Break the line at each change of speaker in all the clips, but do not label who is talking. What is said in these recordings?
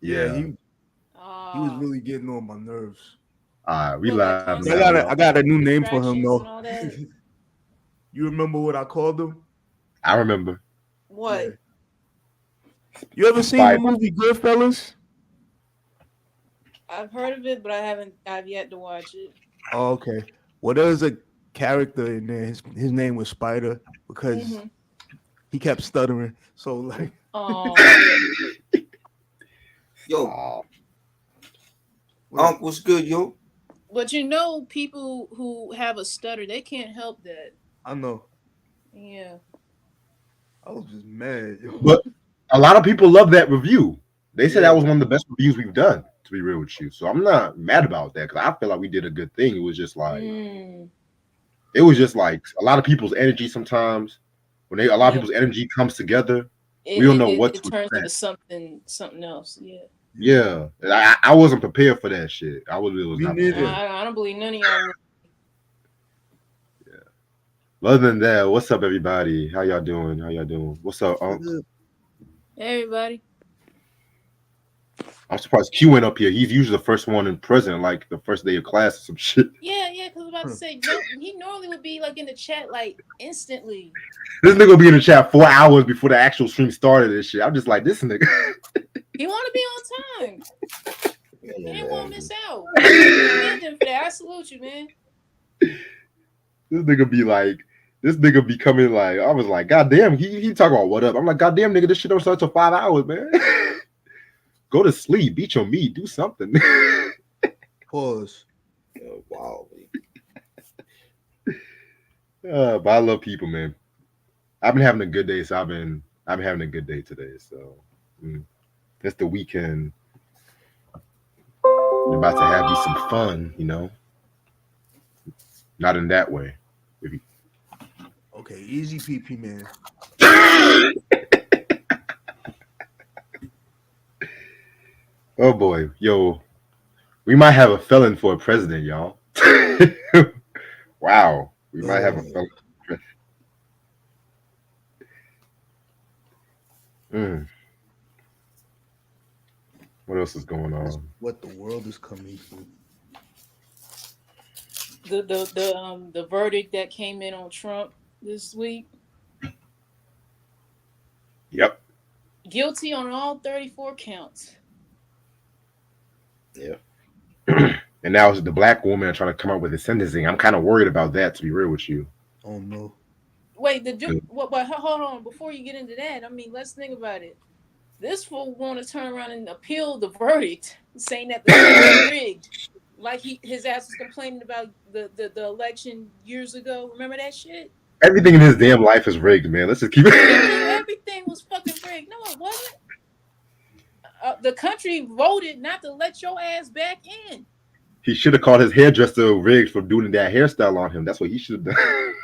Yeah,
Yeah.
he was really getting on my nerves.
All right, we
What, like
live
I
now,
got
constantly
a, I
y'all.
got a
having
new name for him
distractions and
though.
all that?
You remember what I called him?
I remember
What?
Yeah. You ever seen the
Spider.
movie Goodfellas?
I've heard of it, but I've yet to watch it.
Oh, okay. Well, there was a character in there. His name was Spider because
Mm-hmm.
he kept stuttering. So like,
Oh,
Yo,
Oh,
what up?
Unc, what's good, yo?
but you know, people who have a stutter, they can't help that.
I know.
Yeah.
I was just mad. Yo.
but a lot of people love that review. They said that
Yeah.
was one of the best reviews we've done. To be real with you, so I'm not mad about that because I feel like we did a good thing.
Mm.
It was just like a lot of people's energy sometimes when a lot of
Yeah.
people's energy comes together, we don't
It,
know
it
what
it
to
turns into
expect.
something else. Yeah.
Yeah.
Yeah, I wasn't prepared for that shit. Was
Me
not
neither.
prepared.
I don't believe none of y'all would.
Yeah. But other than that, what's up, everybody? How y'all doing? How y'all doing? What's up, Unc?
Good.
Everybody.
I'm surprised Q went up here. He's usually the first one in present, like the first day of class or some shit.
Yeah, yeah. Cause I was about to
Huh.
say, no, he normally would be like in the chat like instantly.
This nigga will be in the chat 4 hours before the actual stream started and shit. I'm just like, this nigga.
He want to be on time. He didn't want to
Yeah.
miss out. I commend him for that. I salute you, man.
This nigga be like, this nigga be coming like, I was like, God damn, he talking about what up. I'm like, God damn, nigga, this shit don't start till 5 hours, man. Go to sleep, beat your meat, do something.
Pause.
Wow.
But I love people, man. I've been having a good day, so I've been having a good day today. So mm, it's the weekend. I'm about to have me some fun, Not in that way. If
Okay, easy, PP man.
oh boy, yo, we might have a felon for a president, y'all. Wow, we might have a
Uh,
felon. Mm, what else is going
this
on?
what the world is coming to.
The verdict that came in on Trump this week,
Yep.
guilty on all 34 counts.
Yeah.
And now it's the black woman trying to come up with the sentencing. I'm kind of worried about that, to be real with you.
Oh no.
Wait, what? Hold on. Before you get into that, I mean, let's think about it. This fool want to turn around and appeal the verdict, saying that the shit was rigged. Like his ass was complaining about the election years ago. Remember that shit?
Everything in his damn life is rigged, man. Let's just keep it.
Everything was fucking rigged. No, it wasn't. The country voted not to let your ass back in.
He should have called his hairdresser rigged for doing that hairstyle on him. That's what he should have done.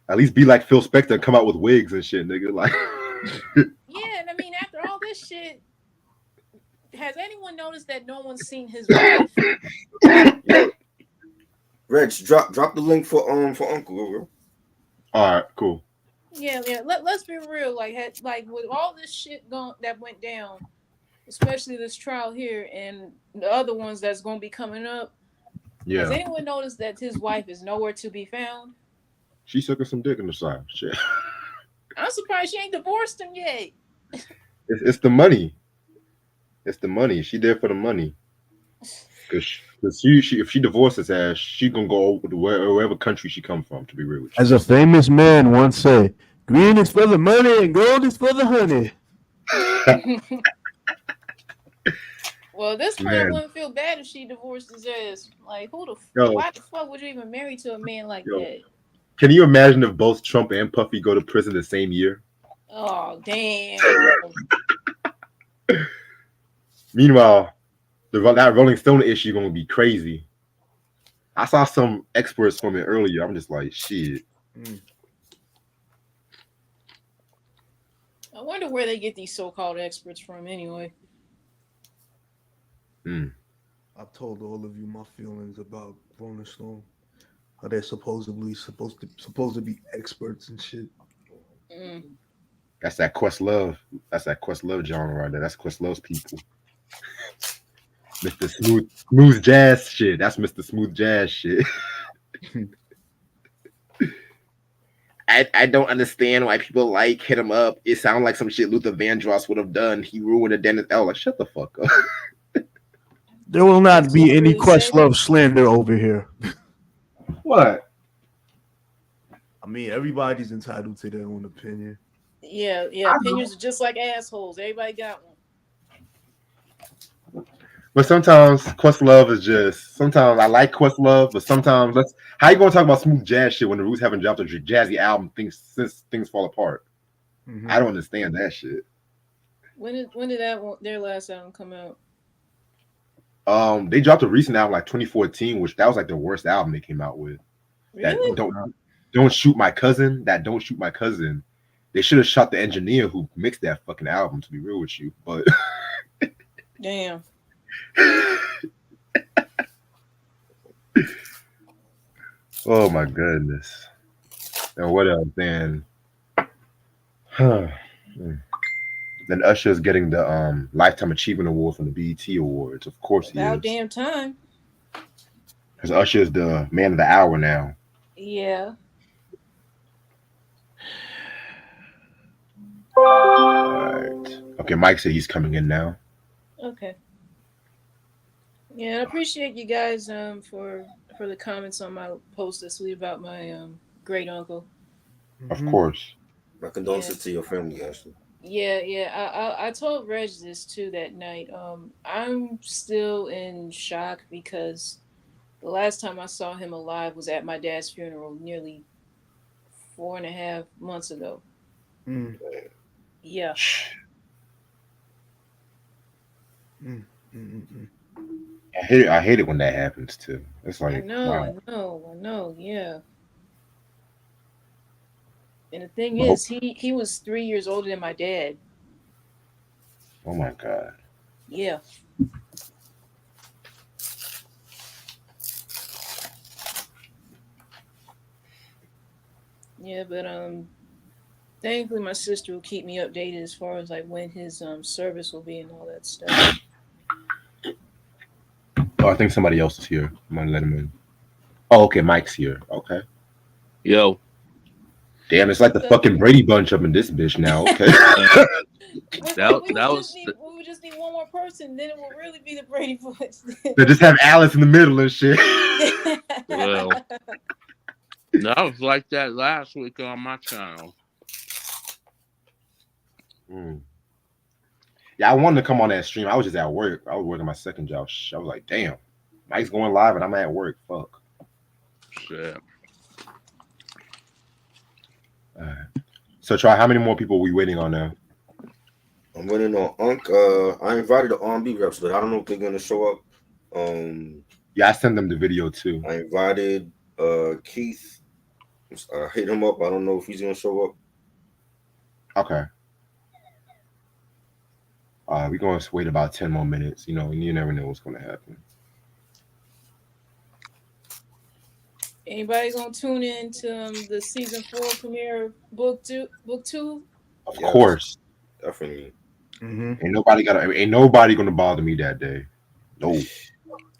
At least be like Phil Spector and come out with wigs and shit, nigga. Like,
Yeah, and I mean, after all this shit, has anyone noticed that no one's seen his wife?
Rex, drop the link for Uncle, bro.
all right, cool.
Yeah, yeah. Let's be real. Like with all this shit that went down, especially this trial here and the other ones that's going to be coming up. Has
Yeah,
anyone noticed that his wife is nowhere to be found?
she sucking some dick in the side. Shit,
I'm surprised she ain't divorced him yet.
it's the money. It's the money. She there for the money. Cause she if she divorces ass, she gonna go over to wherever country she come from. To be real with you.
As a famous man once said, green is for the money and gold is for the honey.
Well, at this point, I
Man,
wouldn't feel bad if she divorced his ass. Like,
yo,
why the fuck would you even marry to a man like
yo,
that?
can you imagine if both Trump and Puffy go to prison the same year?
Oh, damn.
Meanwhile, that Rolling Stone issue gonna be crazy. I saw some experts from it earlier. I'm just like, shit.
Mm.
I wonder where they get these so-called experts from anyway.
Mm.
I've told all of you my feelings about Rolling Stone. How they're supposed to be experts and shit.
Mm.
That's that Questlove. That's that Questlove genre right there. That's Questlove's people. Mr. Smooth Jazz shit. That's Mr. Smooth Jazz shit. I don't understand why people like Hit 'Em Up. It sounds like some shit Luther Vandross would have done. He ruined a Dennis L. Like, shut the fuck up.
There will not be any
Really say
Questlove slander over here.
What?
I mean, everybody's entitled to their own opinion.
Yeah, opinions are just like assholes. Everybody got one.
But sometimes Questlove is just. Sometimes I like Questlove, but sometimes how you gonna talk about smooth jazz shit when the Roots haven't dropped a jazzy album since things fall apart?
Mm-hmm.
I don't understand that shit.
When did their last album come out?
They dropped a recent album like 2014, which that was like the worst album they came out with.
Really?
That don't shoot my cousin. That don't shoot my cousin. They should have shot the engineer who mixed that fucking album. To be real with you, but
Damn.
Oh my goodness. And what else? Then Usher's getting the Lifetime Achievement Award from the BET Awards. Of course he
About
is.
damn time.
Because Usher is the man of the hour now.
Yeah.
All right. Okay, Mike said he's coming in now.
Okay. Yeah, I appreciate you guys for the comments on my post this week about my great uncle.
Of course.
My condolences to your family, Ashley.
Yeah. I told Reg this too that night. I'm still in shock because the last time I saw him alive was at my dad's funeral nearly 4.5 months ago.
Mm.
Yeah.
I hate it when that happens too. It's like
I know,
wow.
yeah. And the thing is, he was 3 years older than my dad.
Oh my God.
Yeah. Yeah, but thankfully my sister will keep me updated as far as like when his service will be and all that stuff.
Oh, I think somebody else is here. I'm gonna let him in. Oh, okay, Mike's here. Okay.
Yo.
Damn, it's like the fucking Brady Bunch up in this bitch now. Okay.
We would just need one more person, then it will really be the Brady Bunch.
They just have Alice in the middle and shit.
Well, that was like that last week on my channel.
Yeah, I wanted to come on that stream. I was just at work. I was working my second job. I was like, damn, Mike's going live and I'm at work. Fuck.
Shit.
All right. So, Try, how many more people are we waiting on now?
I'm waiting on Unc. I invited the R&B reps, but I don't know if they're gonna show up.
Yeah, I sent them the video too.
I invited Keith. I hit him up. I don't know if he's gonna show up.
Okay. We're going to wait about 10 more minutes. You know, you never know what's going to happen.
Anybody gonna tune in to the season 4 premiere book two?
Of course.
Definitely.
Mm-hmm. Ain't nobody gonna bother me that day. No.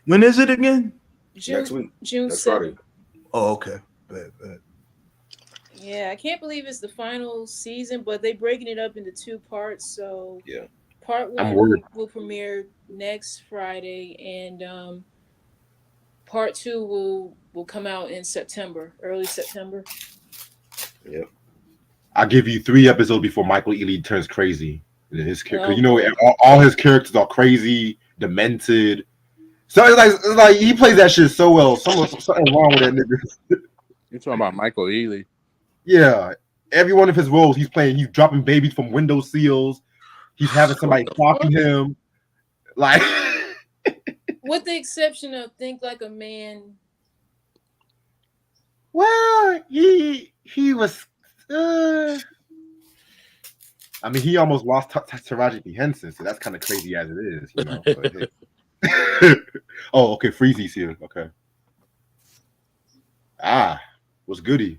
When is it again?
Next week.
June
Next
7th.
Friday.
Oh, okay. Bad.
Yeah, I can't believe it's the final season, but they're breaking it up into 2 parts. So
yeah,
part 1 will premiere next Friday, and part 2 will come out in September, early September.
Yep.
I'll give you 3 episodes before Michael Ealy turns crazy. His character,
Okay.
you know, all his characters are crazy, demented. So it's like he plays that shit so well. Something wrong with that nigga.
You're talking about Michael Ealy.
Yeah, every one of his roles he's playing, he's dropping babies from window sills. He's having somebody talking him, like.
With the exception of Think Like a Man.
Well, he was. I mean, he almost lost Taraji P. Henson, so that's kind of crazy as it is, you know. But, hey. Oh, okay, Freezy's here. Okay. What's goody?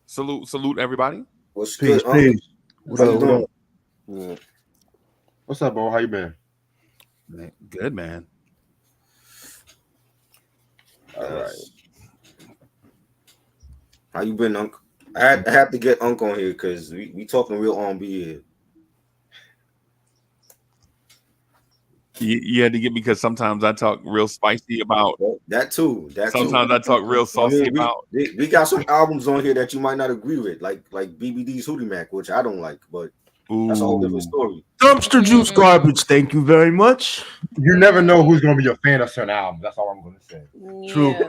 Salute everybody.
What's
Peace,
good?
peace. What
How
up?
you
What
doing?
up?
Yeah.
What's up, bro? How you been?
Man, good, man.
All right.
Yes. How you been, Unc? I had to get Unc on here because we talking real R&B here.
You had to get because sometimes I talk real spicy about.
That too.
Sometimes I talk real
I
saucy
mean,
about.
we got some albums on here that you might not agree with, like BBD's Hootie Mac, which I don't like, but that's a whole different
Ooh,
story.
Dumpster juice garbage. Thank you very much.
You never know who's gonna be a fan of certain albums. That's all I'm gonna say.
True.
Yeah.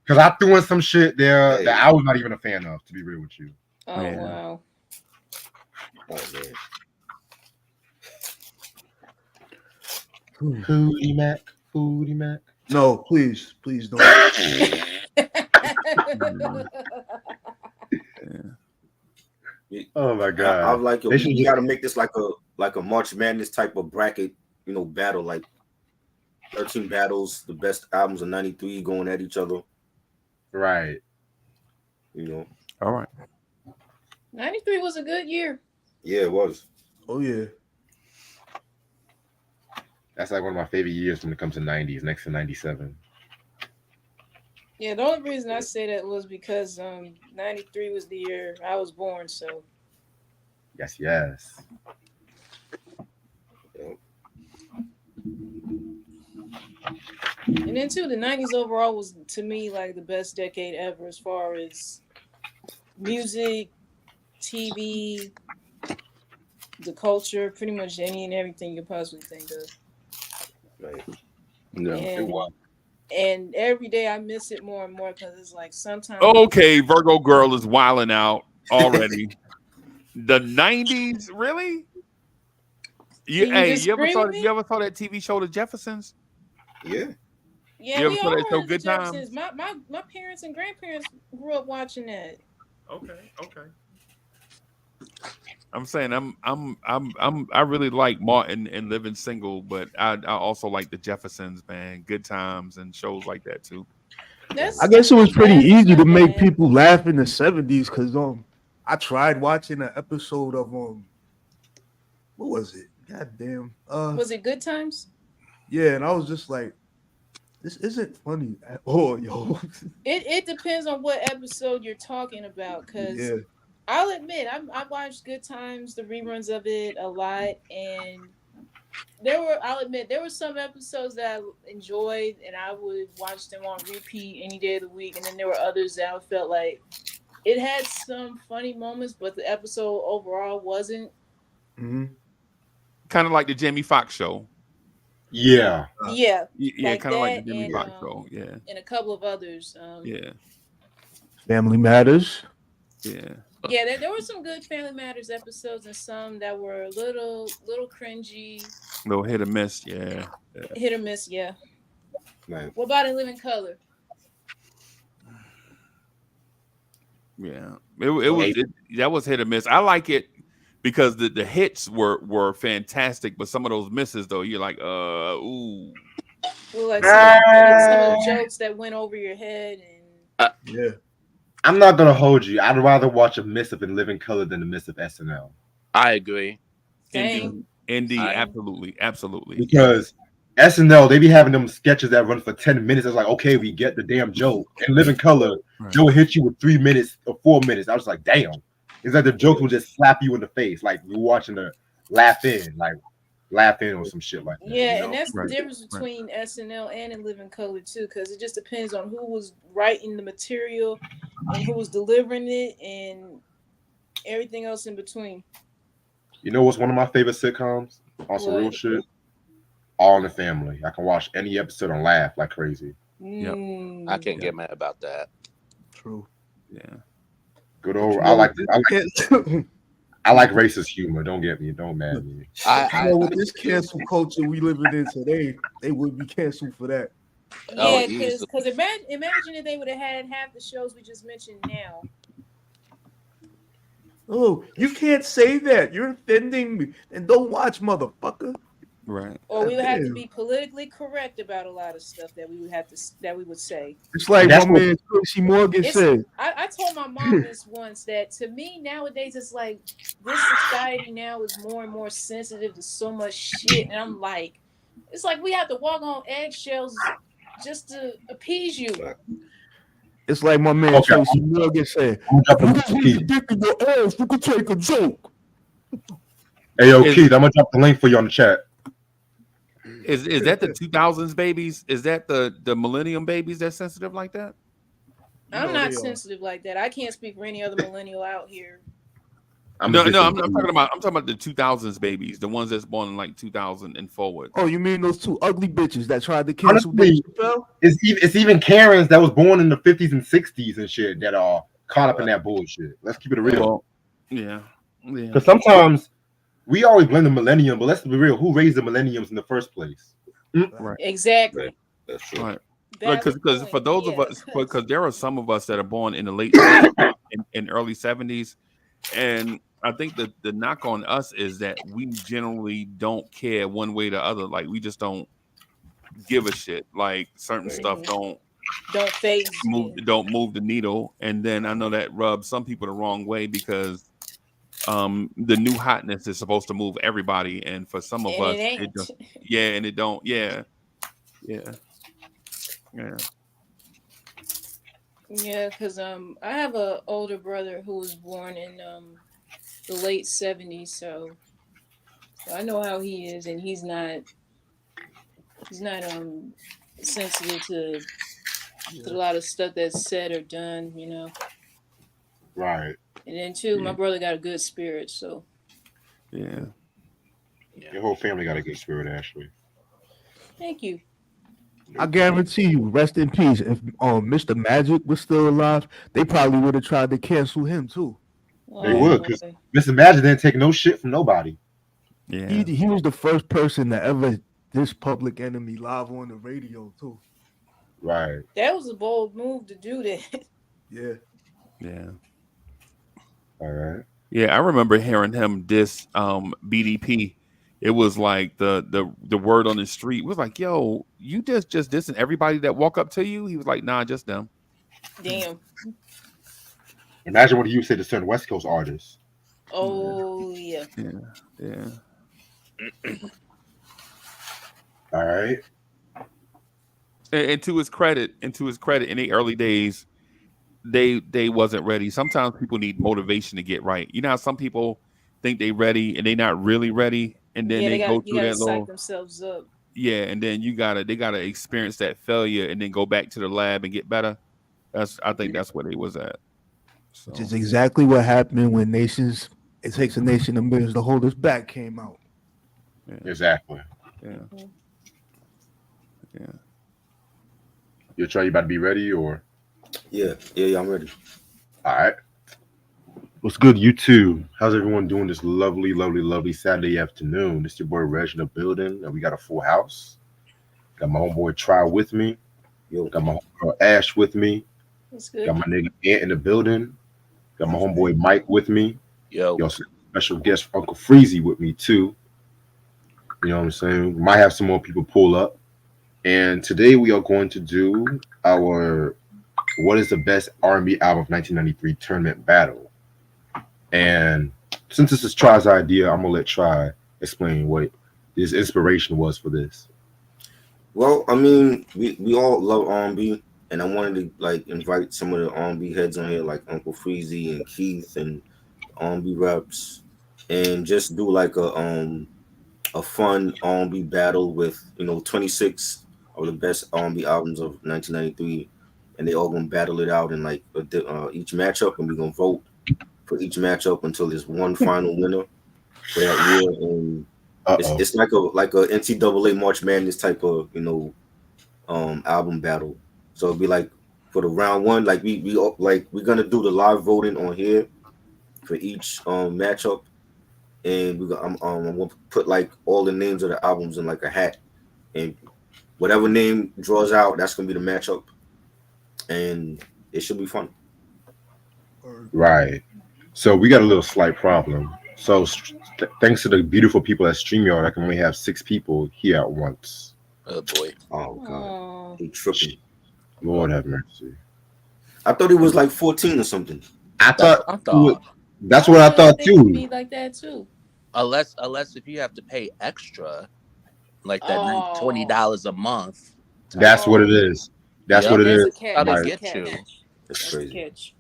Because I threw in some shit there
Hey.
that I was not even a fan of, to be real with you.
Oh
Yeah.
wow.
Oh man.
Hootie Mac.
No, please don't.
Oh my
I
god.
like it.
They should
We
just
got to make this like a March Madness type of bracket, battle, like 13 battles, the best albums of '93 going at each other.
right.
all right.
93 was a good year.
Yeah, it was.
Oh yeah.
That's like one of my favorite years when it comes to 90s, next to 97.
Yeah, the only reason I say that was because 93 was the year I was born, so
Yes.
and then too the 90s overall was to me like the best decade ever as far as music, TV, the culture, pretty much any and everything you could possibly think of.
Right.
No.
It was.
And every day I miss it more and more because it's like sometimes
Okay, Virgo girl is wilding out already. The 90s, really? You
Can you
ever
disagree
saw
with me?
you ever saw that TV show The Jeffersons?
Yeah.
Yeah,
You ever
we
saw
all
that show
heard of the
Good Times?
Jeffersons. My parents and grandparents grew up watching that.
Okay. I'm saying I really like Martin and Living Single, but I also like the Jeffersons, man. Good Times and shows like that too.
That's
I guess it was pretty
that's
easy to
not
make
bad.
people laugh in the 70s because I tried watching an episode of what was it? God damn.
Was it Good Times?
Yeah, and I was just like, this isn't funny at all, yo.
It depends on what episode you're talking about, because
Yeah.
I'll admit I watched Good Times, the reruns of it a lot, and I'll admit there were some episodes that I enjoyed and I would watch them on repeat any day of the week, and then there were others that I felt like it had some funny moments, but the episode overall wasn't.
Mm-hmm.
Kind of like the Jamie Foxx show.
Yeah.
Yeah,
Yeah,
like
kind of like
that
the Jamie
and,
Foxx show. Yeah,
and a couple of others.
yeah,
Family Matters.
yeah.
Yeah, there were some good Family Matters episodes and some that were a little cringy,
Little hit or miss. Yeah.
hit or miss. Yeah.
Right.
What about In Living Color?
Yeah, that was hit or miss. I like it because the hits were fantastic, but some of those misses though, you're like, ooh.
Well, like some of the jokes that went over your head and
Yeah.
I'm not gonna hold you. I'd rather watch a miss of In Living Color than a miss of SNL.
I agree.
Same.
Indeed,
Same.
absolutely.
Because SNL, they be having them sketches that run for 10 minutes. It's like, okay, we get the damn joke. In Living Color,
Right.
Joe hit you with 3 minutes or 4 minutes. I was like, damn. It's like the jokes will just slap you in the face. Like you're watching the laugh in or some shit like that.
Yeah,
you know?
and that's
Right.
the difference between SNL and In Living Color too, because it just depends on who was writing the material and who was delivering it and everything else in between.
You know what's one of my favorite sitcoms? On some real
What?
shit? All in the Family. I can watch any episode and laugh like crazy.
Mm.
I can't get mad about that.
True.
Yeah.
Good old. I like racist humor. Don't mad at me.
With this cancel culture we living in today, they would be canceled for that.
Yeah,
easily.
because imagine if they would have had half the shows we just mentioned now.
Oh, you can't say that. You're offending me. And don't watch, motherfucker.
Right.
or we would have to
Damn.
be politically correct about a lot of stuff that we would say.
It's like
That's
my
what-
man Tracy Morgan said.
I told my mom this once, that to me nowadays it's like this society now is more and more sensitive to so much shit, and I'm like, it's like we have to walk on eggshells just to appease you.
It's like my man
Okay.
Tracy Morgan said.
I'm
If you
dropping
just
Keith.
need to dick in your ass, you can take a joke.
Hey yo,
Is-
Keith, I'm gonna drop the link for you on the chat.
Is that the 2000s babies? Is that the millennium babies that's sensitive like that?
I'm
No,
not
they are.
sensitive like that. I can't speak for any other millennial out here.
I'm
No,
just
I'm
saying-
talking about the 2000s babies, the ones that's born in like 2000 and forward.
Oh, you mean those two ugly bitches that tried to cancel
Honestly,
Dave Chappelle?
It's even Karens that was born in the 50s and 60s and shit that are caught up in that bullshit. Let's keep it real.
Well, yeah.
Because sometimes we always blame the millennium, but let's be real. Who raised the millenniums in the first place?
Right.
Exactly.
That's true.
Right.
Valid
Because
point.
for those of
Yeah.
us, because there are some of us that are born in the late 60s and early 70s, and I think that the knock on us is that we generally don't care one way or the other. Like we just don't give a shit. Like certain stuff don't
phase me.
don't move the needle. And then I know that rubs some people the wrong way because the new hotness is supposed to move everybody, and for some of
And
us,
it ain't.
just, yeah, and it don't, yeah.
Yeah, because I have a older brother who was born in the late 70s, so I know how he is, and he's not sensitive to a lot of stuff that's said or done, you know.
Right.
And then too, my brother got a good spirit, so
Yeah.
Your whole family got a good spirit, Ashley.
thank you.
I guarantee you, rest in peace. If Mr. Magic was still alive, they probably would have tried to cancel him too.
They
Oh,
would, because
boy.
Mr. Magic didn't take no shit from nobody.
Yeah.
He was the first person to ever diss Public Enemy live on the radio too.
Right.
That was a bold move to do that.
Yeah.
Yeah.
All right.
Yeah, I remember hearing him diss BDP. It was like the word on the street was like, "Yo, you just dissing everybody that walk up to you." He was like, "Nah, just them."
Damn.
Imagine what you say to certain West Coast artists.
Oh yeah.
Yeah.
All right.
And to his credit, in the early days, they wasn't ready. Sometimes people need motivation to get right. You know how some people think they ready and they not really ready, and then
Yeah,
they go
you
through
gotta
that
psych
little
themselves up.
and then they gotta experience that failure and then go back to the lab and get better. I think that's where they was at. So
Which is exactly what happened when It Takes a Nation of Millions to Hold Us Back came out.
Exactly.
yeah.
You try. You about to be ready, or
Yeah, I'm ready.
all right. What's good, YouTube? How's everyone doing this lovely, lovely, lovely Saturday afternoon? This your boy Reg in the building, and we got a full house. Got my homeboy Try with me.
Yo,
Got my homegirl Ash with me.
That's good.
Got my nigga Ant in the building. Got my homeboy Mike with me.
Yo.
Yo, special guest Uncle Freezy with me too. You know what I'm saying? We might have some more people pull up. And today we are going to do our what is the best R&B album of 1993 tournament battle. And since this is Try's idea, I'm gonna let Try explain what his inspiration was for this.
well, I mean, we all love R&B, and I wanted to like invite some of the R&B heads on here, like Uncle Freezy and Keith and R&B reps, and just do like a fun R&B battle with 26 of the best R&B albums of 1993, and they all gonna battle it out in like each matchup, and we're gonna vote for each matchup until there's one final winner for that year. And it's like a NCAA March Madness type of album battle. So it'll be like for the round one, like we're gonna do the live voting on here for each matchup, and I'm gonna put like all the names of the albums in like a hat, and whatever name draws out, that's gonna be the matchup, and it should be fun.
Right. So we got a little slight problem. So thanks to the beautiful people at StreamYard, I can only have 6 people here at once.
Oh boy.
Oh god,
Oh.
he tripping.
Lord have mercy.
I thought it was like 14 or something.
I
That's
thought,
what I thought.
that's what I thought
It would
too.
be like that too.
Unless if you have to pay extra, like that
Oh.
$20 a month.
That's what it is. That's
Yep.
what it
That's
is.
a catch.
How they
That's a
get
catch.
you.
That's
That's a
crazy.
catch.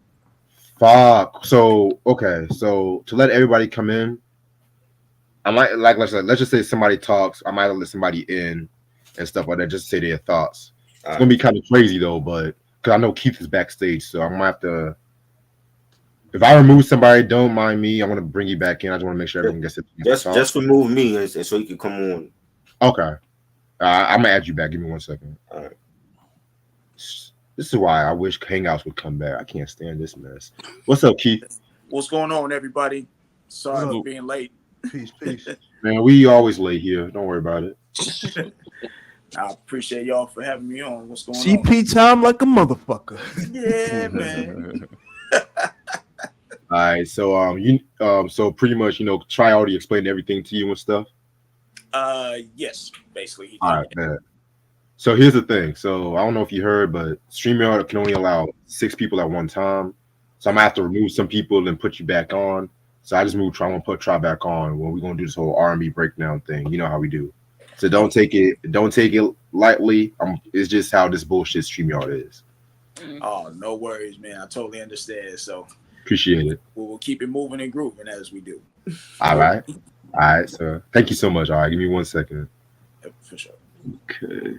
Fuck. So okay. So to let everybody come in, I might let's just say somebody talks. I might let somebody in and stuff like that. Just say their thoughts. It's gonna be kind of crazy though, but because I know Keith is backstage, so I'm gonna have to. If I remove somebody, don't mind me. I'm gonna bring you back in. I just want to make sure everyone gets it.
Just remove me and so you can come on.
Okay. I'm gonna add you back. Give me 1 second.
All right.
This is why I wish Hangouts would come back. I can't stand this mess. What's up, Keith?
What's going on, everybody? Sorry
What's
for
up?
being late.
Peace, peace.
Man, we always late here. Don't worry about it.
I appreciate y'all for having me on. What's going on?
CP time like a motherfucker.
Yeah, man.
All right, so so pretty much, Try already explained everything to you and stuff.
Yes, basically. He did.
All right, man. So here's the thing. So I don't know if you heard, but StreamYard can only allow 6 people at one time. So I'm gonna have to remove some people and put you back on. So I just moved Try. I'm gonna put Try back on when we're gonna do this whole R&B breakdown thing. You know how we do. So don't take it lightly. It's just how this bullshit StreamYard is.
Oh, no worries, man. I totally understand. So
Appreciate it.
we'll keep it moving and grooving as we do.
All right. So thank you so much. All right, give me 1 second.
Yep, for sure.
Okay.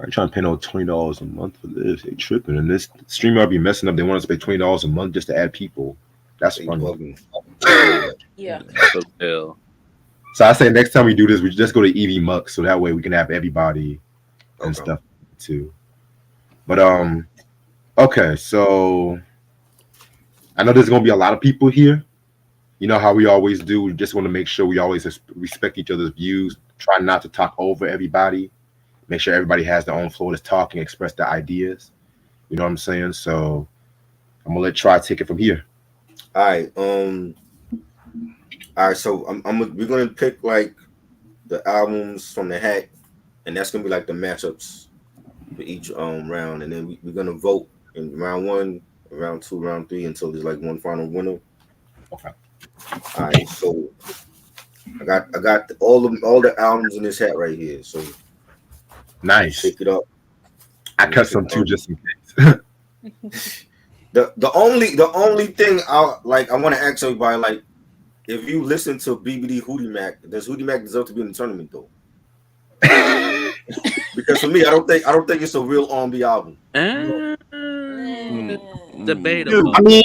I'm trying to pay no $20 a month for this. They tripping, and this StreamYard be messing up. They want us to pay $20 a month just to add people. That's
They
funny.
bugging.
Yeah.
So still.
So I say next time we do this, we just go to EV Muck, so that way we can have everybody and
Okay.
stuff too. But okay. So I know there's gonna be a lot of people here. You know how we always do. We just want to make sure we always respect each other's views. Try not to talk over everybody. Make sure everybody has their own floor to talk and express their ideas. You know what I'm saying? So I'm gonna let Try take it from here.
All right. All right. So we're gonna pick like the albums from the hat, and that's gonna be like the matchups for each round, and then we're gonna vote in round 1, round 2, round 3 until there's like one final winner.
Okay.
All right. So I got all the albums in this hat right here. So
Nice.
pick it up.
I cut some too just in case.
The only thing I want to ask everybody, like, if you listen to BBD Hootie Mac, does Hootie Mac deserve to be in the tournament though? Because for me, I don't think it's a real R&B album.
Debatable.
I mean,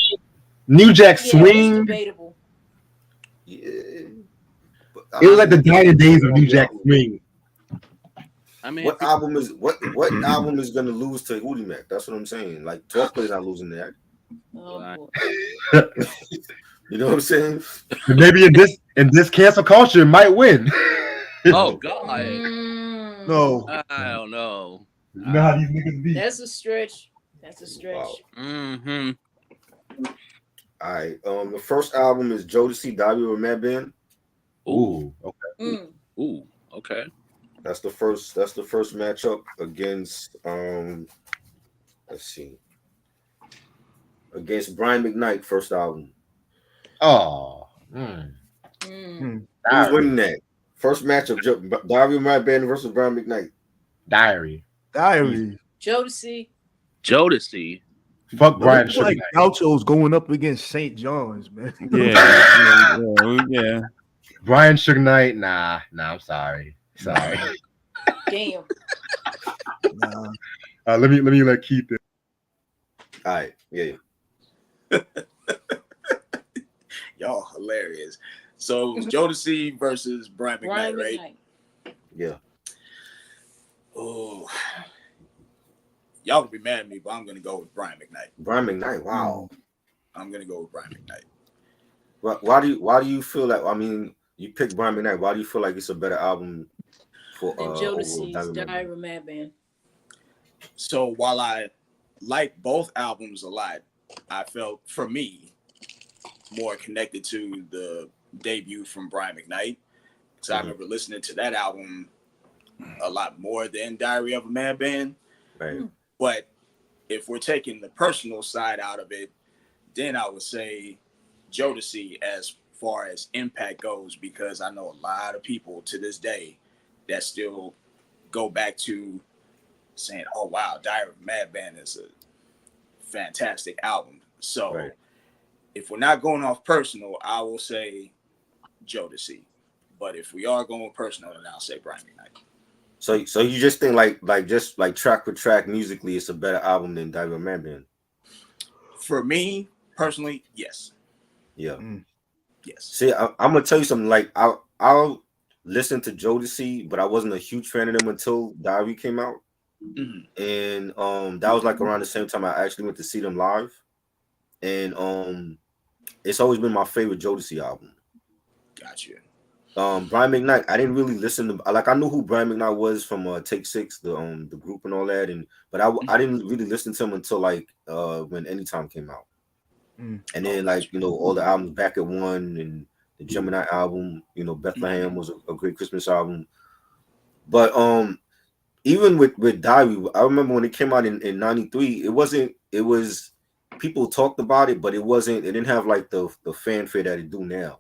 New Jack
Yeah,
Swing.
it's debatable.
Yeah,
It was like the dying days of New Jack Swing.
I mean,
what album is gonna lose to Hootie Mac? That's what I'm saying. Like 12th place not losing that.
Oh, boy.
You know what I'm saying?
Maybe in this cancel culture, it might win.
oh god,
No.
I don't know.
You know how these niggas be.
That's a stretch. That's a stretch.
Wow.
Mm-hmm.
All right. The first album is Jodeci Diary of a Mad Band.
Ooh, okay.
Mm.
Ooh, okay.
That's the first matchup against let's see. Against Brian McKnight, first album.
Oh.
Mm.
Who's winning that? First matchup, Diary of a Mad Band versus Brian McKnight.
Diary.
Jodeci.
Fuck Brian
It's like Gaucho's going up against St. John's, man.
Yeah.
Brian Suge Knight. Nah, I'm sorry.
Damn.
Nah.
Let me let Keith in.
All right, yeah.
Y'all hilarious. So it was Jodeci versus Brian McKnight, right?
Yeah.
Oh, y'all will be mad at me, but I'm gonna go with Brian McKnight.
Brian McKnight. Wow.
I'm gonna go with Brian McKnight.
Why do you feel like? I mean, you picked Brian McKnight. Why do you feel like it's a better album for
Jodeci's Diary of a Mad Band?
So while I like both albums a lot, I felt for me, more connected to the debut from Brian McKnight. So I remember listening to that album a lot more than Diary of a Madman.
Right.
But if we're taking the personal side out of it, then I would say Jodeci as far as impact goes, because I know a lot of people to this day that still go back to saying, oh wow, Diary of a Madman is a fantastic album. So if we're not going off personal, I will say Jodeci. But if we are going personal, then I'll say Brian McKnight.
So you just think like just like track for track musically, it's a better album than Diary of a Madman?
For me personally, yes.
Yeah.
Yes.
See, I'm gonna tell you something. Like I'll listen to Jodeci, but I wasn't a huge fan of them until Diary came out. And that was like around the same time I actually went to see them live. And it's always been my favorite Jodeci album.
Gotcha.
Brian McKnight, I didn't really listen to, like, I knew who Brian McKnight was from Take Six, the group and all that, but I didn't really listen to him until like when Anytime came out. And then like, you know, all the albums Back at One and the Gemini album, you know, Bethlehem was a great Christmas album. But even with Diary, I remember when it came out in 93, it was people talked about it, but it didn't have like the fanfare that it do now.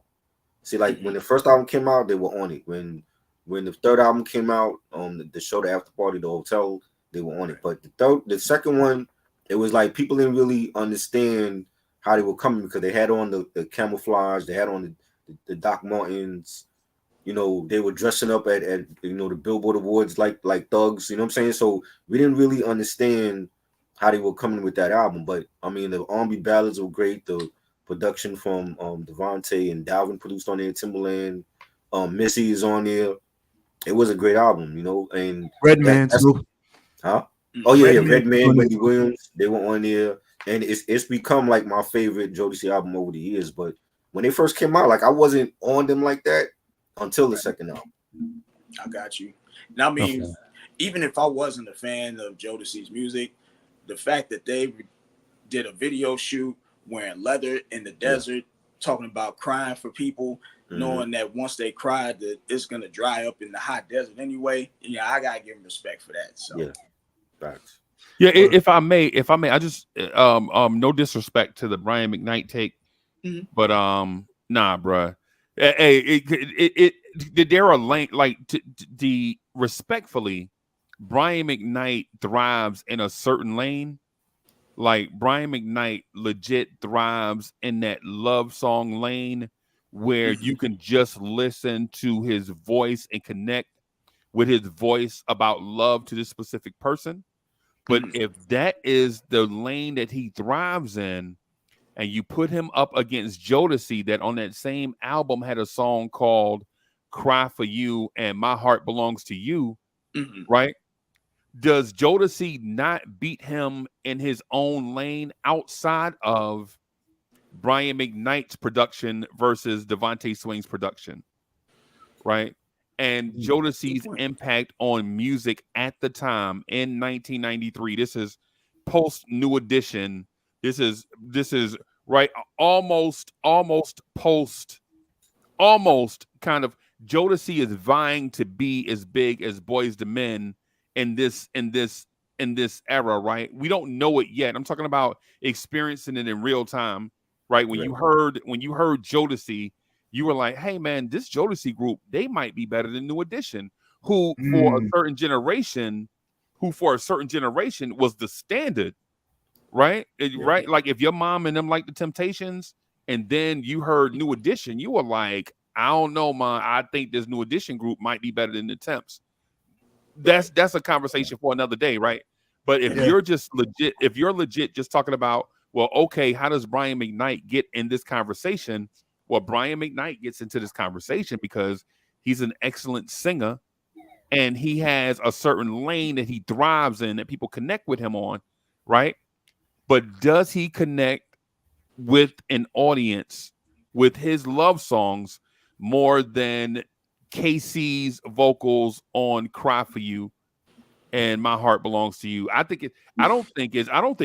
See, like when the first album came out, they were on it. When the third album came out, the show, the After Party, the Hotel, they were on it. But the second one, it was like people didn't really understand how they were coming, because they had on the camouflage, they had on the Doc Martens, you know, they were dressing up at you know, the Billboard Awards like thugs, you know what I'm saying? So we didn't really understand how they were coming with that album. But I mean, the R&B ballads were great. The production from Devontae and Dalvin produced on there, Timberland, Missy is on there. It was a great album, you know. And
Redman too.
Huh? Oh yeah,
Redman,
Wendy Williams, they were on there. And it's become like my favorite Jodeci album over the years. But when they first came out, like I wasn't on them like that until the second album.
I got you. And I mean, even if I wasn't a fan of Jodeci's music, the fact that they did a video shoot wearing leather in the desert, talking about crying for people, knowing that once they cried, that it's gonna dry up in the hot desert anyway. Yeah, I gotta give them respect for that. So
yeah, facts.
Yeah, if I may, I just no disrespect to the Brian McKnight take, but nah, bruh. Hey, there are the respectfully, Brian McKnight thrives in a certain lane. Like Brian McKnight legit thrives in that love song lane where you can just listen to his voice and connect with his voice about love to this specific person. But if that is the lane that he thrives in, and you put him up against Jodeci, that on that same album had a song called Cry for You and My Heart Belongs to You, right? Does Jodeci not beat him in his own lane outside of Brian McKnight's production versus Devontae Swing's production, right? And Jodeci's impact on music at the time in 1993. This is post New Edition. This is right, almost post, almost kind of. Jodeci is vying to be as big as Boyz II Men in this era, right? We don't know it yet. I'm talking about experiencing it in real time, right? When you heard Jodeci, you were like, hey man, this Jodeci group, they might be better than New Edition, who for a certain generation was the standard, right? Right? Like if your mom and them like the Temptations, and then you heard New Edition, you were like, I don't know, man. I think this New Edition group might be better than the Temps. That's a conversation for another day, right? But if you're just legit just talking about, well, okay, how does Brian McKnight get in this conversation? Well, Brian McKnight gets into this conversation because he's an excellent singer and he has a certain lane that he thrives in that people connect with him on, right? But does he connect with an audience with his love songs more than KC's vocals on Cry for You and My Heart Belongs to You? I don't think Brian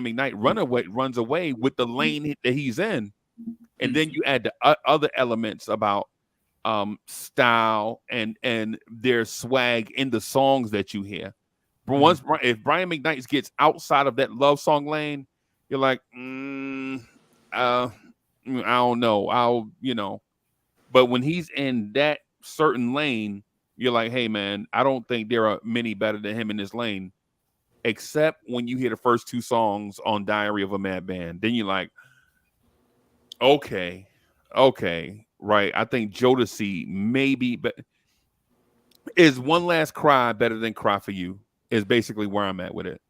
McKnight runs away with the lane that he's in. and then you add the other elements about style and their swag in the songs that you hear. But once if Brian McKnight gets outside of that love song lane, you're like, I don't know, But when he's in that certain lane, you're like, hey man, I don't think there are many better than him in this lane, except when you hear the first two songs on Diary of a Madman. Then you're like, okay, right. I think Jodeci maybe, but is One Last Cry better than Cry for You? Is basically where I'm at with it.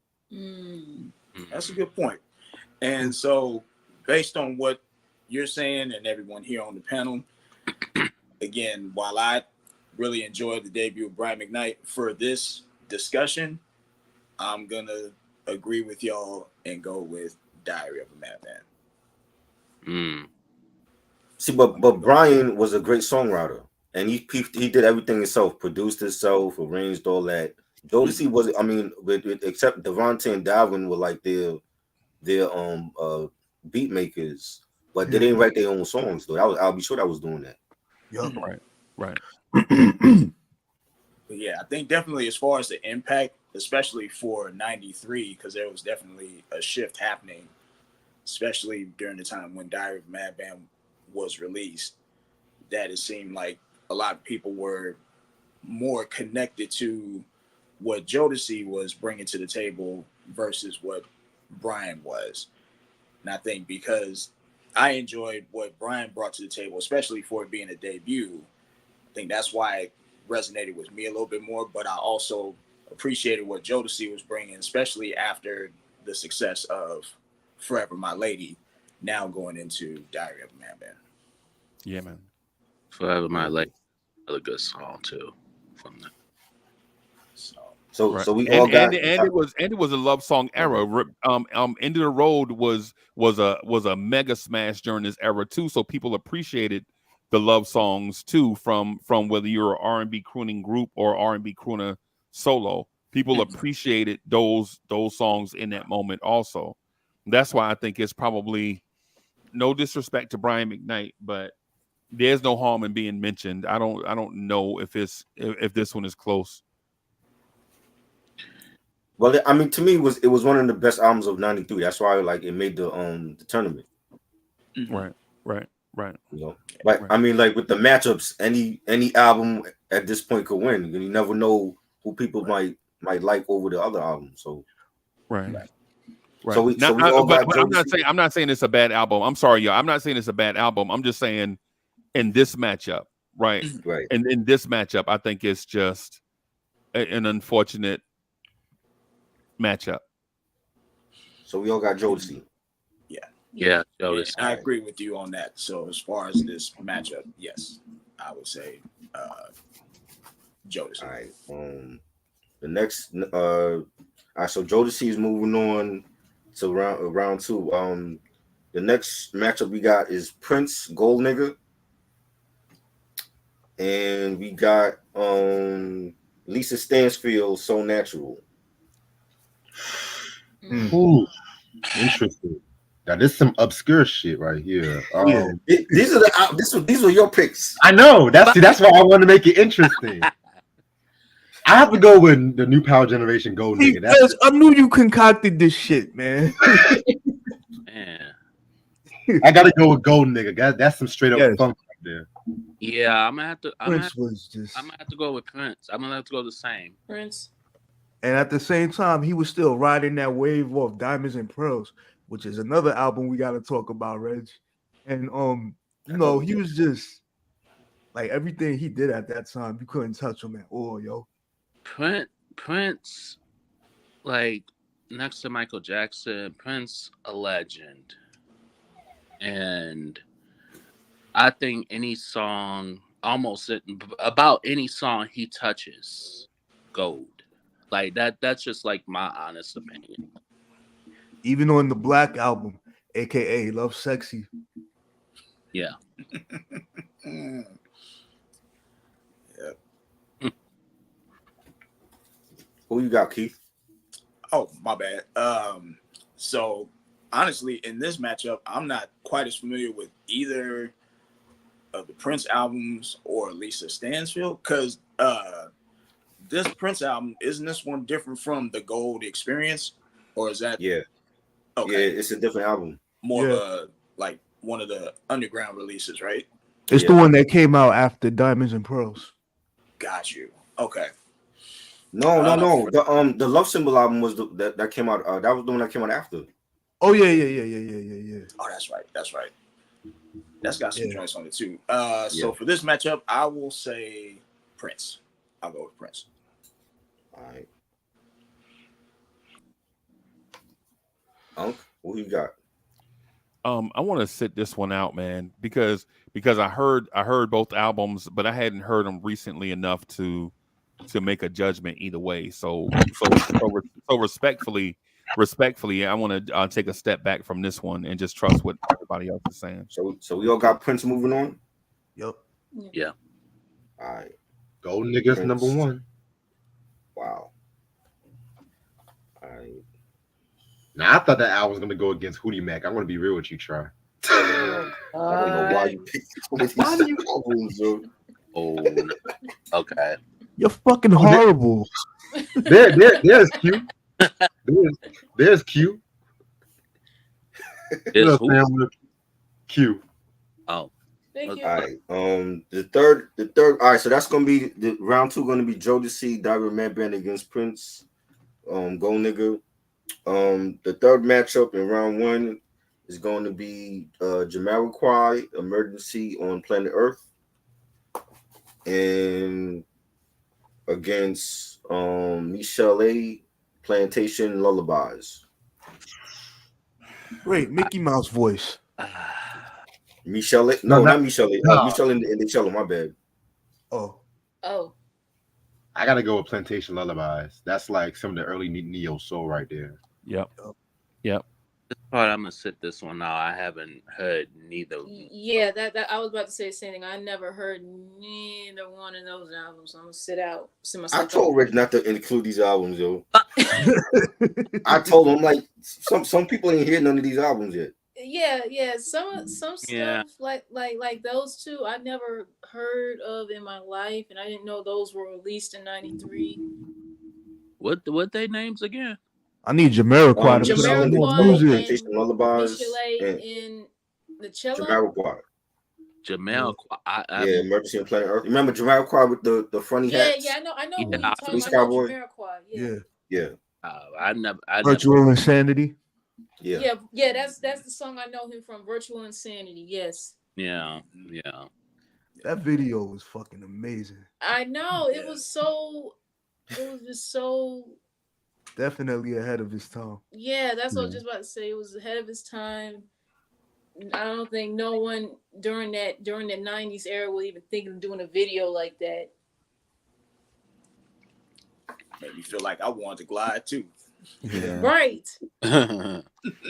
That's a good point. And so, based on what you're saying and everyone here on the panel, again, while I really enjoyed the debut of Brian McKnight, for this discussion, I'm gonna agree with y'all and go with Diary of a Madman.
See, but Brian was a great songwriter, and he did everything himself, produced himself, arranged all that. Jodeci was, I mean, except Devontae and Dalvin were like their beat makers, but they didn't write their own songs though. I'll be sure that was doing that.
Yup.
Right.
But yeah, I think definitely as far as the impact, especially for '93, because there was definitely a shift happening, especially during the time when Diary of a Madman was released, that it seemed like a lot of people were more connected to what Jodeci was bringing to the table versus what Brian was. And I think because I enjoyed what Brian brought to the table, especially for it being a debut, I think that's why it resonated with me a little bit more. But I also appreciated what Jodeci was bringing, especially after the success of Forever My Lady, now going into Diary of a Madman.
Yeah, man.
Forever My Lady, another good song too from them.
So
Right.
we all got,
and it was a love song era. End of the Road was a mega smash during this era too. So people appreciated the love songs too from whether you're an R&B crooning group or R&B crooner solo. People appreciated those songs in that moment also. That's why I think it's probably, no disrespect to Brian McKnight, but there's no harm in being mentioned. I don't know if this one is close.
well, I mean, to me, it was one of the best albums of '93. That's why like it made the tournament.
Right.
You know, like I mean, like with the matchups, any album at this point could win. You never know who people might like over the other album. So
right.
So we all got.
But I'm not saying it's a bad album. I'm sorry, y'all. I'm not saying it's a bad album. I'm just saying in this matchup, right? And in this matchup, I think it's just an unfortunate matchup.
So we all got Jodeci.
Yeah, Jodeci.
I agree with you on that. So as far as this matchup, yes, I would say Jodeci.
All right. The next, all right. So Jodeci is moving on to round two. The next matchup we got is Prince, Gold Nigga, and we got Lisa Stansfield, So Natural.
Ooh, interesting. Now this is some obscure shit right here.
These are your picks.
I know. That's why I want to make it interesting. I have to go with the new Power Generation Gold Nigga.
I knew you concocted this shit, man.
Man.
I gotta go with Gold Nigga. That's some straight up funk right there.
Yeah, I'm gonna have to. I'm gonna have to go with Prince. I'm gonna have to go the same.
Prince.
And at the same time, he was still riding that wave of Diamonds and Pearls, which is another album we got to talk about, Reg. And he was just like everything he did at that time, you couldn't touch him at all, yo.
Prince, like next to Michael Jackson, Prince a legend, and I think any song, about any song he touches, gold. Like that's just like my honest opinion.
Even on the Black album, aka Love Sexy.
Yeah.
Who you got, Keith?
Oh, my bad. So honestly, in this matchup, I'm not quite as familiar with either of the Prince albums or Lisa Stansfield, because this Prince album, isn't this one different from the Gold Experience, or is that
Yeah,
okay?
yeah, it's a different album.
More
Yeah.
of a like one of the underground releases, right?
It's the
Yeah.
one that came out after Diamonds and Pearls.
Got you. Okay.
No. The Love Symbol album was that came out. That was the one that came out after.
Oh yeah.
Oh, that's right. That's got some
Yeah.
joints on it too.
Yeah.
So for this matchup, I will say Prince. I'll go with Prince.
All right. Unc, what you got?
I want to sit this one out, man, because I heard both albums, but I hadn't heard them recently enough to make a judgment either way. So respectfully, I want to take a step back from this one and just trust what everybody else is saying.
So we all got Prince moving on.
Yep.
Yeah.
All right.
Gold niggas
Prince.
number one.
Wow. All right.
Now I thought that album was gonna go against Hootie Mac. I'm gonna be real with you, Try.
I don't know why you picked these albums, yo.
Oh, okay.
You're fucking horrible.
There's Q. There's Q.
It's who?
Q.
Oh,
Thank you.
All right. The third. All right. So that's gonna be the round two. Going to be Jodeci, Diamond Man Band against Prince. Gold Nigga. The third matchup in round one is going to be Jamiroquai, Emergency on Planet Earth, and against Michelle A, Plantation Lullabies.
Great Mickey Mouse voice.
Michelle A, no, not Michelle A.
No.
Michelle and the cello. My bad.
Oh.
I gotta go with Plantation Lullabies. That's like some of the early neo soul right there.
Yep.
this part I'm gonna sit this one out. I haven't heard neither.
Yeah, that I was about to say the same thing. I never heard neither one of those albums. I'm gonna sit
I
myself
told Rick not to include these albums, yo. I told him like some people ain't hear none of these albums yet.
Yeah. Some stuff
Yeah.
like those two I never heard of in my life, and I didn't know those were released in '93.
What they names again?
I need Jamiroquai to put out more
Jamiroquai
music.
Plantation Lullabies.
Michelle in the cello.
Jamiroquai.
Jamel.
Yeah, Emergency on Planet Earth. Remember Jamiroquai with the funny hats?
I know
Yeah,
who you're talking
Police
about. I know
Cowboy.
Jamiroquai.
Yeah.
Yeah,
I never.
Virtual Insanity.
yeah.
That's the song I know him from. Virtual Insanity. Yes.
Yeah.
That video was fucking amazing.
I know it was just so.
Definitely ahead of his time.
Yeah, that's what I was just about to say. It was ahead of his time. I don't think no one during that '90s era would even think of doing a video like that.
Made me feel like I wanted to glide too.
Yeah.
Right.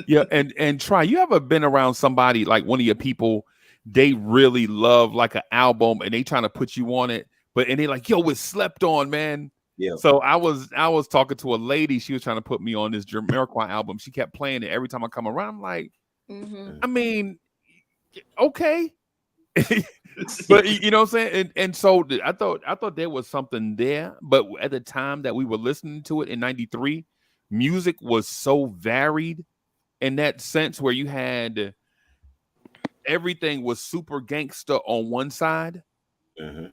Yeah, and Try, you ever been around somebody like one of your people, they really love like an album and they trying to put you on it, and they like, yo, it's slept on, man.
Yeah.
So I was talking to a lady, she was trying to put me on this Jamiroquai album. She kept playing it every time I come around. I'm like, I mean, okay. But you know what I'm saying? And so I thought there was something there, but at the time that we were listening to it in '93, music was so varied in that sense where you had everything was super gangster on one side.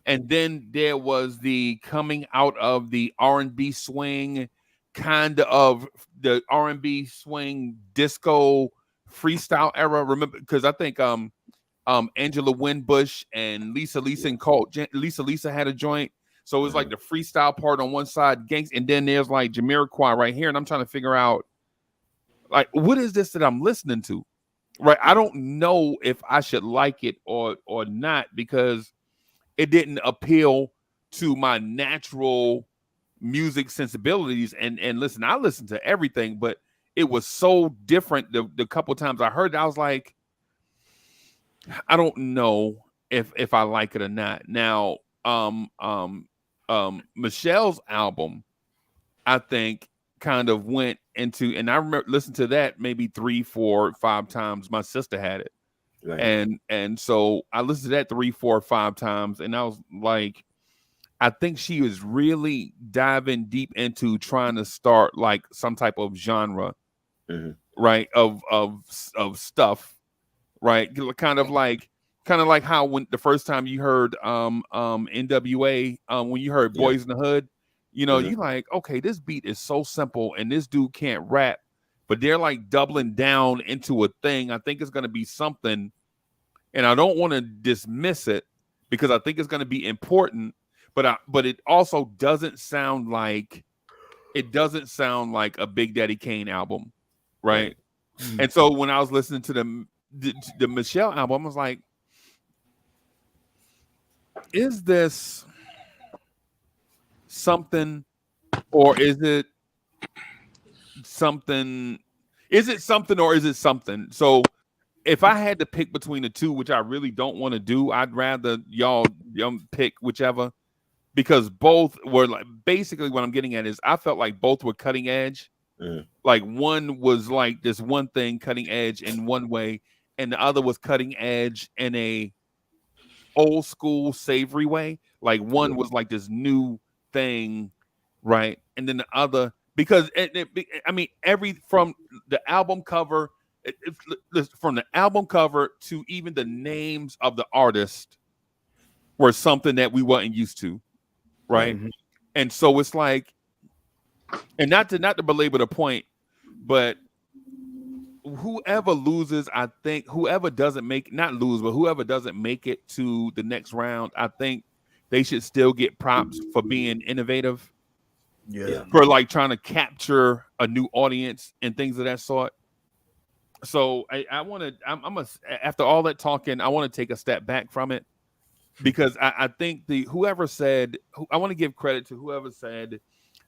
And then there was the coming out of the R&B swing, kind of the R&B swing disco freestyle era. Remember, because I think Angela Winbush and Lisa and Cole, Lisa had a joint. So it was like the freestyle part on one side, gangs, and then there's like Jamiroquai right here, and I'm trying to figure out like what is this that I'm listening to, right? I don't know if I should like it or not because it didn't appeal to my natural music sensibilities. And listen, I listened to everything, but it was so different. The couple times I heard it, I was like, I don't know if I like it or not. Now, Michelle's album, I think kind of went into, and I remember listening to that maybe 3, 4, 5 times. My sister had it.
Right.
And so I listened to that 3, 4, 5 times, and I was like, I think she was really diving deep into trying to start like some type of genre, right? Of stuff, right? Kind of like how when the first time you heard NWA, when you heard Boys in the Hood, you know, you like, okay, this beat is so simple and this dude can't rap, but they're like doubling down into a thing. I think it's gonna be something, and I don't want to dismiss it because I think it's gonna be important, but it also doesn't sound like a Big Daddy Kane album, right? And so when I was listening to the Michelle album, I was like, is this something, or is it something? Is it something, or is it something? So if I had to pick between the two, which I really don't want to do, I'd rather y'all pick whichever, because both were like, basically what I'm getting at is I felt like both were cutting edge. Like one was like this one thing cutting edge in one way, and the other was cutting edge in a old school savory way. Like one was like this new thing, right? And then the other, because I mean, from the album cover, from the album cover to even the names of the artist were something that we wasn't used to, right? And so it's like, and not to belabor the point, but whoever loses, I think whoever doesn't make, not lose, but whoever doesn't make it to the next round, I think they should still get props for being innovative.
Yeah.
For like trying to capture a new audience and things of that sort. So I'm after all that talking, I want to take a step back from it, because I think I want to give credit to whoever said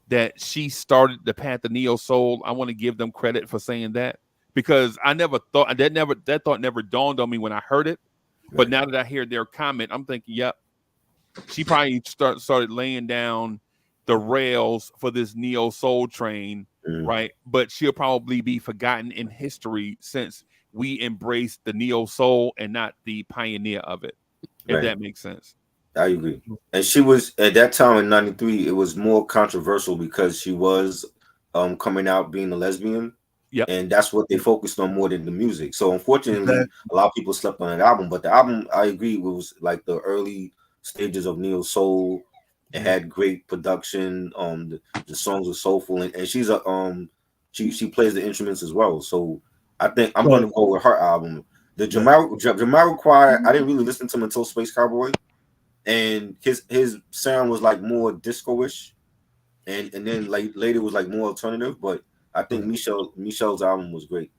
that she started the path of neo soul. I want to give them credit for saying that, because I never thought that thought never dawned on me when I heard it. But now that I hear their comment, I'm thinking, yep, she probably started laying down the rails for this neo soul train, right? But she'll probably be forgotten in history since we embraced the neo soul and not the pioneer of it. If that makes sense.
I agree. And she was at that time in '93. It was more controversial because she was coming out being a lesbian.
Yep.
And that's what they focused on more than the music. So unfortunately, a lot of people slept on that album. But the album, I agree, was like the early stages of neo soul. It had great production. The songs were soulful, and she's she plays the instruments as well. So I think I'm going to go with her album. The Jamiroquai, I didn't really listen to him until Space Cowboy, and his sound was like more disco-ish, and then like later was like more alternative. But I think Michelle's album was great.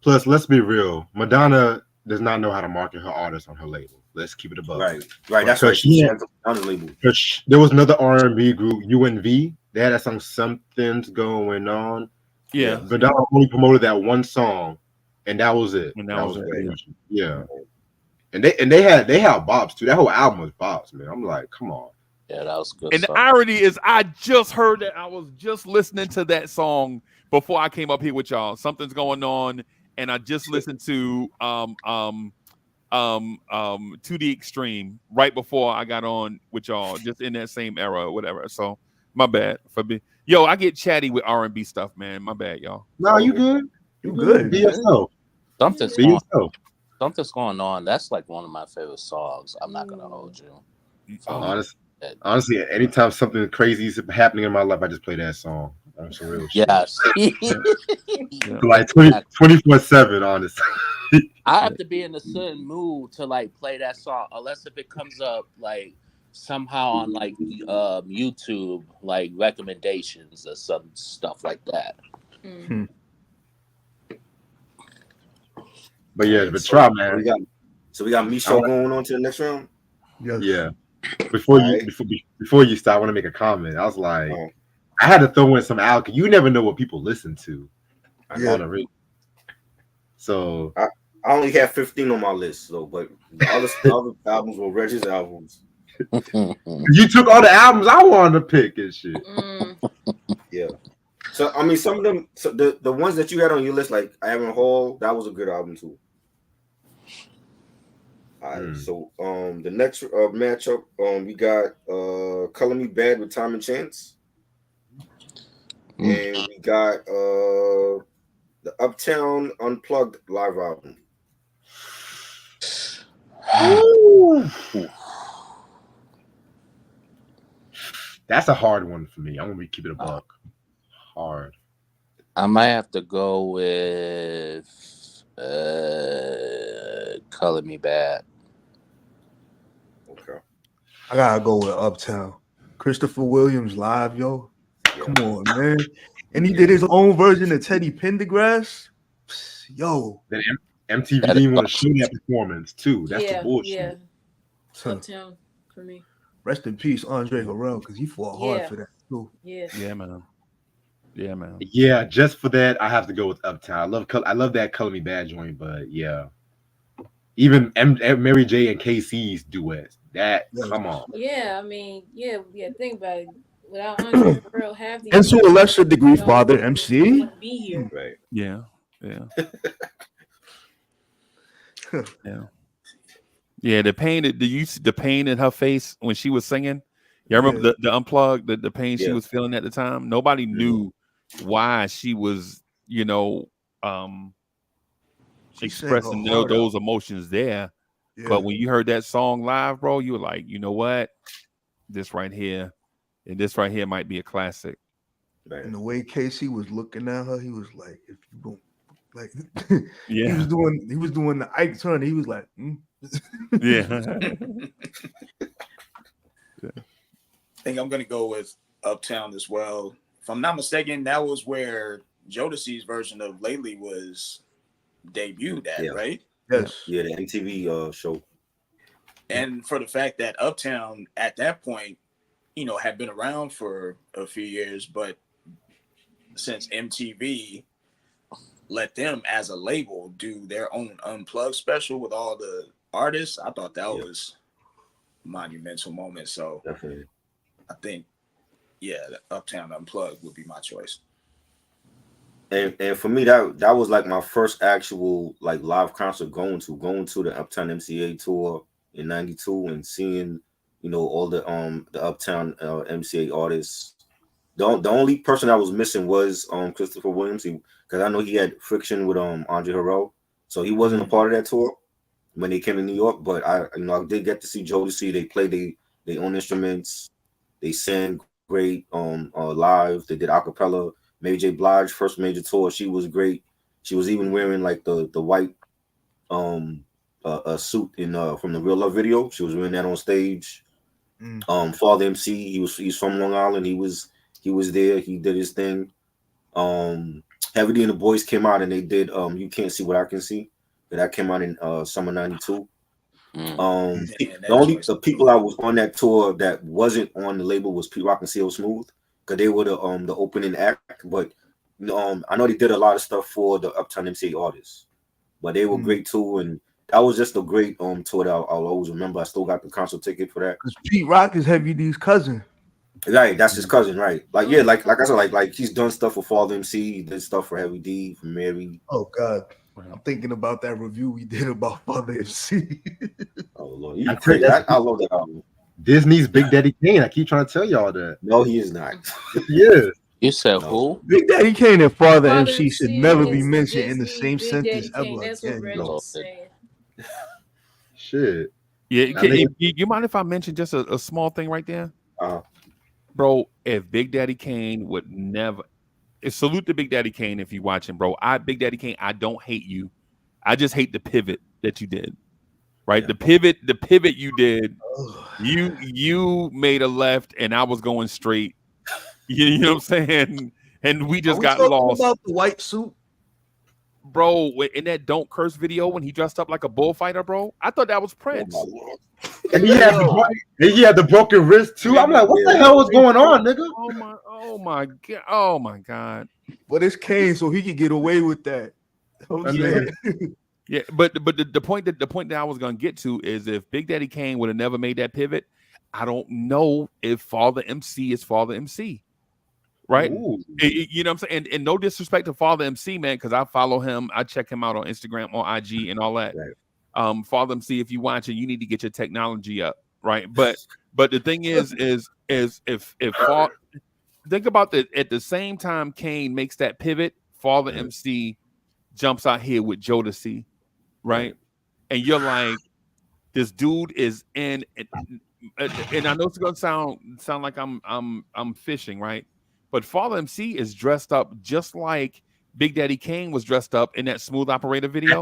Plus, let's be real, Madonna does not know how to market her artists on her label. Let's keep it above.
Right. That's right. She has on the label.
There was another R&B group, UNV. They had that song "Something's Going On."
Yeah.
Madonna only promoted that one song, and that was it.
And that was
it. Yeah. And they had bops too. That whole album was bops, man. I'm like, come on.
Yeah, that was good.
And the irony is, I just heard that. I was just listening to that song before I came up here with y'all. Something's Going On, and I just listened to To the Extreme right before I got on with y'all, just in that same era or whatever. So my bad for me. Yo, I get chatty with R&B stuff, man. My bad, y'all.
No, you good.
You good.
Be yourself.
Something's going on. That's like one of my favorite songs. I'm not gonna hold you.
Honestly, anytime something crazy is happening in my life, I just play that song. I'm so real.
Yes.
Like 24/7, honestly.
I have to be in a certain mood to like play that song, unless if it comes up like somehow on like YouTube, like recommendations or some stuff like that.
But yeah, but try, man.
We got Michelle going on to the next round.
Yes. Yeah. Before you start, I want to make a comment. I was like, I had to throw in some alcohol. You never know what people listen to. So
I only have 15 on my list, so but the other albums were Reggie's albums.
You took all the albums I wanted to pick and shit.
Yeah. So I mean, some of them, so the ones that you had on your list, like Aaron Hall, that was a good album too. All right, so the next matchup, we got Color Me Bad with Time and Chance, and we got the Uptown Unplugged live album.
Ooh. That's a hard one for me. I'm gonna be keeping it a buck. Hard.
I might have to go with Color Me Bad.
Okay.
I gotta go with Uptown. Christopher Williams live, yo.
Yeah.
Come on, man. And he did his own version of Teddy Pendergrass. Yo.
Then MTV didn't want to show that performance too. That's the bullshit.
Yeah. Uptown for me.
Rest in peace, Andre Harrell, because he fought hard for that too.
Yeah.
Yeah, man. Yeah, man.
Yeah, just for that, I have to go with Uptown. I love that Color Me Bad joint, but yeah. Even Mary J and KC's duet. Come on.
Yeah, I mean, think about it. Without Andre Harrell, half the
and to a lesser degree, Father MC.
wouldn't be here.
Right.
Yeah. Yeah, the pain the pain in her face when she was singing. Yeah, I remember the unplugged, the pain she was feeling at the time. Nobody knew why she was, expressing those emotions there. Yeah. But when you heard that song live, bro, you were like, you know what? This right here might be a classic.
Right. And the way Casey was looking at her, he was like, if you don't like
yeah,
he was doing the Ike turn. He was like,
I think I'm gonna go with Uptown as well. If I'm not mistaken, that was where Jodeci's version of Lately was debuted at, right?
Yes.
Yeah, the MTV show.
And for the fact that Uptown at that point, had been around for a few years, but since MTV let them as a label do their own unplugged special with all the artists, I thought that was a monumental moment. So
definitely,
I think, the Uptown Unplugged would be my choice.
And for me, that was like my first actual like live concert going to the Uptown MCA tour in '92 and seeing all the Uptown MCA artists. The only person I was missing was Christopher Williams, because I know he had friction with Andre Harrell, so he wasn't a part of that tour when they came to New York. But I did get to see Jodeci. They played their own instruments, they sang great live. They did acapella. Mary J. Blige first major tour, she was great. She was even wearing like the white suit in from the Real Love video. She was wearing that on stage. Father MC, he's from Long Island. He was there. He did his thing. Heavy D and the Boys came out and they did You Can't See What I Can See. That came out in summer '92. The people I was on that tour that wasn't on the label was Pete Rock and CL Smooth, because they were the opening act. But I know they did a lot of stuff for the Uptown MCA artists, but they were great too. And that was just a great tour that I'll always remember. I still got the concert ticket for that.
Because Pete Rock is Heavy D's cousin.
Right, that's his cousin, right? Like like I said, like he's done stuff for Father MC, he did stuff for Heavy D, for Mary.
Oh God. I'm thinking about that review we did about Father MC.
Oh Lord, you crazy. I love that album.
Disney's Big Daddy Kane. I keep trying to tell y'all that.
No, he is not.
Yeah.
You said who?
Big Daddy Kane and Father MC should never be mentioned in the same sentence ever.
That's what Reg was saying.
Shit.
Yeah, you mind if I mention just a small thing right there? Bro, if Big Daddy Kane would never salute to Big Daddy Kane if you watching, bro. Big Daddy Kane, I don't hate you. I just hate the pivot that you did. Right? Yeah. The pivot you did, you made a left and I was going straight. You know what I'm saying? And we just got lost.
About the white suit?
Bro, in that Don't Curse video when he dressed up like a bullfighter, bro, I thought that was Prince.
And he had the broken wrist too. I'm like, what the hell was going on, nigga?
Oh my god.
But it's Kane, so he could get away with that.
Yeah, but the point that I was gonna get to is if Big Daddy Kane would have never made that pivot, I don't know if Father MC is Father MC. right?
Ooh.
You know what I'm saying? And no disrespect to Father MC, man, because I follow him. I check him out on Instagram, on IG, and all that.
Right.
Father MC, if you watching, you need to get your technology up, right? But the thing is if Father, think about that. At the same time, Kane makes that pivot. Father MC jumps out here with Jodeci, right? And you're like, this dude is in, and I know it's gonna sound like I'm fishing, right? But Father MC is dressed up just like Big Daddy Kane was dressed up in that Smooth Operator video.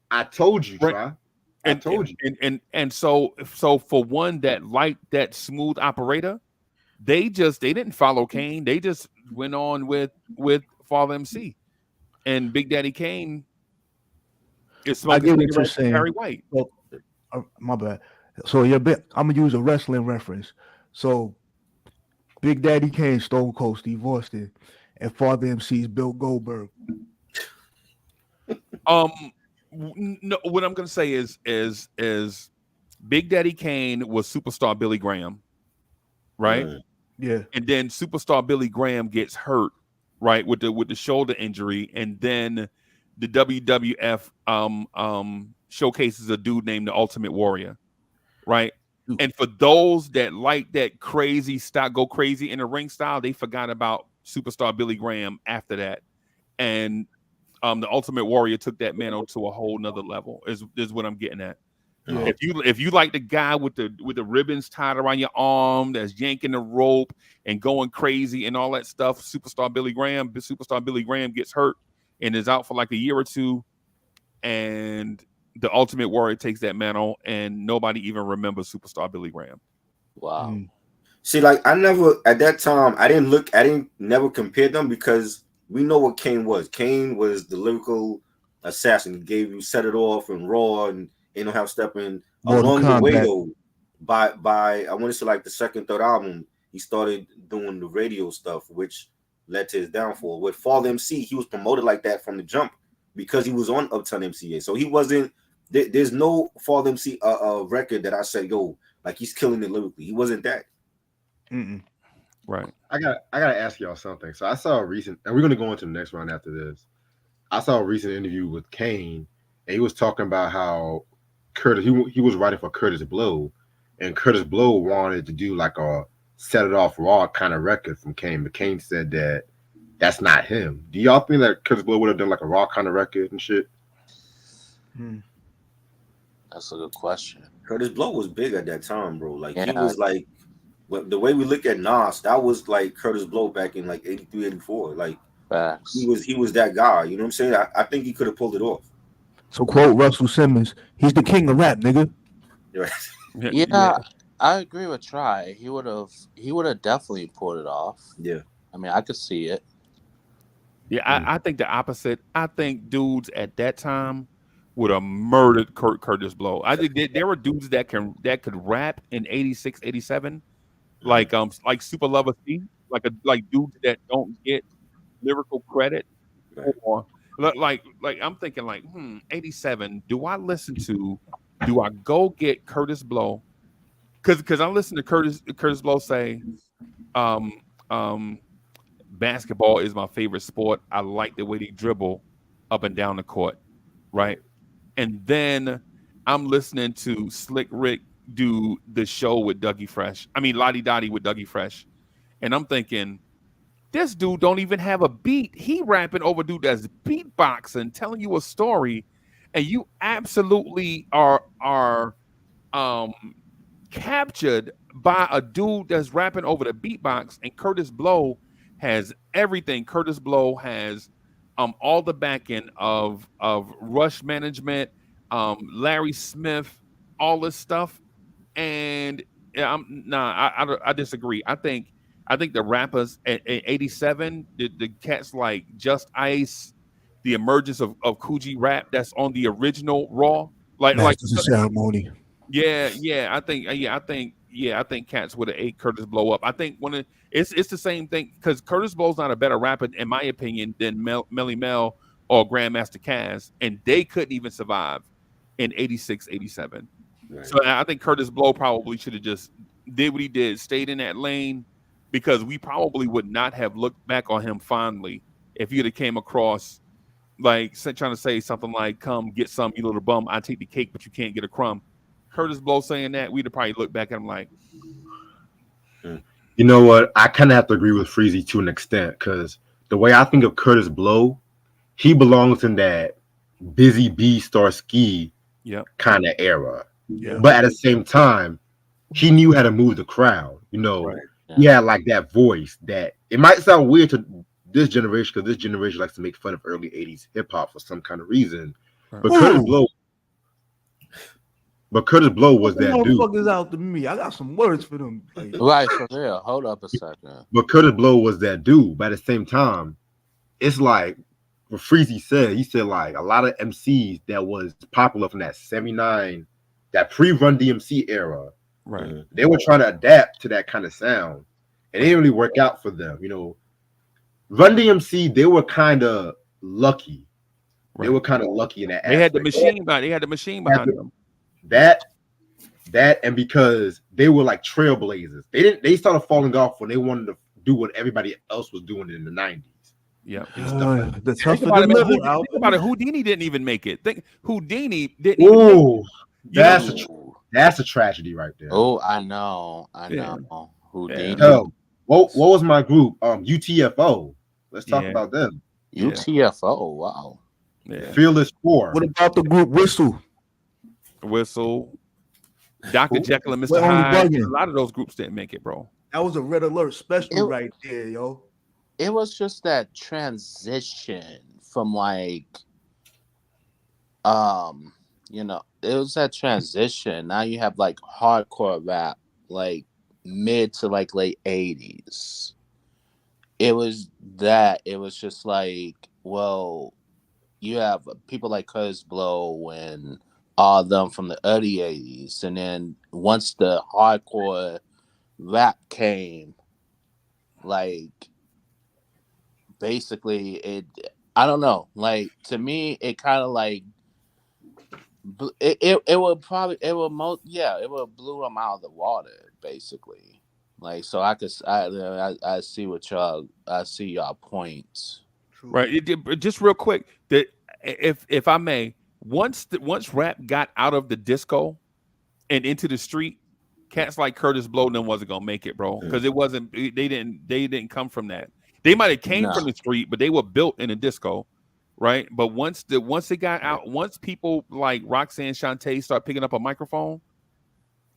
I told you,
Right.
Try. I
And
told you.
and so for one that liked that Smooth Operator, they didn't follow Kane. They just went on with Father MC, and Big Daddy Kane is
I
smoking
get what you're
cigarettes with
saying.
Barry White.
Well, my bad. So I'm gonna use a wrestling reference. So Big Daddy Kane, Stone Cold Steve Austin, and Father MC's Bill Goldberg.
No, what I'm gonna say is Big Daddy Kane was superstar Billy Graham, right?
Yeah.
And then superstar Billy Graham gets hurt, right, with the shoulder injury, and then the WWF showcases a dude named the Ultimate Warrior, right?
Ooh.
And for those that like that crazy style, go crazy in the ring style, they forgot about superstar Billy Graham after that, and the Ultimate Warrior took that mantle to a whole nother level. Is what I'm getting at.
Yeah.
If you like the guy with the ribbons tied around your arm that's yanking the rope and going crazy and all that stuff, superstar Billy Graham gets hurt and is out for like a year or two, and the Ultimate Warrior takes that mantle, and nobody even remembers superstar Billy Graham.
Wow.
See, like I never at that time I didn't never compare them because we know what Kane was. Kane was the lyrical assassin. He gave you Set It Off and Raw and Ain't No Half Stepping.
Mortal
Along the way
Kombat.
though, by I want to say like the second, third album, he started doing the radio stuff, which led to his downfall. With Fall MC, he was promoted like that from the jump because he was on Uptown MCA. So he wasn't. There's no Fall MC record that I said, yo, like he's killing it lyrically. He wasn't that.
Right.
I gotta ask y'all something. So I saw a recent, and we're gonna go into the next round after this. I saw a recent interview with Kane, and he was talking about how Curtis he was writing for Curtis Blow, and Curtis Blow wanted to do like a Set It Off Raw kind of record from Kane, but Kane said that that's not him. Do y'all think that Curtis Blow would have done like a Raw kind of record and shit?
That's a good question.
Curtis Blow was big at that time, bro. Like he
Yeah.
was like, the way we look at Nas, that was like Curtis Blow back in like 83, 84. Like
Facts.
he was that guy. You know what I'm saying? I think he could have pulled it off.
So quote Russell Simmons, he's the king of rap, nigga.
Yeah, I agree with Try. He would have definitely pulled it off.
Yeah.
I mean, I could see it.
Yeah, I think the opposite. I think dudes at that time would have murdered Curtis Blow. I think there were dudes that could rap in 86, 87, like Super Lover C, like dudes that don't get lyrical credit.
Right.
Or like I'm thinking like 87. Do I go get Curtis Blow? Because I listen to Curtis Blow say, basketball is my favorite sport. I like the way they dribble up and down the court, right? And then I'm listening to Slick Rick do the show with Dougie Fresh. I mean, Lottie Dottie with Dougie Fresh. And I'm thinking, this dude don't even have a beat. He rapping over dude that's beatboxing, telling you a story, and you absolutely are captured by a dude that's rapping over the beatbox. And Curtis Blow has everything. Curtis Blow has all the back end of Rush Management, Larry Smith, all this stuff. And I disagree. I think the rappers at 87, the cats like Just Ice, the emergence of Coogee Rap that's on the original Raw,
Masters of Ceremony.
I think cats would have ate Curtis Blow up. I think it's the same thing because Curtis Blow's not a better rapper, in my opinion, than Melly Mel or Grandmaster Caz, and they couldn't even survive in 86, 87. Right. So I think Curtis Blow probably should have just did what he did, stayed in that lane, because we probably would not have looked back on him fondly if you'd have came across like trying to say something like, "Come get some, you little bum. I take the cake, but you can't get a crumb." Curtis Blow saying that, we'd have probably looked back at him like,
You know what? I kind of have to agree with Freezy to an extent because the way I think of Curtis Blow, he belongs in that Busy Bee Starsky
"Yep,
kind of era.
yeah,
But at the same time, he knew how to move the crowd. You know,
Right.
he had like that voice that it might sound weird to this generation because this generation likes to make fun of early 80s hip hop for some kind of reason.
Right.
But Curtis Blow was
Them
that dude.
motherfuckers out to me. I got some words for them. Like,
Right, for real. Hold up a second.
But Curtis Blow was that dude. But at the same time, it's like what Freezy said. He said like a lot of MCs that was popular from that 79, that pre-Run DMC era.
right,
They were trying to adapt to that kind of sound. And it didn't really work out for them. You know, Run DMC, they were kind of lucky.
right."
They were kind of lucky in that
They had the
aspect.
machine behind. They had the machine behind them.
That and because they were like trailblazers. They started falling off when they wanted to do what everybody else was doing in the 90s.
Yeah.
the tough
Think
of
about,
the
it, man.
middle
Think
album.
about it. Houdini didn't even make it. Houdini didn't even make it.
Ooh,
Ooh.
that's a tragedy right there.
Oh, I know.
Yeah.
Houdini.
Hell, what was my group? UTFO. Let's talk
Yeah.
about them.
UTFO. Wow.
Yeah.
Fearless 4.
What about the group Whistle?
Whistle, Dr. Jekyll and Mr.
We're only
Hyde.
bugging.
A lot of those groups didn't make it, bro.
That was a red alert special
It-
right there, yo.
It was just that transition from like, it was that transition. Now you have like hardcore rap, like mid to like late 80s. It was just like, well, you have people like Curtis Blow and all of them from the early 80s. And then once the hardcore rap came, like basically I don't know, like to me it kind of like it would probably it would blew them out of the water basically. Like so I see y'all points.
Right. Just real quick, that if I may, once rap got out of the disco and into the street, cats like Curtis Blow them wasn't gonna make it, bro. Because it wasn't. They didn't come from that. They might have came from the street, but they were built in a disco, right? But once it got out, once people like Roxanne Shante start picking up a microphone,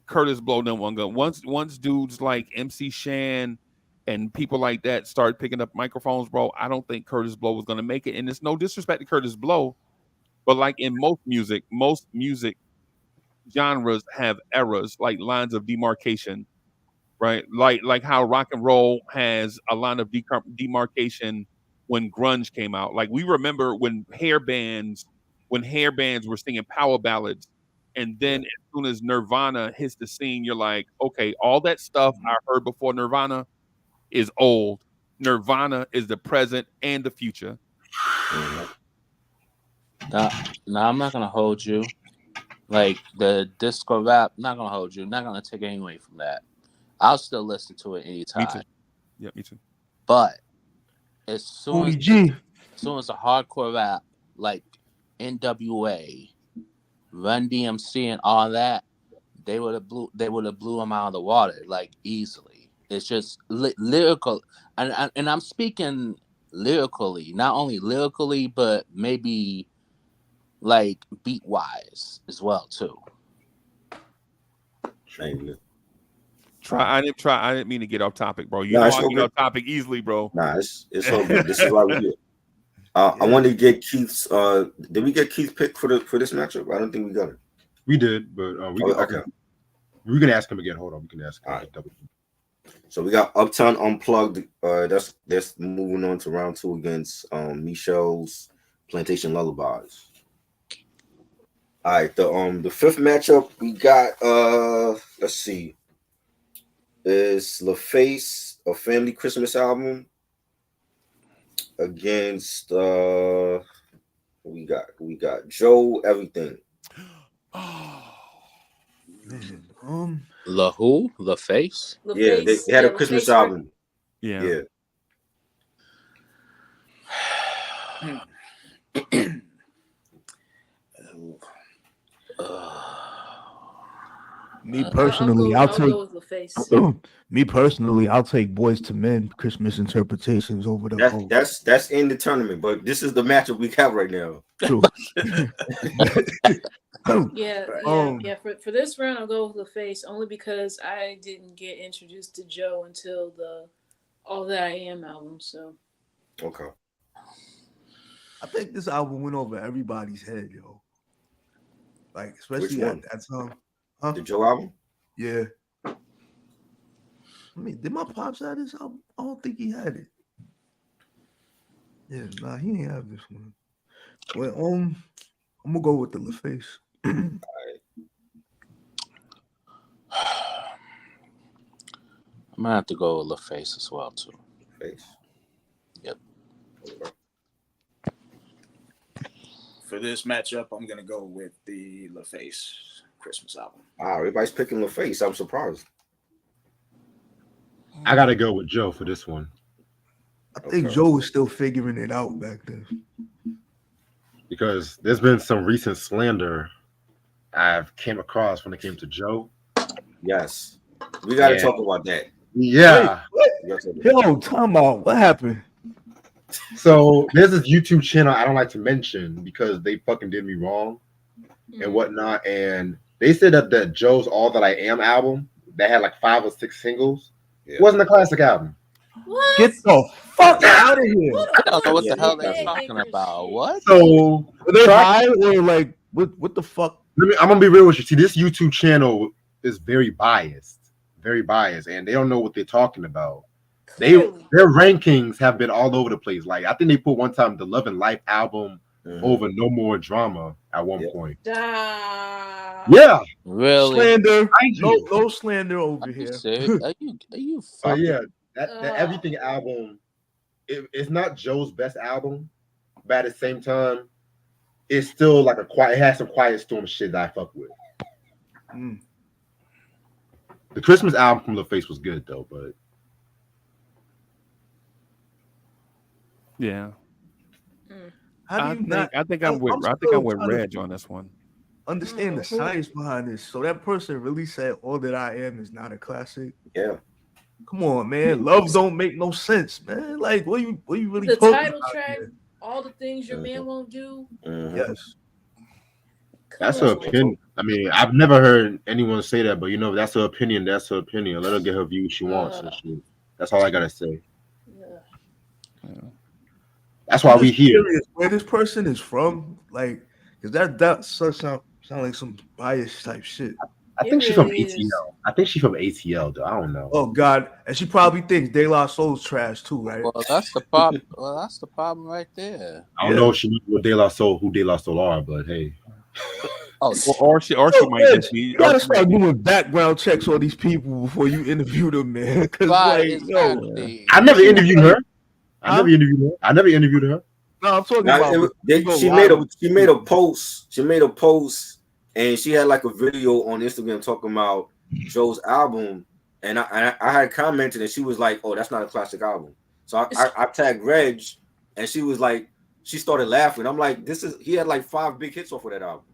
Curtis Blow them one go. Once dudes like MC Shan and people like that started picking up microphones, bro, I don't think Curtis Blow was gonna make it. And it's no disrespect to Curtis Blow, but like in most music genres have eras, like lines of demarcation, right? Like how rock and roll has a line of demarcation when grunge came out. Like we remember when hair bands were singing power ballads, and then as soon as Nirvana hits the scene, you're like, okay, all that stuff I heard before Nirvana is old. Nirvana is the present and the future.
Now I'm not gonna hold you. Like the disco rap, not gonna hold you, not gonna take anything away from that. I'll still listen to it anytime.
Me too. Yeah, me too.
But as soon as
G.
the hardcore rap, like NWA, Run DMC, and all that, they would have blew them out of the water like easily. It's just lyrical, and I'm speaking lyrically, not only lyrically, but maybe like beat wise as well too.
I didn't mean to get off topic, bro. I get off topic easily, bro.
Nah, it's all good. This is why we're here. I wanted to get Keith's. Did we get Keith's pick for this matchup? I don't think we got it.
We did, but we can ask him again. Hold on, we can ask him.
All right. So we got Uptown Unplugged. That's moving on to round 2 against Michelle's Plantation Lullabies. All right, the fifth matchup we got. Let's see. Is LaFace, A Family Christmas Album, against we got Joe Everything.
Man,
LaFace.
Yeah, they had a Christmas album.
Yeah.
Me
I'll
personally, I'll take
go with LaFace.
me personally, I'll take Boys to Men Christmas interpretations over the
That's in the tournament, but this is the matchup we have right now.
true.
Yeah. For this round, I'll go with LaFace only because I didn't get introduced to Joe until the All That I Am album. So
Okay.
I think this album went over everybody's head, yo. Like especially
Which
at
one?
that time. Huh?
The Joe album?
Yeah. I mean, did my pops have this album? I don't think he had it. Yeah, nah, he didn't have this one. Well, I'm gonna go with the LaFace.
I'm gonna have to go with LaFace as well too.
Face.
Yep.
Okay.
For this matchup, I'm gonna go with the LaFace Christmas album.
Wow, everybody's picking LaFace. I'm surprised.
I gotta go with Joe for this one
I think Joe was still figuring it out back then.
because there's been some recent slander I've came across when it came to Joe.
Yes. We gotta talk about that.
Yeah.
Yo, time out. What happened?
So there's this YouTube channel I don't like to mention because they fucking did me wrong and whatnot. And they said that Joe's All That I Am album that had like 5 or 6 singles wasn't a classic album.
What?
Get the fuck out of here.
I don't know what
Yeah,
the hell
that's
they're talking about. What?
So
Were they high or like what the fuck?
I'm gonna be real with you. See, this YouTube channel is very biased, and they don't know what they're talking about. Their rankings have been all over the place. Like I think they put one time the Love and Life album over No More Drama at one point. Yeah,
Really?
Slander. No slander over here.
Are you fucking?
yeah, that Everything album. It's not Joe's best album, but at the same time, it's still like it has some Quiet Storm shit that I fuck with. The Christmas album from LaFace was good though, but
yeah.
How do you
I think I'm with Reg on this one.
Understand the science behind this. So that person really said All That I Am is not a classic.
Yeah.
Come on, man. Love don't make no sense, man. Like, what you really
the
talking
title
about
track,
here?
All the Things Your Man Won't Do.
Yes.
That's her opinion. I mean, I've never heard anyone say that, but that's her opinion. That's her opinion. Let her get her view she wants. That's all I gotta say. That's why we here.
Where this person is from, like, because that sound like some bias type shit.
I think she's from ATL. I think she's from ATL, though. I don't know.
Oh God, and she probably thinks De La Soul's trash too, right?
Well, that's the problem. Well, that's the problem right there.
I don't know if she knows what who De La Soul are, but hey.
Oh,
or she might just be.
You gotta start doing background checks on these people before you interview them, man. Because
I never interviewed her. I never interviewed her.
No, I'm talking about.
She made a post. She made a post, and she had like a video on Instagram talking about Joe's album, and I had commented, and she was like, "Oh, that's not a classic album." So I tagged Reg, and she was like, she started laughing. I'm like, he had like 5 big hits off of that album.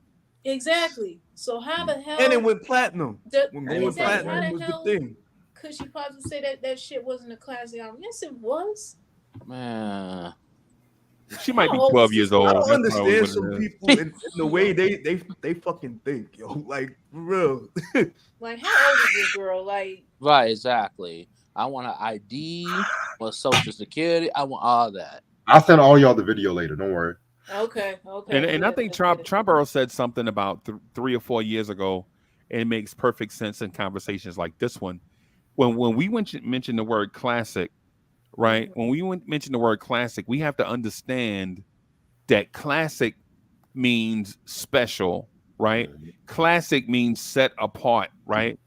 Exactly. So how the hell?
And it went platinum.
When
it went platinum was the thing.
Could she possibly say that shit wasn't a classic album? Yes, it was.
Man,
she might be 12 years old.
I don't understand some people in the way they fucking think, yo. Like for real.
Like how old is this girl? Like
right, exactly. I want an ID, or Social Security. I want all that.
I'll send all y'all the video later. Don't worry.
Okay.
And I think Trump said something about 3 or 4 years ago, and it makes perfect sense in conversations like this one. When we mention the word classic, right? When we mention the word classic, we have to understand that classic means special, right? Classic means set apart, right?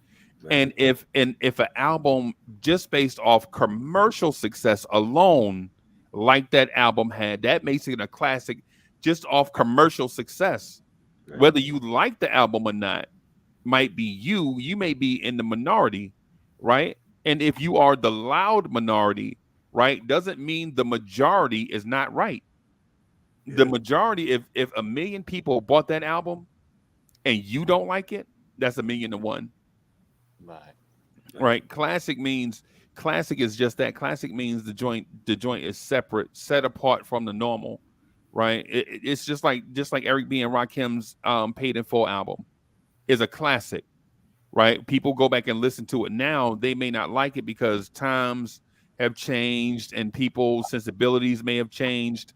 And if an album just based off commercial success alone, like that album had, that makes it a classic just off commercial success. Whether you like the album or not might be you may be in the minority, right? And if you are the loud minority, right, doesn't mean the majority is not right.
Yeah.
The majority, if a million people bought that album and you don't like it, that's 1,000,000 to 1.
Right.
Right. Classic is just that. Classic means the joint is separate, set apart from the normal. Right. It's just like Eric B and Rakim's Paid in Full album is a classic. Right. People go back and listen to it now. They may not like it because times have changed and people's sensibilities may have changed.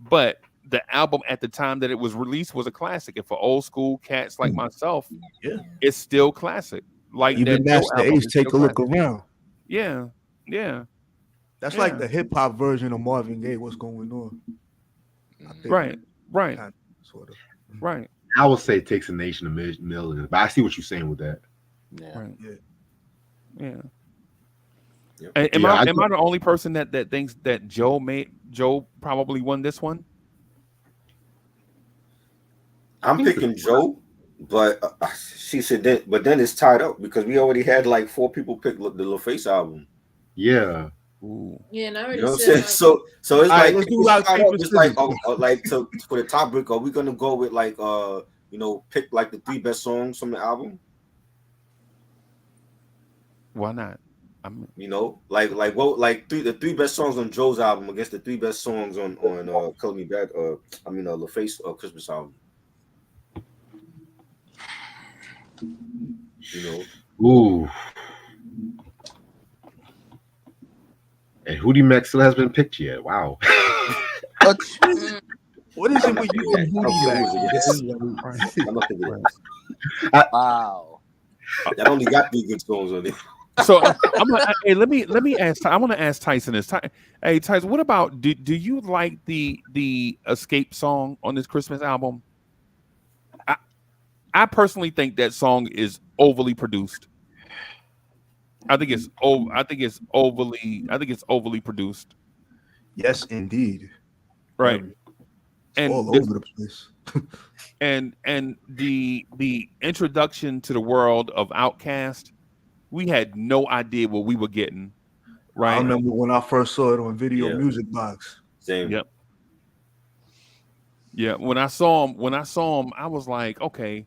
But the album at the time that it was released was a classic. And for old school cats like myself,
Yeah.
it's still classic. Like
Even
that Joe
Master
album
Ace,
is still
take a look
classic.
around.
Yeah, yeah,
That's
yeah.
like the hip hop version of Marvin Gaye. What's going on? I think
Right, right,
kind of, sort of.
right,
I would say it takes a nation of millions, but I see what you're saying with that.
Yeah.
right.
Yeah.
Yeah.
Yep.
Am
Yeah,
I the only person that thinks that Joe probably won this one?
I'm picking Joe, but she said that. But then it's tied up because we already had like 4 people pick the LaFace album.
Yeah.
Ooh.
Yeah, and I
You
already
know what I'm
said
saying?
mine.
So it's
All right,
like
let's do
it's
rock,
tied
paper,
up. It's like
scissors.
like for the topic, are we gonna go with like pick like the 3 best songs from the album?
Why not?
Like the 3 best songs on Joe's album against the 3 best songs on Color Me Back, LaFace Christmas album.
Ooh. And Hootie Mac still hasn't been picked yet. Wow.
Mm.
What is it with you and
I don't
Hootie
care
Mac?
who's
This is
against.
like-
I'm not thinking that.
Wow.
That only got 3 good songs on it.
So hey, let me ask. I want to ask Tyson this. Hey, Tyson, what about do you like the Escape song on this Christmas album? I personally think that song is overly produced. I think it's overly produced.
Yes, indeed.
Right.
It's all
this-
over the place.
and the introduction to the world of Outkast, we had no idea what we were getting. Right.
I remember when I first saw it on Video
Yeah.
Music Box.
Same.
Yep. Yeah. When I saw him, I was like, okay,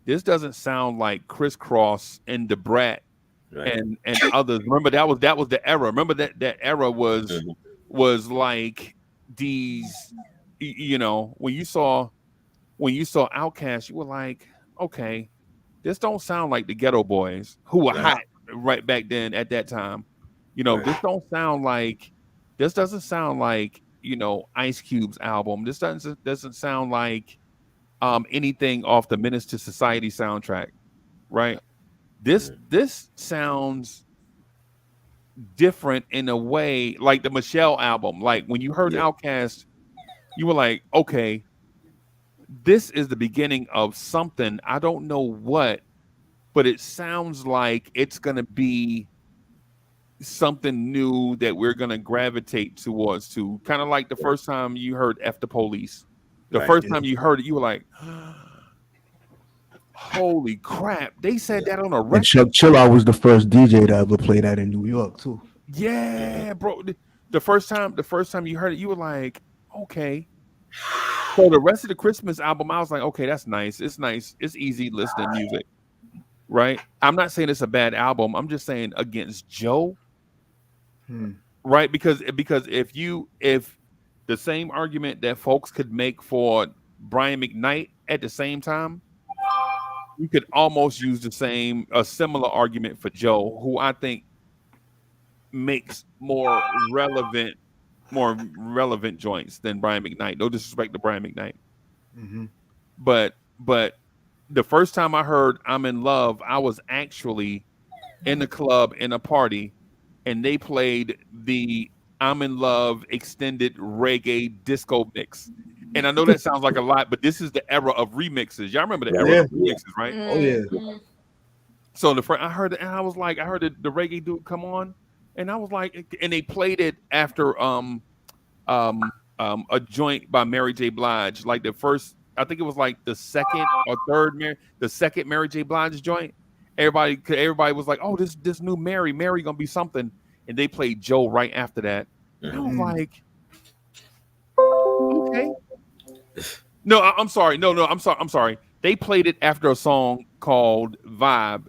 this doesn't sound like Criss Cross and the Brat
Right.
and others. Remember that was the era. Remember that era was like these. When you saw Outkast, you were like, okay, this don't sound like the Ghetto Boys who were
Right.
hot right back then at that time.
Right.
This doesn't sound like Ice Cube's album. This doesn't sound like anything off the Menace to Society soundtrack, right? This sounds different in a way, like the Michelle album. Like when you heard
Yeah.
Outkast, you were like, okay, this is the beginning of something. I don't know what, but it sounds like it's gonna be something new that we're gonna gravitate towards. To kind of like the first time you heard F the Police. The
Right.
first time you heard it, you were like, holy crap, they said that on a
And
record.
Chuck Chilla was the first DJ to ever play that in New York too.
Yeah, bro. The first time you heard it, you were like, okay. So the rest of the Christmas album, I was like, okay, that's nice. It's nice. It's easy listening music, right? I'm not saying it's a bad album. I'm just saying against Joe, right? Because if the same argument that folks could make for Brian McKnight at the same time, you could almost use a similar argument for Joe, who I think makes more relevant joints than Brian McKnight. No disrespect to Brian McKnight.
Mm-hmm.
But the first time I heard I'm in Love, I was actually in the club in a party, and they played the I'm in Love extended reggae disco mix. And I know that sounds like a lot, but this is the era of remixes. Y'all remember the era of remixes, right?
Oh yeah.
Mhm.
So I heard it, and I was like, I heard the reggae dude come on, and I was like, and they played it after a joint by Mary J. Blige, like the first, I think it was like the second or third Mary J. Blige joint, everybody was like, oh, this new Mary gonna be something, and they played Joe right after that. And I was like, okay. No, I'm sorry. No, I'm sorry. They played it after a song called Vibe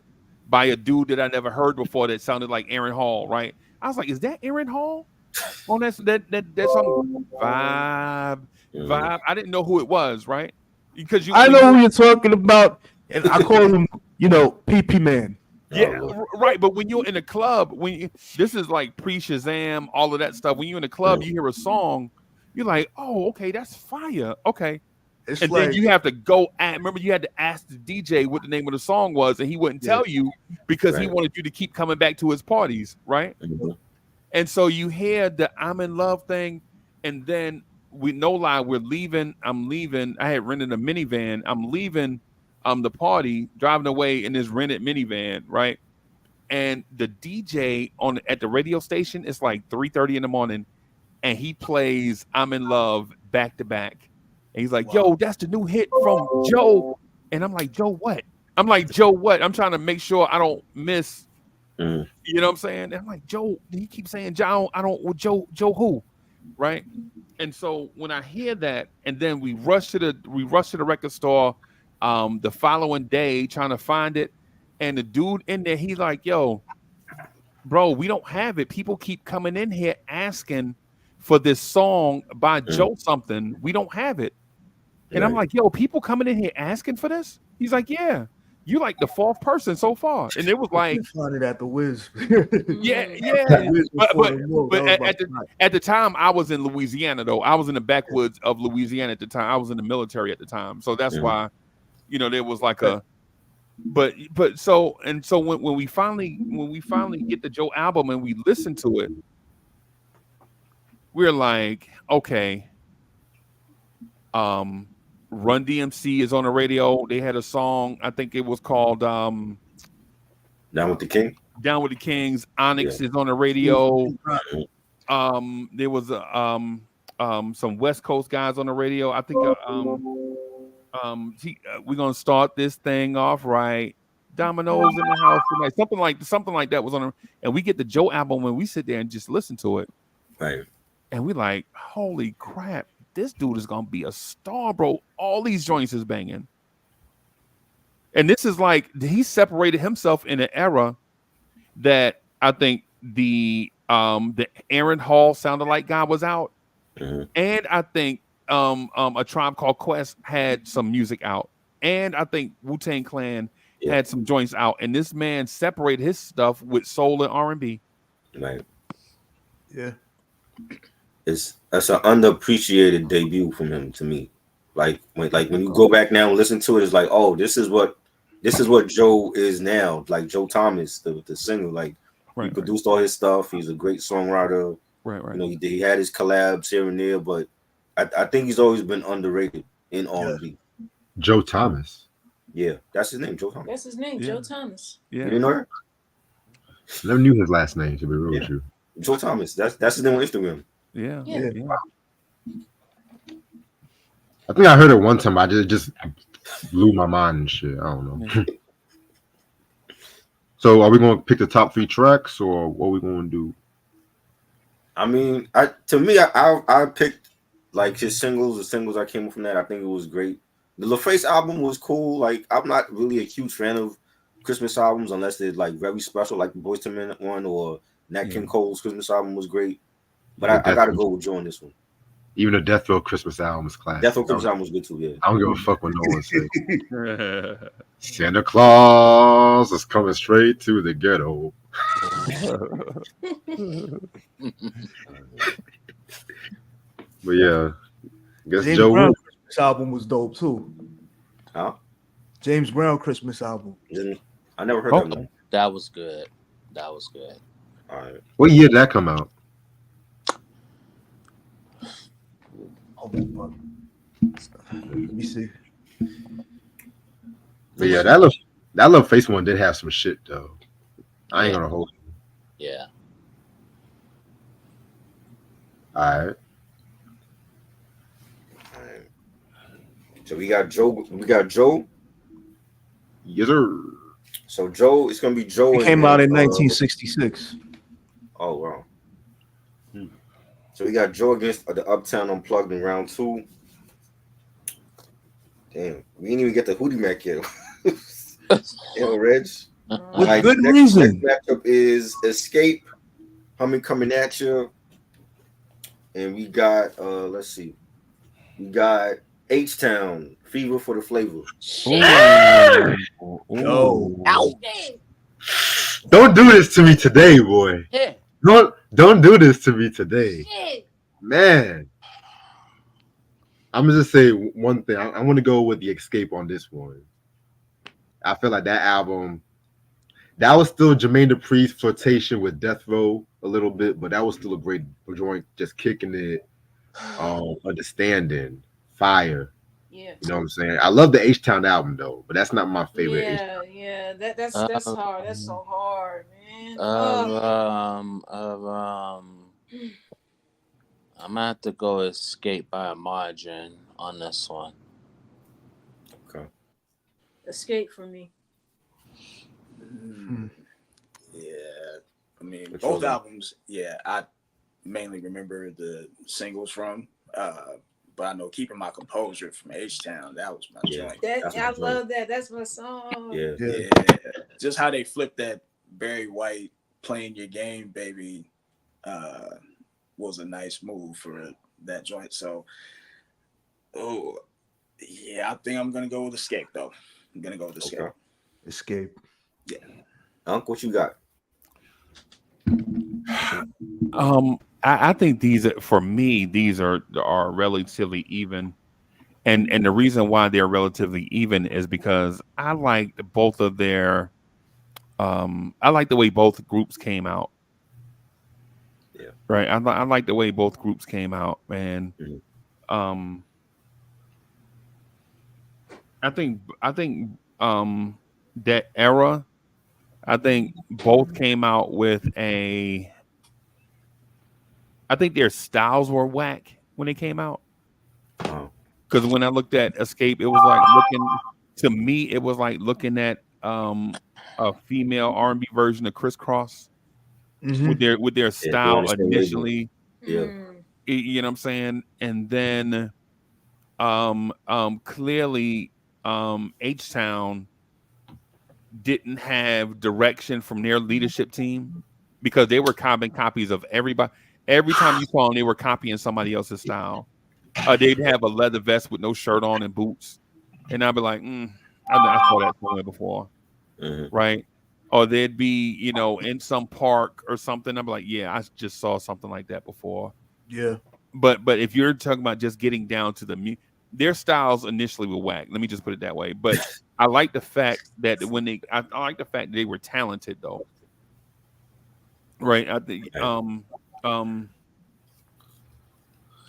by a dude that I never heard before that sounded like Aaron Hall, right? I was like, is that Aaron Hall? On that song Vibe. I didn't know who it was, right? Because
I know who you're talking about, and I call him, PP Man.
Yeah, right. But when you're in a club, this is like pre-Shazam, all of that stuff. When you're in a club, you hear a song, you're like, oh, okay, that's fire. Okay.
It's
and
like,
then you have to go remember you had to ask the DJ what the name of the song was, and he wouldn't tell you because he wanted you to keep coming back to his parties, right? And so you hear the I'm in love thing, and then no lie, we're leaving. I'm leaving. I had rented a minivan. I'm leaving the party, driving away in this rented minivan, right? And the DJ at the radio station, it's like 3:30 in the morning, and he plays I'm in love back to back. And he's like, yo, that's the new hit from Joe. And I'm like, Joe what? I'm like, Joe what? I'm trying to make sure I don't miss, you know what I'm saying? And I'm like, Joe, he keeps saying Joe, Joe who? Right? And so when I hear that, and then we rush to the record store the following day trying to find it. And the dude in there, he's like, yo, bro, we don't have it. People keep coming in here asking for this song by Joe something. We don't have it. And I'm like, yo, people coming in here asking for this? He's like, yeah. You like the fourth person so far. And it was like,
find it at the Wiz.
yeah. But at the time, I was in Louisiana, though. I was in the backwoods of Louisiana at the time. I was in the military at the time. So that's why, there was like a, but so when we finally get the Joe album and we listen to it, we're like, okay, Run DMC is on the radio. They had a song, I think it was called
Down with the King.
Down with the Kings. Onyx is on the radio. There was some West Coast guys on the radio. I think we're gonna start this thing off right. Dominoes in the house tonight. Something like that was on, and we get the Joe album when we sit there and just listen to it.
Right.
And we like, holy crap, this dude is gonna be a star, bro. All these joints is banging. And this is like he separated himself in an era that I think the Aaron Hall sounded like God was out. And I think A Tribe Called Quest had some music out. And I think Wu-Tang Clan had some joints out. And this man separated his stuff with soul and R&B.
Right.
Yeah.
That's an underappreciated debut from him to me. Like when you go back now and listen to it, it's like, oh, this is what Joe is now. Like Joe Thomas, the singer. Like he produced all his stuff. He's a great songwriter.
Right.
He had his collabs here and there, but I think he's always been underrated in R&B.
Joe Thomas.
Yeah, that's his name, Joe Thomas.
That's his name, Joe Thomas.
Yeah.
You didn't know that?
Never knew his last name, to be real with you.
Joe Thomas. That's his name on Instagram.
Yeah.
I think I heard it one time. I just blew my mind and shit. I don't know. So, are we going to pick the top 3 tracks, or what are we going to do?
I mean, I picked like his singles. The singles I came from that, I think it was great. The LaFace album was cool. Like, I'm not really a huge fan of Christmas albums unless they're like very special, like the Boyz II Men one, or Nat King Cole's Christmas album was great. But I gotta go with Joe on this one.
Even the Death Row Christmas album is classic.
Death Row Christmas album was good too, yeah.
I don't give a fuck what no one says. Santa Claus is coming straight to the ghetto. But yeah, I guess
James
Joe
Brown Christmas album was dope too.
Huh?
James Brown Christmas album.
I never heard that one.
That was good. All right.
What year did that come out?
Let me see.
But yeah, that little face one did have some shit though. I ain't gonna hold it.
Yeah.
All right.
So we got Joe. Yes, sir. So Joe, it's gonna be Joe
It came out
against.
in 1966.
Oh wow.
Hmm.
So we got Joe against the Uptown Unplugged in round 2. Damn, we didn't even get the Hootie Mac yet. Damn, Reg.
With
All right,
good
next
reason.
matchup is Escape, Humming Coming at You, and we got let's see, we got H Town, Fever for the Flavor.
Yo.
Don't do this to me today, boy.
Yeah.
Don't do this to me today,
Shit.
man. I'm gonna just say one thing. I want to go with the Escape on this one. I feel like that album, that was still Jermaine Dupri's flirtation with Death Row a little bit, but that was still a great joint, just kicking it. Understanding, Fire.
Yeah.
You know what I'm saying? I love the H Town album though, but that's not my favorite.
Yeah. That's hard. That's so hard, man.
I'm gonna have to go Escape by a margin on this one.
Okay.
Escape from me.
Yeah, I mean,
Which
both
one?
albums. Yeah, I mainly remember the singles from. But I know Keeping My Composure from H Town, that was my joint.
That's my
I
joint.
love that. That's my song.
Yeah.
Yeah, just how they flipped that Barry White playing your game, baby, was a nice move for that joint. So, oh, yeah, I think I'm gonna go with Escape though. I'm gonna go with Escape.
Okay.
Escape.
Yeah.
Unc, what you got?
I think these for me these are relatively even, and the reason why they're relatively even is because I like both of their I like the way both groups came out.
Yeah.
Right. I like the way both groups came out, man.
Mhm.
I think that era, I think both came out with I think their styles were whack when they came out. Because when I looked at Escape, it was like looking at a female R&B version of Crisscross with their style initially.
Yeah.
You know what I'm saying? And then clearly H Town didn't have direction from their leadership team because they were copies of everybody. Every time you saw them, they were copying somebody else's style. They'd have a leather vest with no shirt on and boots, and I'd be like, I saw that somewhere before, right? Or they'd be, in some park or something. I'd be like, yeah, I just saw something like that before.
Yeah.
But if you're talking about just getting down to their styles initially were whack. Let me just put it that way. But I like the fact that I like the fact that they were talented though. Right. I think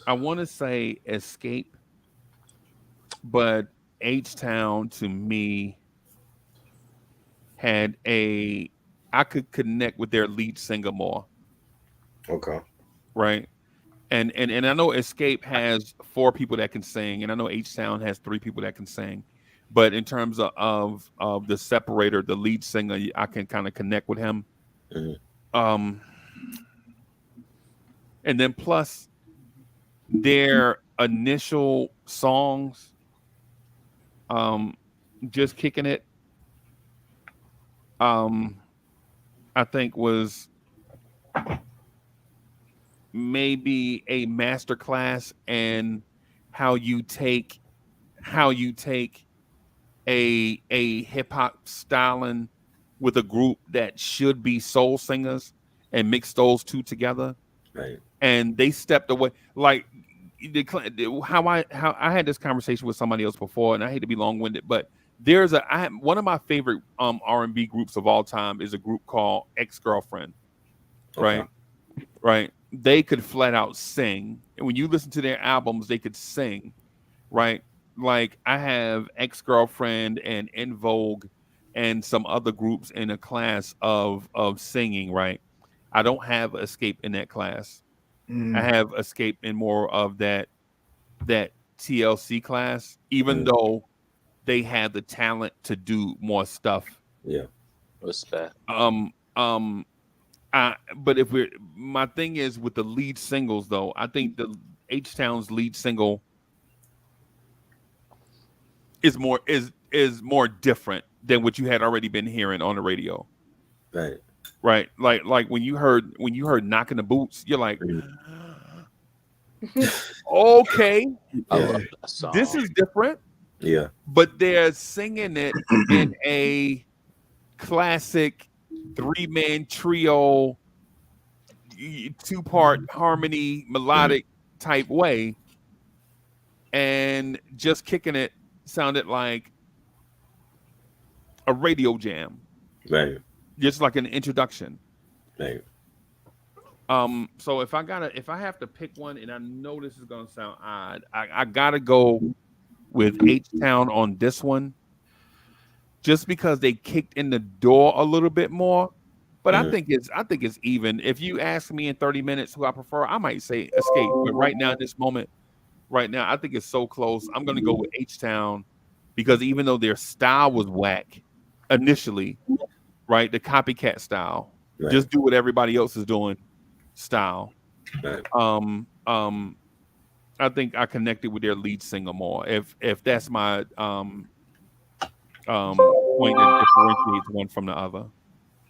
I want to say Escape, but H Town to me had I could connect with their lead singer more.
Okay.
Right. And I know Escape has 4 people that can sing, and I know H Town has 3 people that can sing. But in terms of the separator, the lead singer, I can kind of connect with him. And then plus their initial songs, just kicking it, I think was maybe a masterclass in how you take a hip hop styling with a group that should be soul singers and mix those two together.
Right.
And they stepped away. Like how I had this conversation with somebody else before, and I hate to be long winded, but there's one of my favorite R&B groups of all time is a group called Ex-Girlfriend.
Okay.
Right. They could flat out sing. And when you listen to their albums, they could sing. Right. Like I have Ex-Girlfriend and In Vogue and some other groups in a class of singing. Right. I don't have Escape in that class. I have Escape in more of that TLC class, even though they have the talent to do more stuff.
Yeah.
Respect.
But if my thing is with the lead singles though, I think the H-Town's lead single is more different than what you had already been hearing on the radio.
Right.
Right. Like when you heard Knocking the Boots, you're like, okay,
I love that song.
this is different.
Yeah.
But they're singing it in a classic 3-man trio, 2-part harmony, melodic type way. And Just Kicking It sounded like a radio jam.
Right.
Just like an introduction.
Right.
So if I have to pick one, and I know this is gonna sound odd, I gotta go with H-Town on this one, just because they kicked in the door a little bit more. But I think it's even. If you ask me in 30 minutes who I prefer, I might say Escape. But right now, in this moment, I think it's so close. I'm gonna go with H-Town because even though their style was whack initially, right, the copycat style, just do what everybody else is doing style.
Right.
I think I connected with their lead singer more. If that's my point that differentiates one from the other.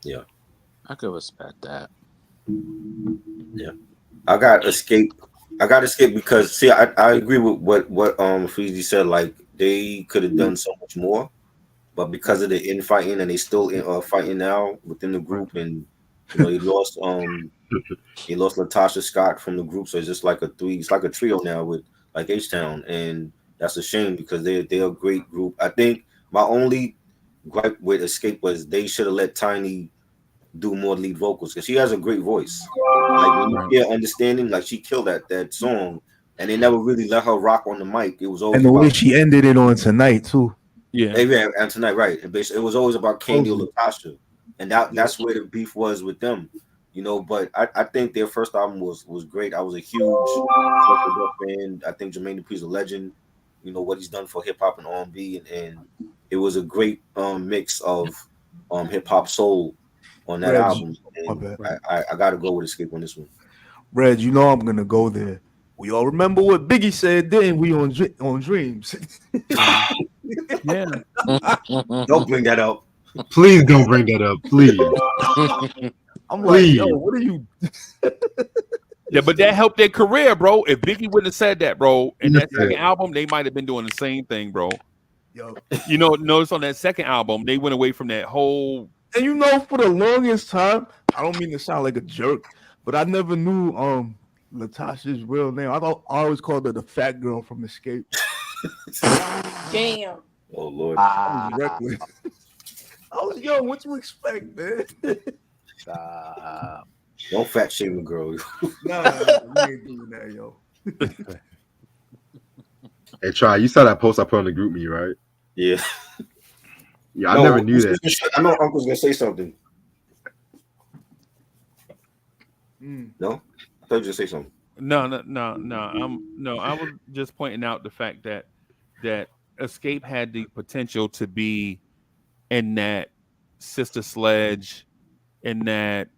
Yeah.
I could respect that.
Yeah. I got Escape because see, I agree with what Freezy said. Like they could have done so much more, but because of the infighting and they still fighting now within the group, and he lost Latasha Scott from the group, so it's just like it's like a trio now with like H-Town, and that's a shame because they're a great group. I think my only gripe with Escape was they should have let Tiny do more lead vocals because she has a great voice. Like when you hear Understanding, like she killed that song, and they never really let her rock on the mic. It was always
and the way she ended it on Tonight too.
Yeah,
and Tonight, right? And basically, it was always about Candy or Latasha, and that's where the beef was with them. But I think their first album was great. I was a huge fan. I think Jermaine Dupri's a legend. What he's done for hip hop and R&B, and it was a great mix of hip hop soul on that album. And I got to go with Escape on this one.
Reg, I'm gonna go there. We all remember what Biggie said then. We on Dreams.
Yeah.
Don't bring that up.
Please don't bring that up. Please.
I'm like, yo, what are you?
Yeah, but that helped their career, bro. If Biggie wouldn't have said that, bro, in that second album, they might have been doing the same thing, bro.
Yo,
notice on that second album, they went away from that whole.
And for the longest time, I don't mean to sound like a jerk, but I never knew Latasha's real name. I always called her the fat girl from Escape.
Damn.
Oh Lord.
I was reckless. I was young. What you expect, man?
Don't fat shame the girl.
Nah, we ain't doing that, yo.
Hey, Try, you saw that post I put on the group me, right?
Yeah.
Yeah, I never knew that.
I know Uncle's gonna say something. No, I thought you were gonna say something.
No. I was just pointing out the fact that Escape had the potential to be in that Sister Sledge, in that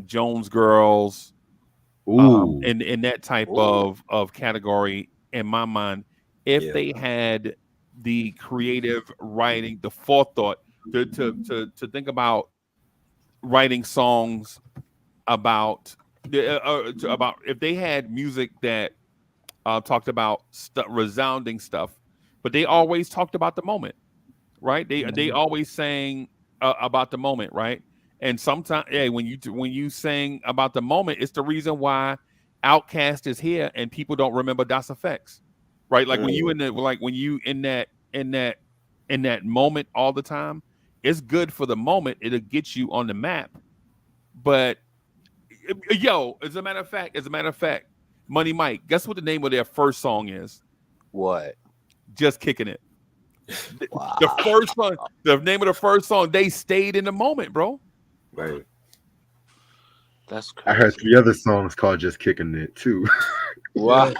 Jones Girls, in that type of category. In my mind, if they had the creative writing, the forethought to think about writing songs about if they had music that talked about resounding stuff, but they always talked about the moment, right? They always sang about the moment, right? And sometimes, when you sing about the moment, it's the reason why Outkast is here and people don't remember Das Effects, right? Like when you in that moment all the time, it's good for the moment. It'll get you on the map. But as a matter of fact, Money Mike, guess what the name of their first song is?
What?
Just Kicking It.
Wow.
The first song, the name of the first song, they stayed in the moment, bro.
Right.
That's crazy.
I heard 3 other songs called Just Kicking It too.
Wow.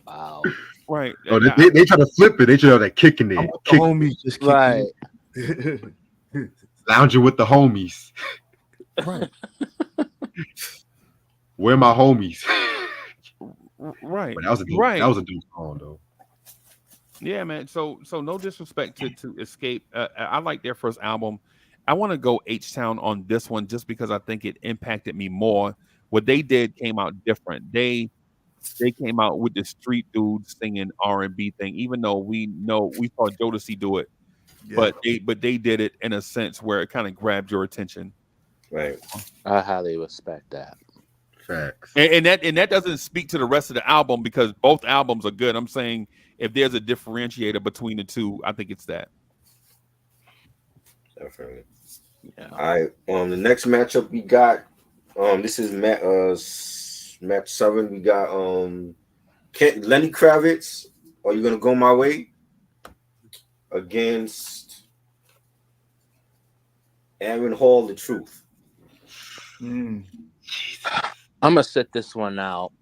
Wow.
Right.
Oh, they try to flip it. They try to kicking it.
Homies just
right.
Lounging with the homies.
Right.
Where my homies?
Right.
But that was a dope,
Right.
that was a dope song though.
Yeah, man. So no disrespect to Escape. I like their first album. I want to go H-Town on this one just because I think it impacted me more. What they did came out different. They came out with the street dudes singing R&B thing, even though we saw Jodeci do it,
Yeah.
but they did it in a sense where it kind of grabbed your attention.
Right.
I highly respect that.
Facts.
And that doesn't speak to the rest of the album because both albums are good. I'm saying if there's a differentiator between the two, I think it's that.
Definitely.
Yeah.
All right. The next matchup we got. This is match 7. We got Lenny Kravitz. Are you gonna go my way? Against Aaron Hall, The Truth.
Mm.
I'm gonna sit this one out.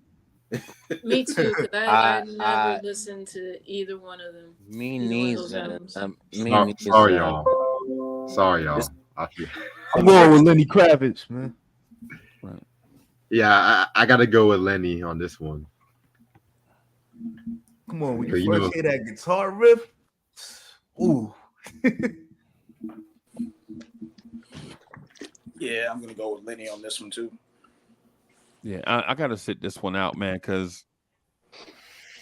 Me too, because I never listened to either one of them.
Me
Either one of those
neither.
albums.
Sorry, y'all. Sorry, y'all.
I'm going with Lenny Kravitz, man.
Right.
Yeah, I gotta go with Lenny on this one.
Come on, when
Okay,
you
you
first
know-
hear that guitar riff, ooh.
Yeah, I'm gonna go with Lenny on this one too.
Yeah, I gotta sit this one out, man, because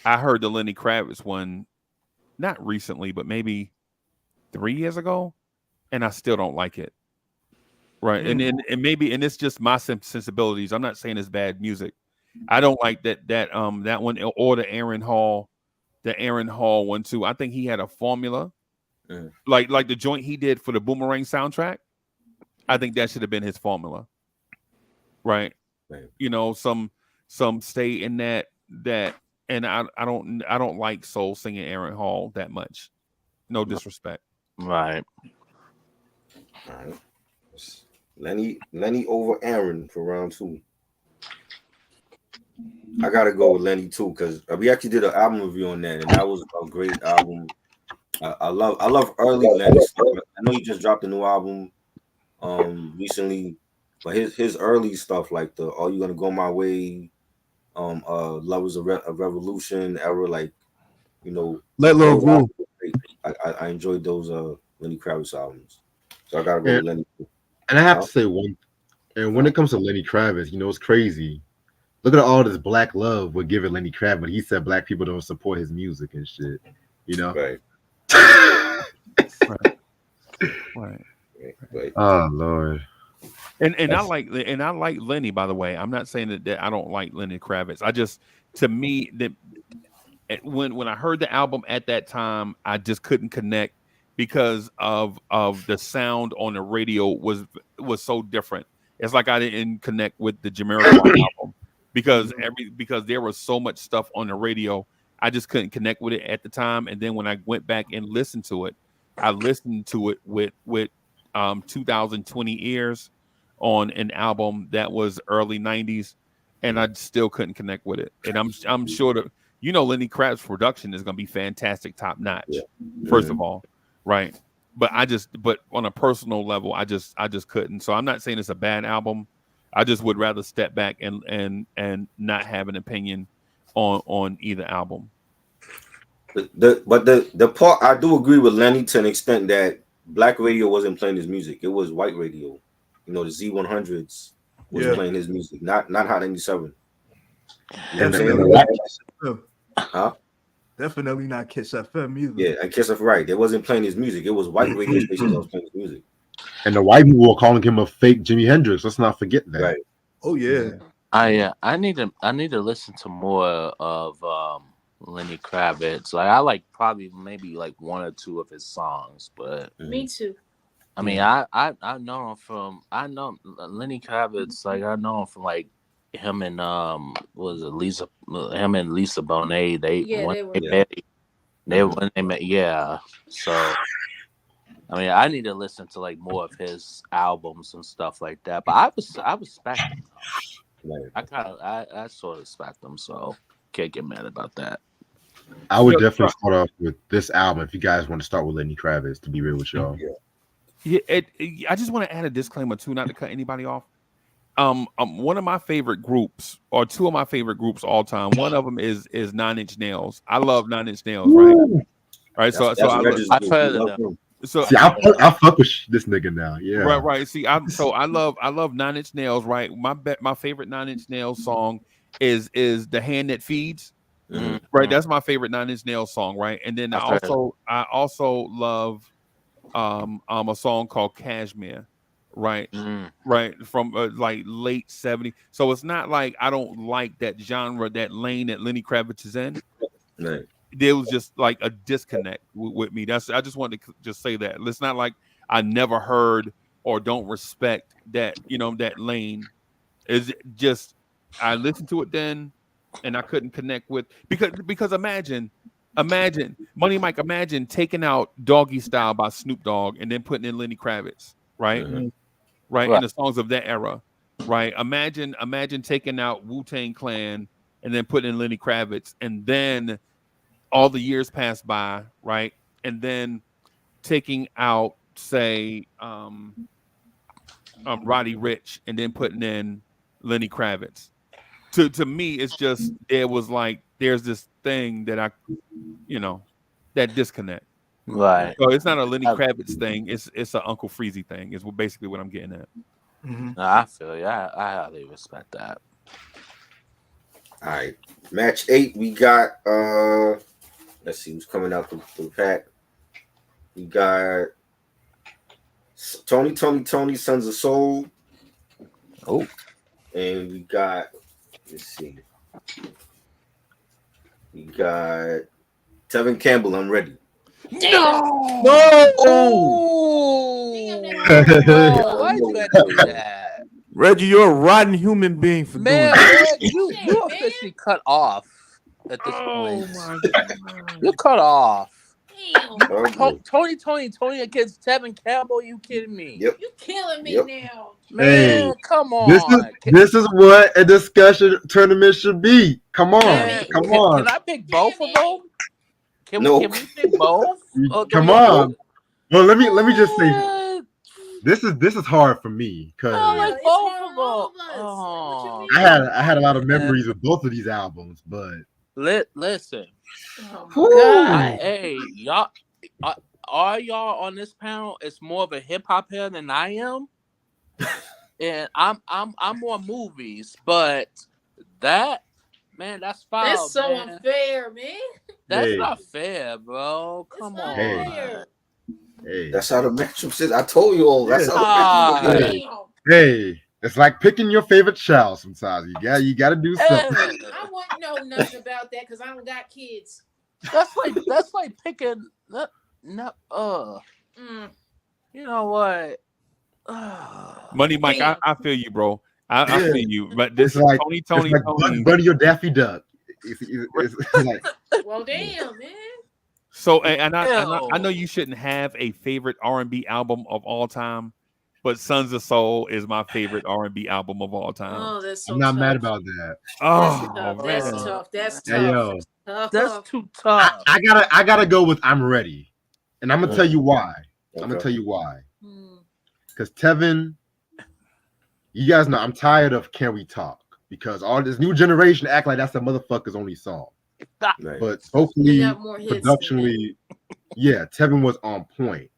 I heard the Lenny Kravitz one not recently, but maybe 3 years ago, and I still don't like it. Right, and maybe it's just my sensibilities. I'm not saying it's bad music. I don't like that one or the Aaron Hall one too. I think he had a formula, like the joint he did for the Boomerang soundtrack. I think that should have been his formula, right? You know, some stay in that, and I don't like soul singing Aaron Hall that much. No disrespect.
Right.
All right. Lenny over Aaron for round 2. I gotta go with Lenny too because we actually did an album review on that, and that was a great album. I love early Lenny stuff. I know he just dropped a new album recently, but his early stuff like the "Are You Gonna Go My Way," "Love Is a Revolution" era, like
Let Love Rule.
I enjoyed those Lenny Kravitz albums, so I gotta go with Lenny too.
And I have to say one. And when it comes to Lenny Kravitz, it's crazy. Look at all this black love we're giving Lenny Kravitz, but he said black people don't support his music and shit.
Right.
Right.
Oh Lord.
And I like Lenny, by the way. I'm not saying that I don't like Lenny Kravitz. To me, that when I heard the album at that time, I just couldn't connect because of the sound on the radio was so different. It's like I didn't connect with the Jamiroquai album because there was so much stuff on the radio. I just couldn't connect with it at the time. And then when I went back and listened to it, I listened to it with 2020 ears on an album that was early 90s, and I still couldn't connect with it. And I'm sure that Lenny Kravitz's production is going to be fantastic, top notch. First of all, right? But on a personal level, I just couldn't. So I'm not saying it's a bad album. I just would rather step back and not have an opinion on either album.
But the part I do agree with Lenny to an extent that black radio wasn't playing his music. It was white radio. The Z100s was playing his music, not Hot 97.
Definitely not Kiss FM either.
Yeah, and Kiss FM, right. They wasn't playing his music. It was white radio stations that was playing his music.
And the white people were calling him a fake Jimi Hendrix. Let's not forget that.
Right.
Oh yeah.
I need to listen to more of Lenny Kravitz. Like I like probably maybe like one or two of his songs, but
Me too.
I mean, I know Lenny Kravitz. Like I know him from like him and Lisa Bonet. They met. Yeah. So I mean, I need to listen to like more of his albums and stuff like that. But I respect him. I sort of respect him, so can't get mad about that.
I would definitely start off with this album if you guys want to start with Lenny Kravitz, to be real with y'all.
Yeah.
Yeah, I just want to add a disclaimer too, not to cut anybody off. One of my favorite groups, or two of my favorite groups all time. One of them is 9 Inch Nails. I love 9 Inch Nails, right?
Woo.
Right.
That's
So I
Regis
I've
group. We
heard of
love
them.
them.
so
See, I fuck with this nigga now. Yeah.
right. See, I love 9 Inch Nails. Right. My favorite 9 Inch Nails song is The Hand That Feeds.
Mhm.
Right. That's my favorite 9 Inch Nails song. Right. And then
I've heard of
I also love a song called Cashmere. Right. Right, from like late 70s. So it's not like I don't like that genre, that lane that Lenny Kravitz is in.
Right.
There was just like a disconnect with me. I just wanted to just say that. It's not like I never heard or don't respect that, that lane. Is just I listened to it then and I couldn't connect with, because imagine Money Mike, imagine taking out Doggy Style by Snoop Dogg and then putting in Lenny Kravitz, right?
Mhm.
Right,
Right.
in the songs of that era, right? Imagine taking out Wu-Tang Clan and then putting in Lenny Kravitz, and then all the years pass by, right? And then taking out, say, Roddy Ricch and then putting in Lenny Kravitz. To me, it's just there's this thing that that disconnect.
Right.
So it's not a Lenny Kravitz thing. It's an Uncle Freezy thing. Is basically what I'm getting at.
Mhm.
No, I feel you. I highly respect that.
All right. Match 8, we got let's see who's coming out the pack. We got Tony, Sons of Soul.
Oh.
And we got, let's see. We got Tevin Campbell, I'm ready.
No. Why'd you have to do that?
Reggie, you're a rotten human being for
Man,
doing that.
Red, you officially cut off at this
Oh
point.
my god!
You cut off.
Oh,
Tony against Tevin Campbell. You kidding me?
Yep.
You killing me
Yep.
now.
Man,
Hey,
come on.
This is what a discussion tournament should be. Come on,
Man,
come
can
on,
I pick both of them?
No.
Can we pick both? Or do
come
we-
on. Well, let me just say
What?
this is hard for me because
I like
It's
both
hard
of
on all
them.
of us.
Oh,
What you
I had a lot of memories with both of these albums, but
listen.
Oh my
Whew.
God.
Hey, y'all, are y'all on this panel? It's more of a hip hop head than I am, and I'm more movies. But that, man, that's foul.
That's so
man.
unfair, man.
That's
Hey.
not fair, bro.
It's
Come
not
on.
fair.
hey,
That's how the matchup is. I told you all. That's how the
Ah.
matchup is.
Hey.
Damn.
hey, it's like picking your favorite child. Sometimes you got to do something.
I wouldn't know nothing about that because I don't got kids.
That's like picking. No,
Mm.
you know what?
Money Mike,
Damn.
I feel you, bro. I
Yeah.
feel you. But this
It's like
Tony.
it's like Bugs Bunny or Daffy Duck. It's like
Well, damn, man.
So and I
Ew.
know you shouldn't have a favorite R&B album of all time, but Sons of Soul is my favorite R&B album of all time.
Oh, that's so
I'm not
tough.
mad about that.
Oh
tough.
man,
That's tough. That's
Hey,
tough.
yo.
Tough.
That's too tough.
I gotta go with I'm Ready, and I'm gonna tell you why. I'm gonna
Okay.
tell you why.
Mm.
Because Tevin, you guys know I'm tired of Can We Talk, because all this new generation act like that's the motherfucker's only song.
Right.
But
They
hopefully,
got more hits than that.
productionally, yeah, Tevin was on point.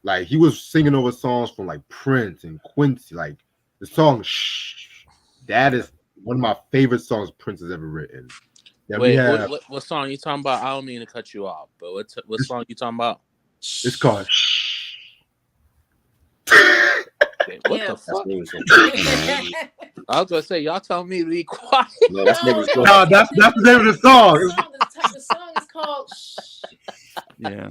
Like he was singing over songs from like Prince and Quincy. Like the song "Shh," that is one of my favorite songs Prince has ever written. Then we
Wait,
have
what song you talking about? I don't mean to cut you off, but what song you talking about?
it's called "Shh."
Wait, what
Yeah.
the
That's
fuck?
niggas.
I was gonna say y'all tell me to be quiet.
No, that's niggas.
No, that's the name of the song.
The song is called Shh.
yeah,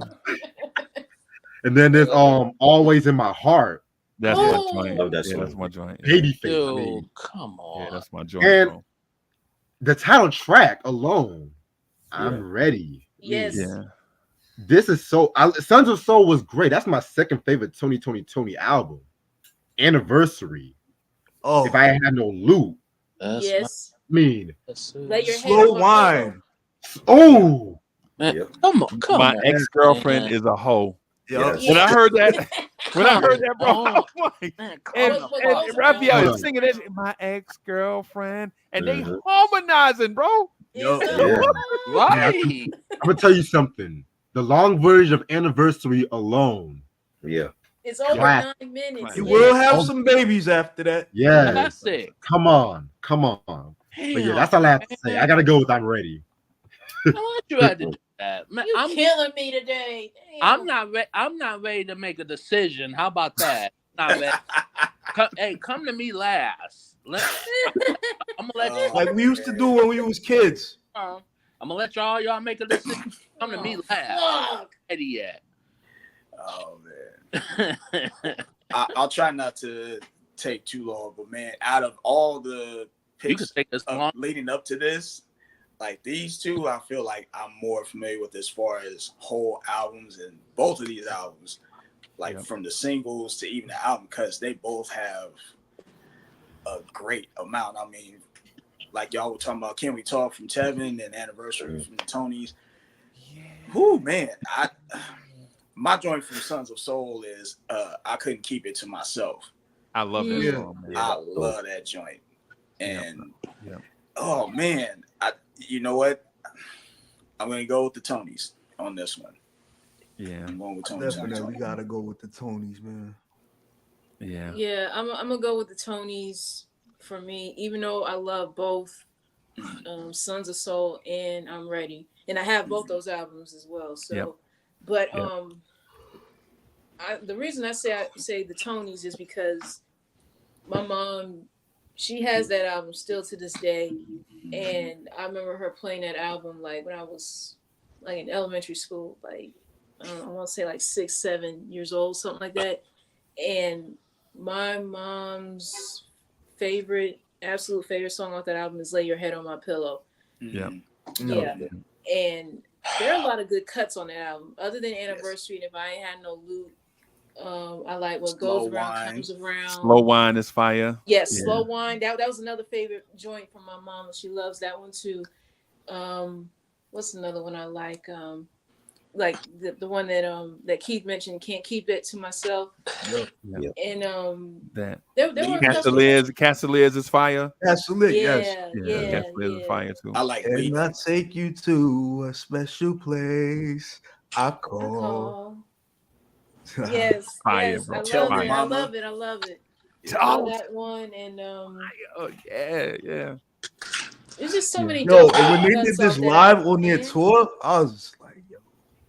And then there's Always in My Heart,
that's
Oh.
my joint.
Love that
Yeah,
song.
that's my joint. Yeah,
Babyface.
Dude,
I mean,
come on.
yeah, that's my joint,
And-
bro.
the title track alone,
Yeah.
I'm Ready.
Yes.
Yeah,
This is Sons of Soul was great. That's my second favorite Tony album. Anniversary.
Oh,
If I had no loot,
That's
Yes.
I mean,
Lay your head
slow
on my
wine.
oh,
Man,
Yep.
come
my
on.
ex-girlfriend
man.
is a hoe.
Yup.
Yes.
When I heard that, bro,
Oh,
I'm like,
man,
and,
But
and
those are
Raphael
Hold
is
on.
singing this, my ex-girlfriend, and they
Mhm.
harmonizing, bro.
Yup.
It's
Yeah.
right.
I'm gonna tell you something. The long version of Anniversary alone.
Yeah.
It's over
Classic.
9 minutes.
You
Yeah.
will have
Oh.
some babies after that.
Yes.
Classic.
Come on. But yeah, that's all I have to say. I gotta go with I'm ready.
Why you had to do that, man?
You killing me today.
I'm not ready to make a decision. How about that? Not ready. Come to me last. I'm gonna let you.
Like we used to do when we was kids.
I'm gonna let y'all make a decision. Come to me last.
Fuck.
Ready yet?
Oh man. I'll try not to take too long, but man, out of all the
You can
picks
take this long.
leading up to this, like these two, I feel like I'm more familiar with as far as whole albums, and both of these albums, like from the singles to even the album, because they both have a great amount. I mean, like y'all were talking about, Can We Talk from Tevin and Anniversary from the Tonys. Whoo, man, my joint from Sons of Soul is I Couldn't Keep It to Myself.
I love that
Yeah.
song, man.
I love that joint. And
Yeah.
oh man, you know what? I'm gonna go with the Tonys on this one.
Yeah.
I'm going with Tony.
Definitely gotta go with the Tonys, man.
Yeah.
Yeah, I'm gonna go with the Tonys for me, even though I love both Sons of Soul and I'm Ready. And I have both those albums as well. So
Yep.
but
Yep.
the reason I say the Tonys is because my mom, she has that album still to this day, and I remember her playing that album like when I was like in elementary school, like I want to say like 6, 7 years old, something like that. And my mom's absolute favorite song off that album is "Lay Your Head on My Pillow."
Yeah.
Yeah, and there are a lot of good cuts on that album. Other than Anniversary and If I Ain't Had No Loot, I like What Goes Around Comes Around.
Slow Wine is fire.
Yes, Slow Wine. That was another favorite joint from my mom. She loves that one too. What's another one I like? Like the one that Keith mentioned, Can't Keep It to Myself.
Yeah.
And
That
there were
Castaliers is fire.
Absolutely,
yeah,
yes.
Castaliers is fire too.
I like
And I take you to a special place I call.
Yes,
Fire,
yes,
bro.
I
Tell
love
Me
it.
Mama.
I love it.
Oh,
That one and
oh yeah.
there's just so many.
Yo,
dope
and when they
cuts
did this
off that
live
album,
on their
man.
tour, I was just like, yo,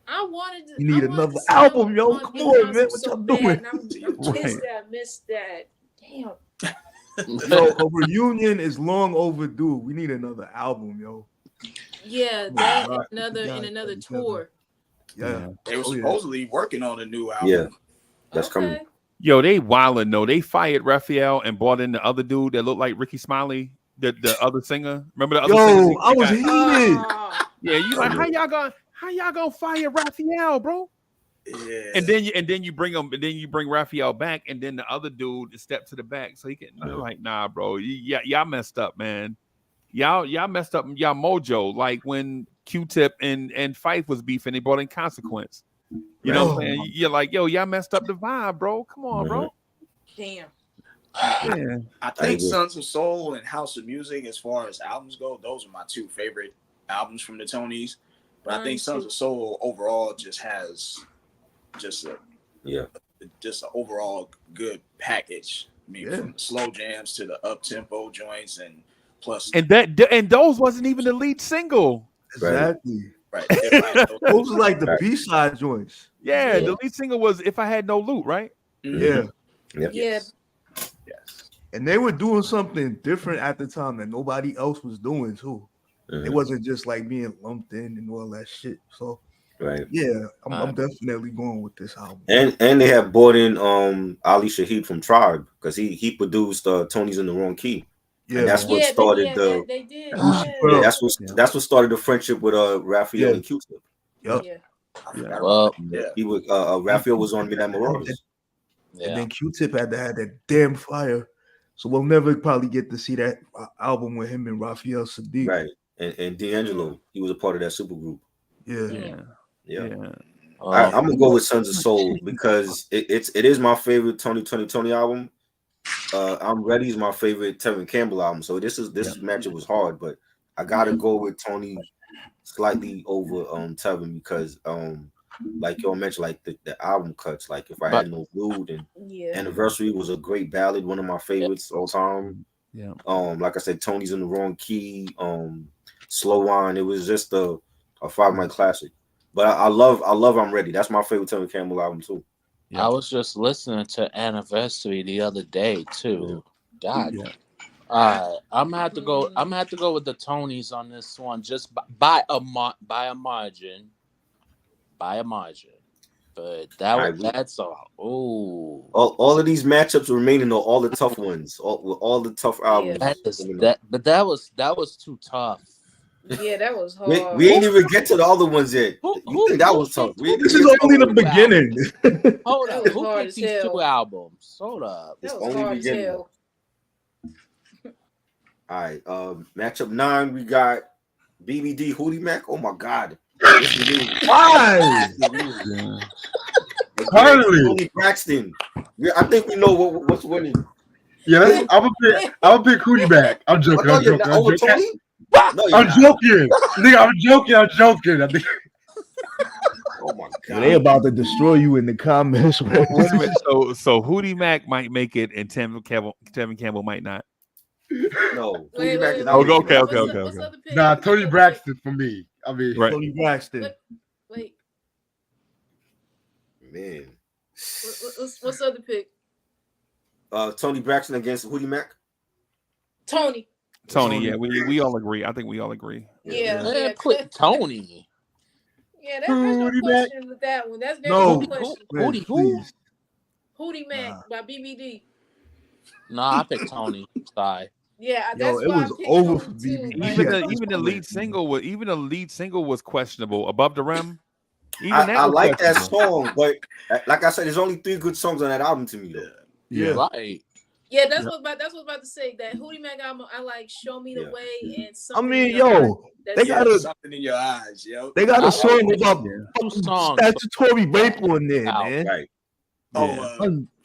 I wanted to.
you need
I wanted
another
to see
album,
them
yo.
on
Come
big
on, man.
concerts
What
so
y'all
bad,
doing?
and I'm
Right.
pissed that I missed that. Damn.
Yo, a reunion is long overdue. We need another album, yo.
Yeah,
Oh,
that
God.
another
You
in
guys
another
got each other.
tour.
Yeah.
They were
Oh, yeah.
supposedly working on a new album.
Yeah. That's
Okay.
coming.
Yo, they wildin' though. They fired Raphael and brought in the other dude that looked like Ricky Smiley, the other singer. Remember the other singer?
Yo, I was heated.
Oh,
Yeah, you like how y'all gonna fire Raphael, bro?
Yeah.
And then you bring him, and then you bring Raphael back, and then the other dude step to the back so he can. I'm like, nah, bro, y'all messed up, man. Y'all messed up y'all mojo. Like when Q-Tip and Fife was beefing, they brought in Consequence. You know what I'm saying? You're like, yo, y'all messed up the vibe, bro. Come on, bro.
damn.
Yeah.
I think Sons of Soul and House of Music, as far as albums go, those are my two favorite albums from the Tonys. But I think Sons of Soul overall just has just an overall good package. I mean, from the slow jams to the up tempo joints, and plus,
and those wasn't even the lead single.
Exactly.
Right.
Those are like the B-side joints.
Yeah, the lead single was If I Had No Loot, right?
Yeah.
Yep.
Yes.
And they were doing something different at the time that nobody else was doing too. It wasn't just like being lumped in and all that shit. So yeah, I'm definitely going with this album.
And they have brought in Ali Shaheed from Tribe because he produced Tony's in the Wrong Key. Yeah, and that's what started
they did.
Yeah, that's what started the friendship with Raphael and Q-Tip.
Well,
he was Raphael was on Midnight Marauders.
And then Q-Tip had to have that damn fire. So we'll never probably get to see that album with him and Raphael Sadiq.
Right. And D'Angelo, he was a part of that supergroup.
Yeah.
I'm gonna go with Sons of Soul because it is my favorite Tony album. I'm Ready is my favorite Tevin Campbell album. So this matchup was hard, but I gotta go with Tony slightly over Tevin because like y'all mentioned, like the album cuts, like If I Had No Mood and Anniversary was a great ballad, one of my favorites all time.
Yeah.
Like I said, Tony's in the Wrong Key, Slow On. It was just a 5-night classic. But I love I'm Ready. That's my favorite Tevin Campbell album too.
I was just listening to Anniversary the other day too. God. I'm gonna have to go. I'm gonna have to go with the Tonys on this one, just by a margin. By a margin. But that's all. Oh,
all of these matchups remaining are all the tough ones. All the tough albums.
But that was too tough.
Yeah, that was hard.
We ain't even get to the other ones yet. That was tough.
This is only the beginning.
Hold up. Who picked these 2 albums? Hold up.
That was hard as hell.
All right. Matchup 9, we got BBD Hootie Mac. Oh my God.
Why?
Tony Braxton. I think we know what's winning.
Yeah, I'm gonna pick Hootie Mac. I'm joking. I'm joking. Nigga, I'm joking. I think.
Oh my God.
They about to destroy you in the comments.
So Hootie Mac might make it, and Tevin Campbell might not.
No.
Okay.
Nah, Tony Braxton for me. I mean,
right.
Tony Braxton.
Wait.
Man.
What's the other pick?
Tony Braxton against Hootie Mac.
Tony.
Yeah, we all agree. I think we all agree.
Yeah.
Put Tony.
Yeah, there's no question with that one. There's no question. Hootie Mac by BBD.
Nah, I picked Tony. Sorry.
Yeah, that's
it was over for
BBD.
Even the lead single was questionable. Above the Rim.
I like that song, but like I said, there's only 3 good songs on that album to me though.
Yeah.
Right.
Yeah, that's what I was about to say. That Hootie Mac album, I like "Show Me the Way" and something.
They got
something in your eyes, yo.
They got a song about statutory rape on there, man.
Right.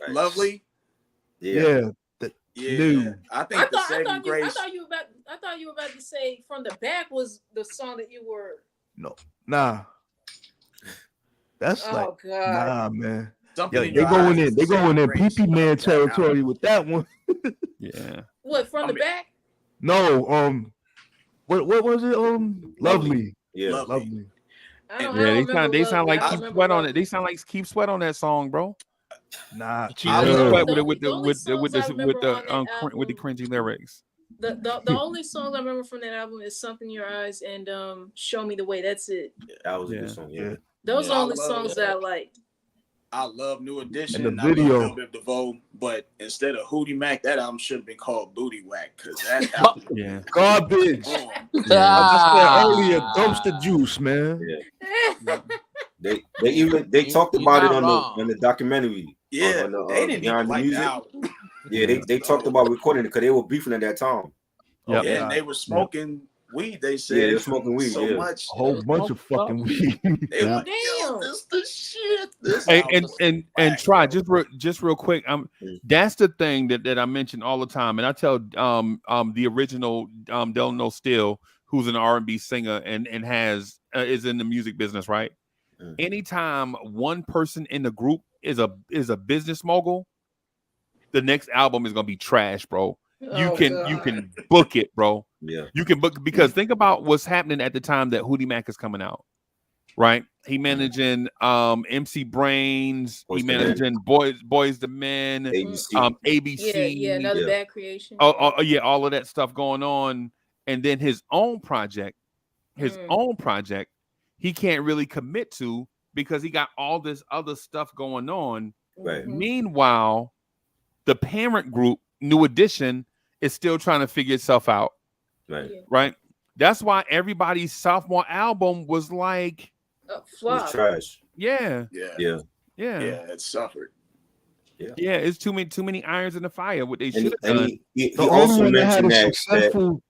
Lovely.
Yeah.
I think the saving grace.
I thought you were about to say "From the Back" was the song that you were.
No, nah. That's nah, man. They going in PP man territory with that one.
Yeah.
What, From the Back?
No, what was it? Lovely.
Yeah,
Lovely.
They sound like Keep Sweat on it. They sound like Keep Sweat on that song, bro.
Nah,
with the cringy lyrics.
The only songs I remember from that album is "Something in Your Eyes" and "Show Me the Way." That's it.
That was a good song. Yeah.
Those are the only songs that I liked.
I love New Edition.
And the video.
I love Lil Bib DeVoe, but instead of Hootie Mac, that album should have been called Booty Whack because that album
garbage. I said earlier, dumpster juice, man.
Yeah. They talked about it on the documentary.
Yeah, they didn't even like the album.
Yeah, they talked about recording it because they were beefing at that time.
Yeah, and they were smoking weed. They said
they were smoking weed.
So much,
a whole bunch of fucking weed.
They were,
damn,
this the shit. This
and try just real quick. That's the thing that I mention all the time, and I tell the original Del No Still, who's an R&B singer and has is in the music business, right? Anytime one person in the group is a business mogul, the next album is gonna be trash, bro. You can book it, bro.
Yeah,
you can book, because think about what's happening at the time that Hootie Mac is coming out, right? He managing MC Brains, he managing Boys the Men, ABC,
yeah, another bad creation.
Oh yeah, all of that stuff going on, and then his own project, he can't really commit to because he got all this other stuff going on.
Right.
Meanwhile, the parent group, New Edition, is still trying to figure itself out. Right. That's why everybody's sophomore album was like
flop.
It was trash.
Yeah.
It suffered.
Yeah, it's too many irons in the fire. What they should have done.
He also mentioned that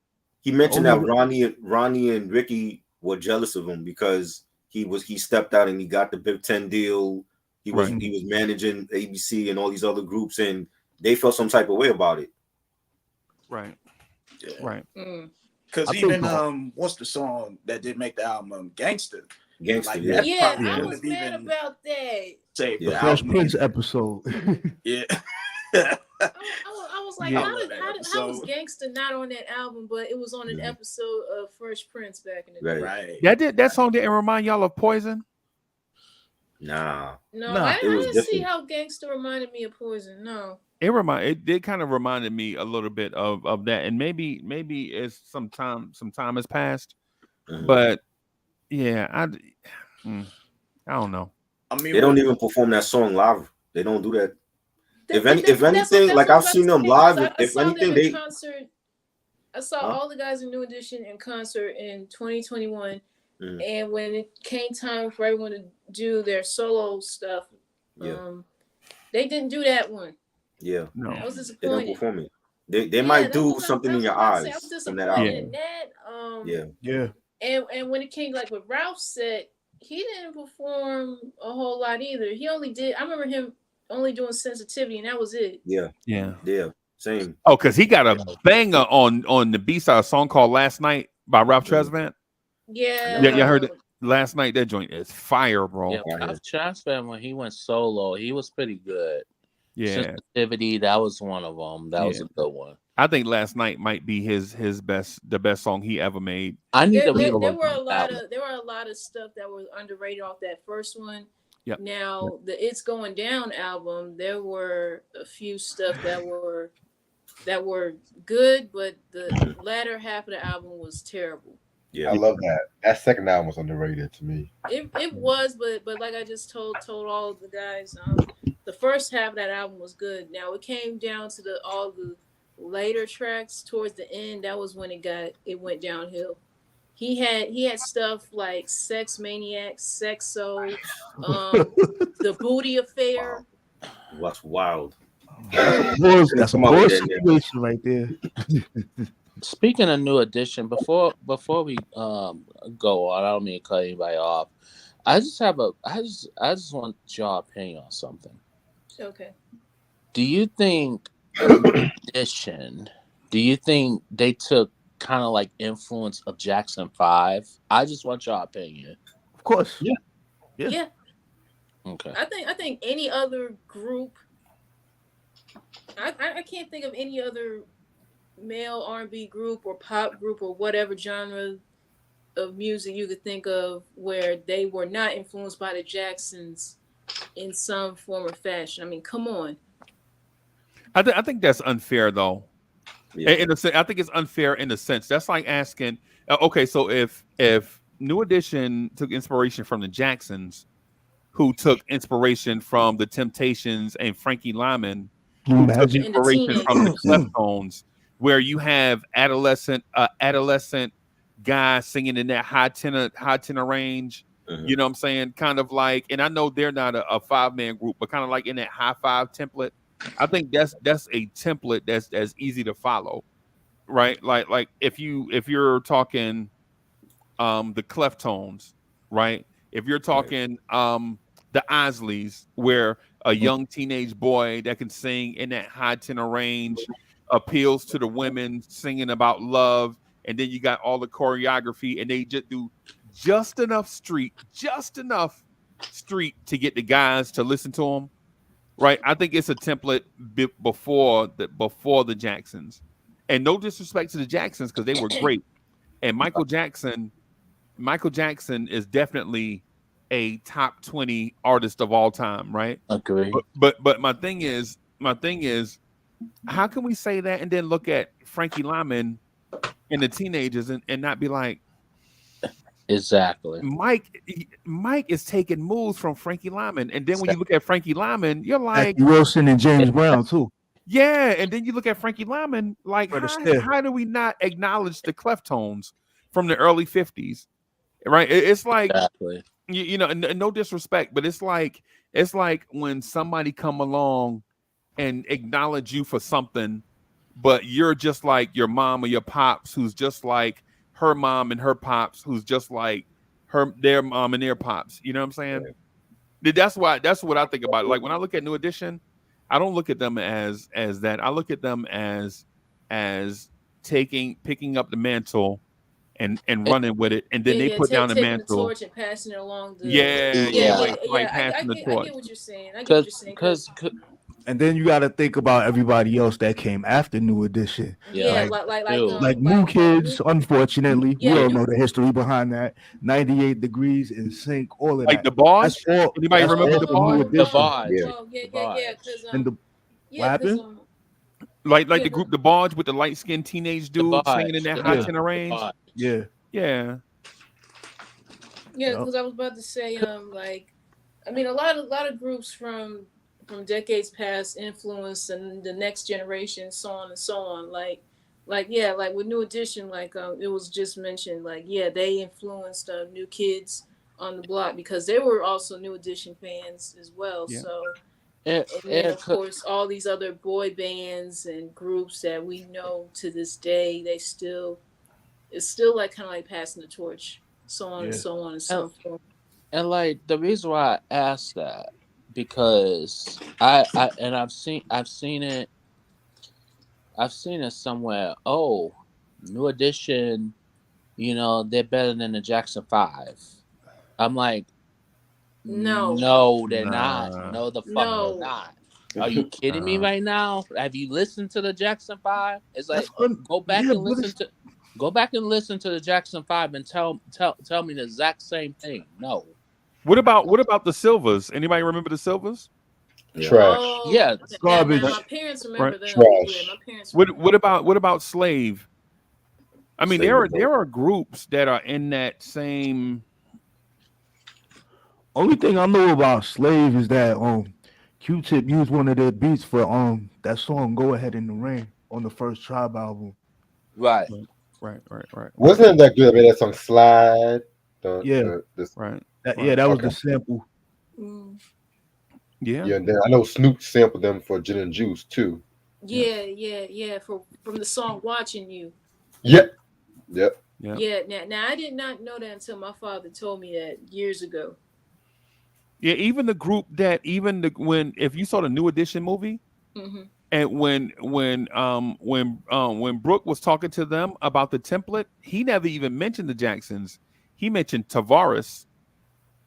he mentioned that Ronnie and Ricky were jealous of him because he stepped out and he got the Big Ten deal. He was
Right.
he was managing ABC and all these other groups, and they felt some type of way about it.
Right.
Yeah.
Right.
Because
I
even
think-
what's the song that did make the album, Gangster?
Gangster,
Like
yeah.
that
Yeah,
probably
I
wouldn't
was
have
mad
even
about that.
saved
Yeah.
the
Fresh
album.
Prince episode.
Yeah.
I was like,
Yeah.
how
I love that
was
episode.
Gangsta not on that album, but it was on an
Mhm.
episode of Fresh Prince back in the day.
Right.
That song didn't remind y'all of Poison?
Nah.
No,
Nah,
I
it was
didn't see
different.
how Gangsta reminded me of Poison. No.
It did kind of reminded me a little bit of that, and maybe it's some time has passed,
Mhm.
but yeah, I don't know.
I mean,
They don't even perform that song live. They don't do that. If
That's
anything,
what
like
I
I've
was about
seen
to
them
say,
live.
'cause I
If
saw them
anything,
in
they
concert. I saw
Huh?
all the guys in New Edition in concert in 2021,
Mhm.
and when it came time for everyone to do their solo stuff,
Yeah.
they didn't do that one.
Yeah.
No.
I was
They don't
disappointed.
perform it. They might do something in your eyes
I was
from that
disappointed
album.
in that.
Yeah.
Yeah.
And when it came like with Ralph's set, he didn't perform a whole lot either. He only did. I remember him only doing Sensitivity, and that was it.
Yeah. Same.
Oh, because he got a banger on the B-side song called Last Night by Ralph Tresvant.
Yeah.
Yeah, heard it. Last Night, that joint is fire, bro.
Yeah, Ralph Tresvant, when he went solo, he was pretty good.
Yeah.
Sensitivity, that was one of them. That was a good one.
I think Last Night might be the best song he ever made.
I need
There
to read
were a lot of stuff that was underrated off that first one.
Yep.
Now the It's Going Down album, there were a few stuff that were good, but the latter half of the album was terrible.
Yeah.
I love that. That second album was underrated to me.
It was, but like I just told all of the guys, the first half of that album was good. Now it came down to all the later tracks towards the end. That was when it went downhill. He had stuff like Sex Maniac, Sexo, The Booty Affair.
That's wild.
That's a poor situation right there.
Speaking of New Edition, before we go on, I don't mean to cut anybody off. I just want your opinion on something.
Okay.
Do you think New Edition? Do you think they took kind of like influence of Jackson 5? I just want your opinion.
Of course.
Yeah.
Okay.
I think any other group. I can't think of any other male R&B group or pop group or whatever genre of music you could think of where they were not influenced by the Jacksons in some form or fashion. I mean, come on.
I think that's unfair, though.
Yeah.
In a sense, I think it's unfair in a sense. That's like asking, okay, so if New Edition took inspiration from the Jacksons, who took inspiration from the Temptations and Frankie Lyman, who took inspiration from the Cleftones, where you have adolescent guy singing in that high tenor range.
Mhm.
You know what I'm saying? Kind of like, and I know they're not a 5-man group, but kind of like in that high five template. I think that's a template that's easy to follow, right? Like if you're talking the Cleftones, right? If you're talking the Isleys, where a young teenage boy that can sing in that high tenor range appeals to the women singing about love, and then you got all the choreography, and they just do just enough street to get the guys to listen to them. Right, I think it's a template before the Jacksons, and no disrespect to the Jacksons because they were great. And Michael Jackson is definitely a top 20 artist of all time, right?
Agree.
But my thing is, how can we say that and then look at Frankie Lyman and the teenagers and not be like,
exactly.
Mike is taking moves from Frankie Lyman, and then when you look at Frankie Lyman, you're like
Jackie Wilson and James Brown too.
Yeah, and then you look at Frankie Lyman, like how do we not acknowledge the Cleftones from the early 50s? Right? It's like
exactly.
you know, no disrespect, but it's like when somebody come along and acknowledge you for something, but you're just like your mom or your pops, who's just like her mom and her pops, who's just like their mom and their pops. You know what I'm saying? That's what I think about it. Like when I look at New Edition, I don't look at them as that. I look at them as picking up the mantle and running with it, and then they put down the
taking the
mantle.
torch and passing it along.
Like passing the torch.
I get what you're saying. I get what you're saying.
And then you got to think about everybody else that came after New Edition. Like New Kids, unfortunately. We all know the history behind that. 98 Degrees, In Sync, all of that.
Like the Barge? Anybody remember the Barge?
The Barge.
And what happened?
Like the group The Barge with the light-skinned teenage dude singing in that high tenor range?
Yeah.
Yeah, because I was about to say, like, I mean, a lot of groups from decades past influence and the next generation, so on and so on. Like with New Edition, like it was just mentioned, like they influenced New Kids on the Block because they were also New Edition fans as well. Yeah. So and then of course all these other boy bands and groups that we know to this day, it's still like kind of like passing the torch, so on and so on and so forth.
And like the reason why I asked that, because I've seen it somewhere. Oh, New Edition, they're better than the Jackson 5. I'm like, no, they're not. No, the fuck they're not. Are you kidding me right now? Have you listened to the Jackson 5? It's like go back and listen to the Jackson 5 and tell me the exact same thing. No.
What about the Silvers? Anybody remember the Silvers?
Trash.
Yeah,
garbage.
My parents remember them.
Trash.
Yeah, my parents.
What about Slave? I mean, there are groups that are in that same.
Only thing I know about Slave is that Q-Tip used one of their beats for that song "Go Ahead in the Rain" on the first Tribe album.
Right.
Wasn't that good? I mean, that song "Slide."
Right.
That was the sample.
Yeah.
Yeah. And then I know Snoop sampled them for Gin and Juice too.
Yeah. From the song "Watching You."
Yep.
Yeah. Now I did not know that until my father told me that years ago.
Yeah. Even the group that if you saw the New Edition movie, and when Brooke was talking to them about the template, he never even mentioned the Jacksons. He mentioned Tavares.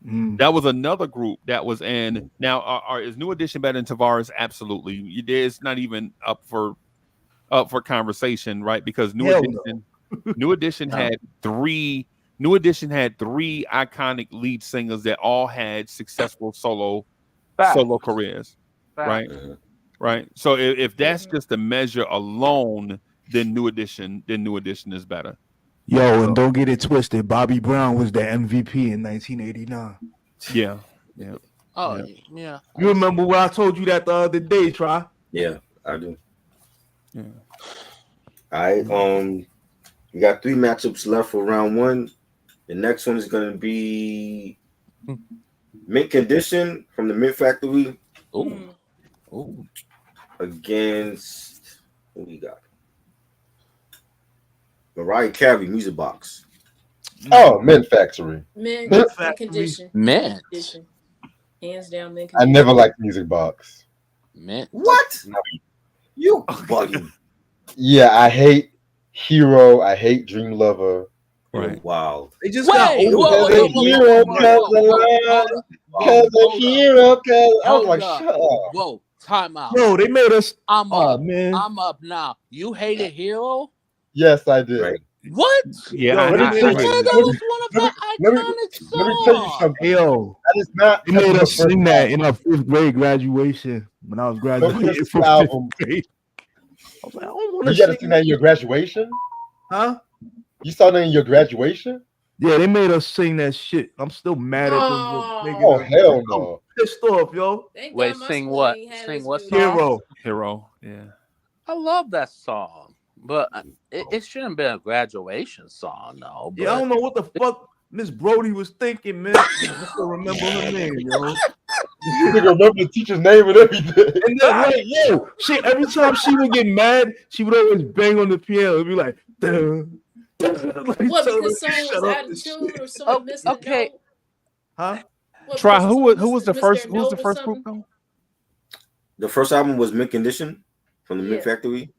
That was another group that was in. Now, is New Edition better than Tavares? Absolutely. It's not even up for conversation, right? Because New Edition had three iconic lead singers that all had successful solo careers, right? Right. So if that's just a measure alone, then New Edition is better.
Yo, and don't get it twisted. Bobby Brown was the MVP in 1989.
Yeah.
Oh, yeah.
You remember what I told you that the other day, Try?
Yeah, I do.
Yeah.
All right. We got 3 matchups left for round 1. The next one is going to be Mint Condition from the Mint Factory.
Ooh.
Against who we got? Mariah Carey, Music Box.
Oh, Mint Factory.
Mint Condition.
Mint.
Hands down, Mint Condition.
I never liked Music Box.
Mint.
What? You bugging.
Yeah, I hate Hero. I hate Dream Lover.
Right.
Wow.
They just got
Because a hero comes along. Because a hero comes. I was like, shut up.
Whoa, time out.
Yo, they made us.
I'm up.
Man.
I'm up now. You hated Hero?
Yes, I did.
Right.
What?
Yeah.
Yo,
That was one of the iconic songs.
Let me tell you something.
Yo,
That is not.
they made us sing that in our 5th grade graduation when I was graduating from 5th grade. I was like, I don't want to
You got to sing that in your graduation?
Huh?
You saw that in your graduation?
Yeah, they made us sing that shit. I'm still mad at them.
Oh, hell no.
Pissed off, yo.
Wait, sing what? Sing what song?
Hero.
Yeah.
I love that song, but it shouldn't be a graduation song, though.
Yeah, I don't know what the fuck Miss Brody was thinking, man. I still remember her name, yo.
You nigga remember the teacher's name and everything.
And then, every time she would get mad, she would always bang on the piano and be like, duh, Like,
What?
tell her
Because
to
someone was
shut up
out of
and
tune
shit.
or someone missed a
Okay.
note?
Huh?
What,
Try
because
who
someone
was the
missed
first
their
who was the
note or
first group
something?
though?
The first album was Mint Condition from the Mint
Yeah.
Factory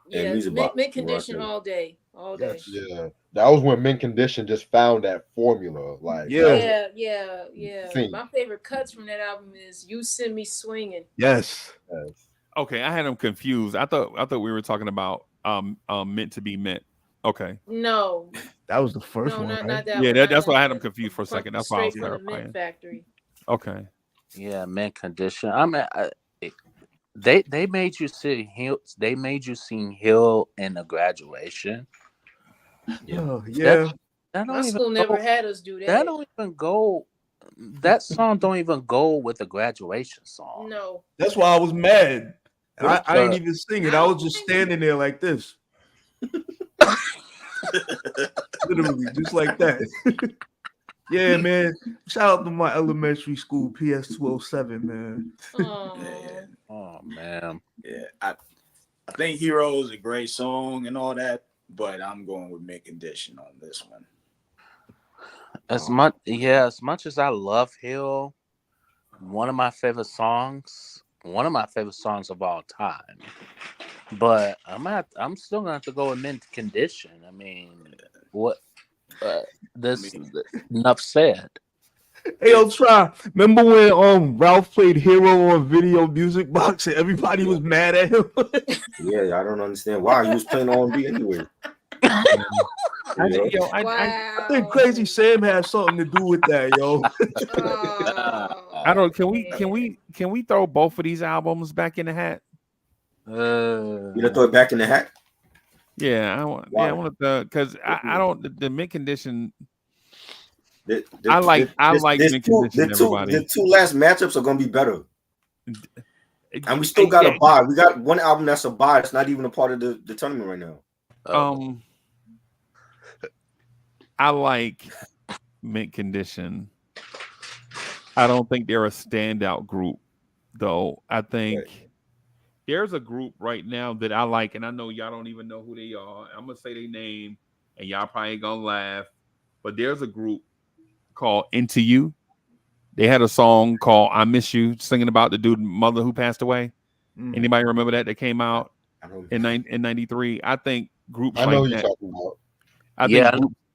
and
Yeah.
Music
Mint
Box from
condition
Rocksteady.
all day. All day.
Yes.
Yeah, that was when Mint Condition just found that formula. Like that was
Yeah.
Yeah.
insane.
My favorite cuts from that album is "You Send Me Swinging."
Yes.
Yes.
Okay, I had them confused. I thought we were talking about meant to be meant. Okay.
No,
That was the first
no,
one,
not
right?
not that
Yeah,
one. Not
that's
that
why I had them
one.
confused for a
From
second. That's why I was
straight from the Mint
clarifying.
Factory.
Okay.
Yeah, mint condition. They made you see Hill. They made you sing Hill in the graduation.
Yeah.
Oh,
That
yeah.
that
My
don't even
school never
go.
had us do
That
that.
don't even go. That song don't even go with a graduation song.
No,
That's why I was mad. And I ain't
Because
even sing it.
I
I
don't
was just
think.
standing there like this. Literally, just like that. Yeah, man. Shout out to my elementary school, PS207, man.
Oh,
Yeah,
oh man,
yeah. I think Hero is a great song and all that, but I'm going with Mint Condition on this one.
as much as I love Hill, one of my favorite songs, of all time. But I'm still gonna have to go with mint condition. I mean, what? Uh,
I
this
mean,
enough said.
Hey, yo,
it's
try. Remember when Ralph played Hero on Video Music Box and everybody
Yeah.
was mad at him?
Yeah, I don't understand why he was playing R&B anyway.
I,
You know?
yo,
I think
wow.
Crazy Sam had something to do with that, yo.
I
Oh,
don't.
man.
Can we throw both of these albums back in the hat?
You know, throw it back in the hat.
Yeah, I want. Yeah, I
Why?
want to because I don't the mint condition. I like mint condition.
The
Everybody.
two last matchups are gonna be better, and we still got
Yeah.
a buy. We got one album that's a buy. It's not even a part of the tournament right now.
I like mint condition. I don't think they're a standout group, though. I think there's a group right now that I like, and I know y'all don't even know who they are. I'm gonna say their name, and y'all probably gonna laugh. But there's a group called Into You. They had a song called "I Miss You," singing about the dude mother who passed away. Anybody remember that? That came out in '93. I think groups
I know
like
who you're
that.
talking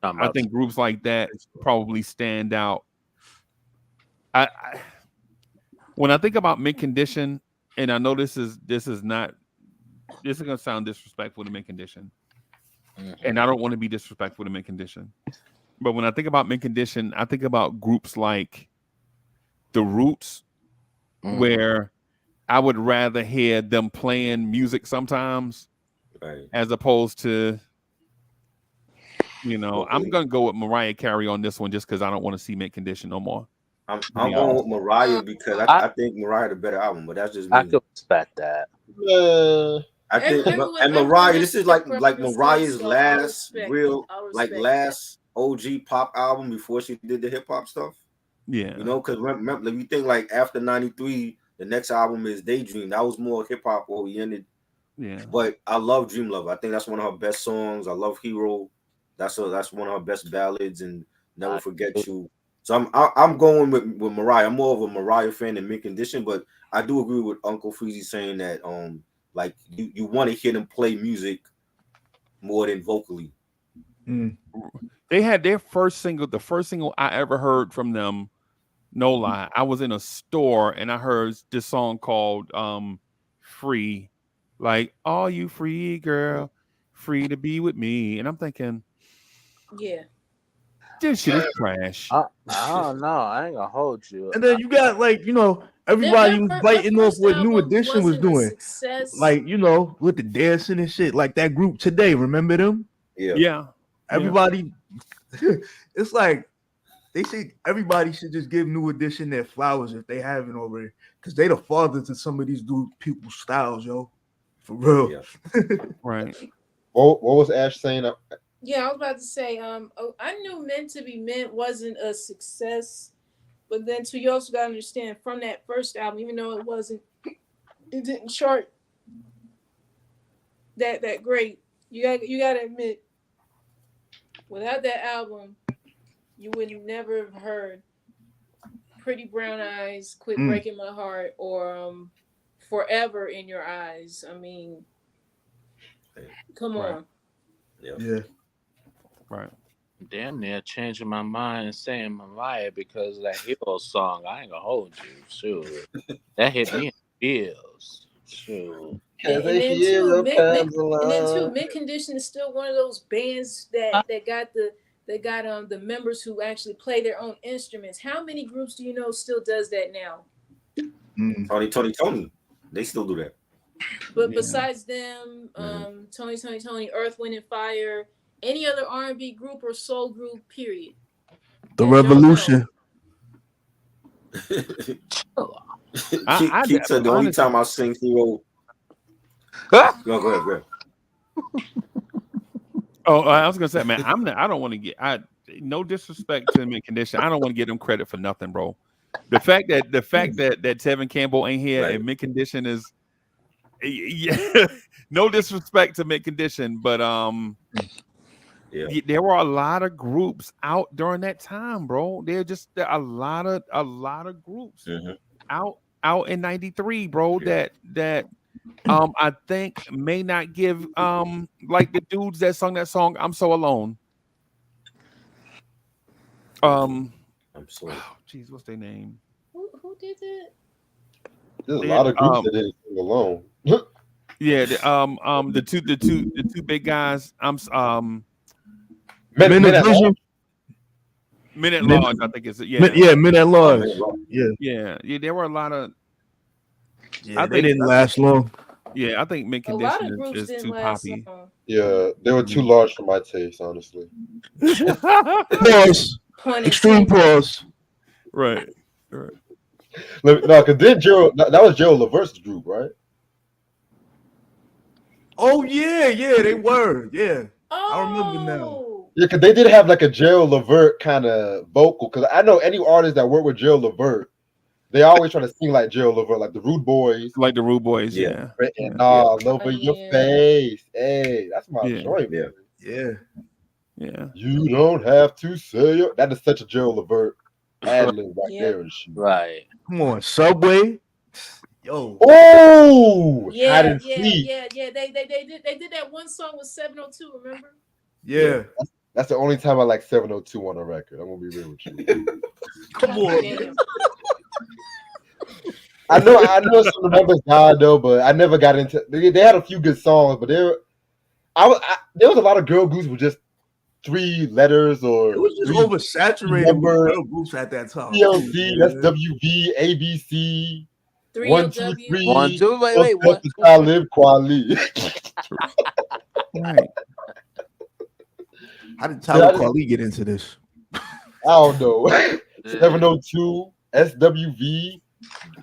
about.
I think groups like that probably stand out. I when I think about mint condition, and I know this is gonna sound disrespectful to mint condition, and I don't want to be disrespectful to mint condition. But when I think about mint condition, I think about groups like the Roots, where I would rather hear them playing music sometimes, as opposed to, I'm gonna go with Mariah Carey on this one just because I don't want to see mint condition no more.
I'm going with Mariah because I think Mariah the better album, but that's just me.
I could respect that.
I think and Mariah, this is like Mariah's last real last OG pop album before she did the hip hop stuff.
Yeah,
because remember, if you think like after '93, the next album is Daydream. That was more hip hop oriented.
Yeah,
but I love Dream Love. I think that's one of her best songs. I love Hero. That's one of her best ballads, and Never Forget You. So I'm going with Mariah. I'm more of a Mariah fan than Mint Condition, but I do agree with Uncle Freezy saying that like you want to hear them play music more than vocally.
They had their first single, the first single I ever heard from them. No lie, I was in a store and I heard this song called "Free," like "Are you free, girl? Free to be with me?" And I'm thinking,
yeah,
this shit is trash.
I don't know. I ain't gonna hold you.
And then you got everybody was biting off what New Edition was doing, like with the dancing and shit, like that group Today. Remember them?
Yeah.
Everybody, it's like they say everybody should just give New Edition their flowers if they haven't already, because they the fathers of some of these people's styles, yo, for real.
Yeah.
Right.
What was Ash saying?
Yeah, I was about to say, I knew Meant to Be Meant wasn't a success, but then too, you also gotta understand from that first album, even though it didn't chart that great. You gotta admit Without that album, you would never have heard Pretty Brown Eyes, Quit Breaking My Heart, or Forever in Your Eyes. I mean, come on.
Yeah.
Right.
Damn near changing my mind and saying Mariah because of that Hero song. I ain't gonna hold you. Shoot. That hit me in the feels. Shoot.
And then too, Mid Condition is still one of those bands that got the members who actually play their own instruments. How many groups do you know still does that now?
Tony. They still do that.
But besides them, Tony, Earth, Wind and Fire, any other R&B group or soul group, period.
The Revolution.
Keith said the only time I sing Hero. Go ahead.
Oh, I was gonna say, man, I don't want to get. No disrespect to Mid Condition. I don't want to give them credit for nothing, bro. The fact that Tevin Campbell ain't here and Mid Condition is, yeah. No disrespect to Mid Condition, but there were a lot of groups out during that time, bro. There are a lot of groups out in '93, bro. That I think may not give like the dudes that sung that song "I'm So Alone." I'm sorry. Jeez, what's their name?
Who did that?
There's a lot of groups that didn't sing alone.
Yeah, the two big guys. Minute Large, I think it's
Minute Large.
Yeah. There were a lot of.
Yeah, they didn't last long.
Yeah, I think Mid Condition is too poppy.
Yeah, they were too large for my taste, honestly.
Pause. Extreme pause.
Right.
No, because then that was Gerald Levert's group, right?
Oh yeah, they were. Yeah, I remember now.
Yeah, because they did have like a Gerald Levert kind of vocal. Because I know any artist that worked with Gerald Levert, they always try to sing like Gerald Levert, like the Rude Boys.
Like the Rude Boys, yeah.
And all over your face. Hey, that's my joint, man.
Yeah.
You don't have to say it. That is such a Gerald Levert ad-lib right there and shit.
Right.
Come on, Subway. Yo.
Oh,
yeah. They did that one song with 702. Remember?
Yeah.
That's the only time I like 702 on a record. I'm gonna be real with you.
Come on.
I know some of the members died though, but I never got into. They had a few good songs, but there was a lot of girl groups with just 3 letters or.
It was just oversaturated with girl groups at that time.
TLC, that's WV, ABC. 1, 2, 3.
1, 2. Wait.
I live quality.
Right.
How did Tyler Kweli get into this?
I don't know. 702, SWV,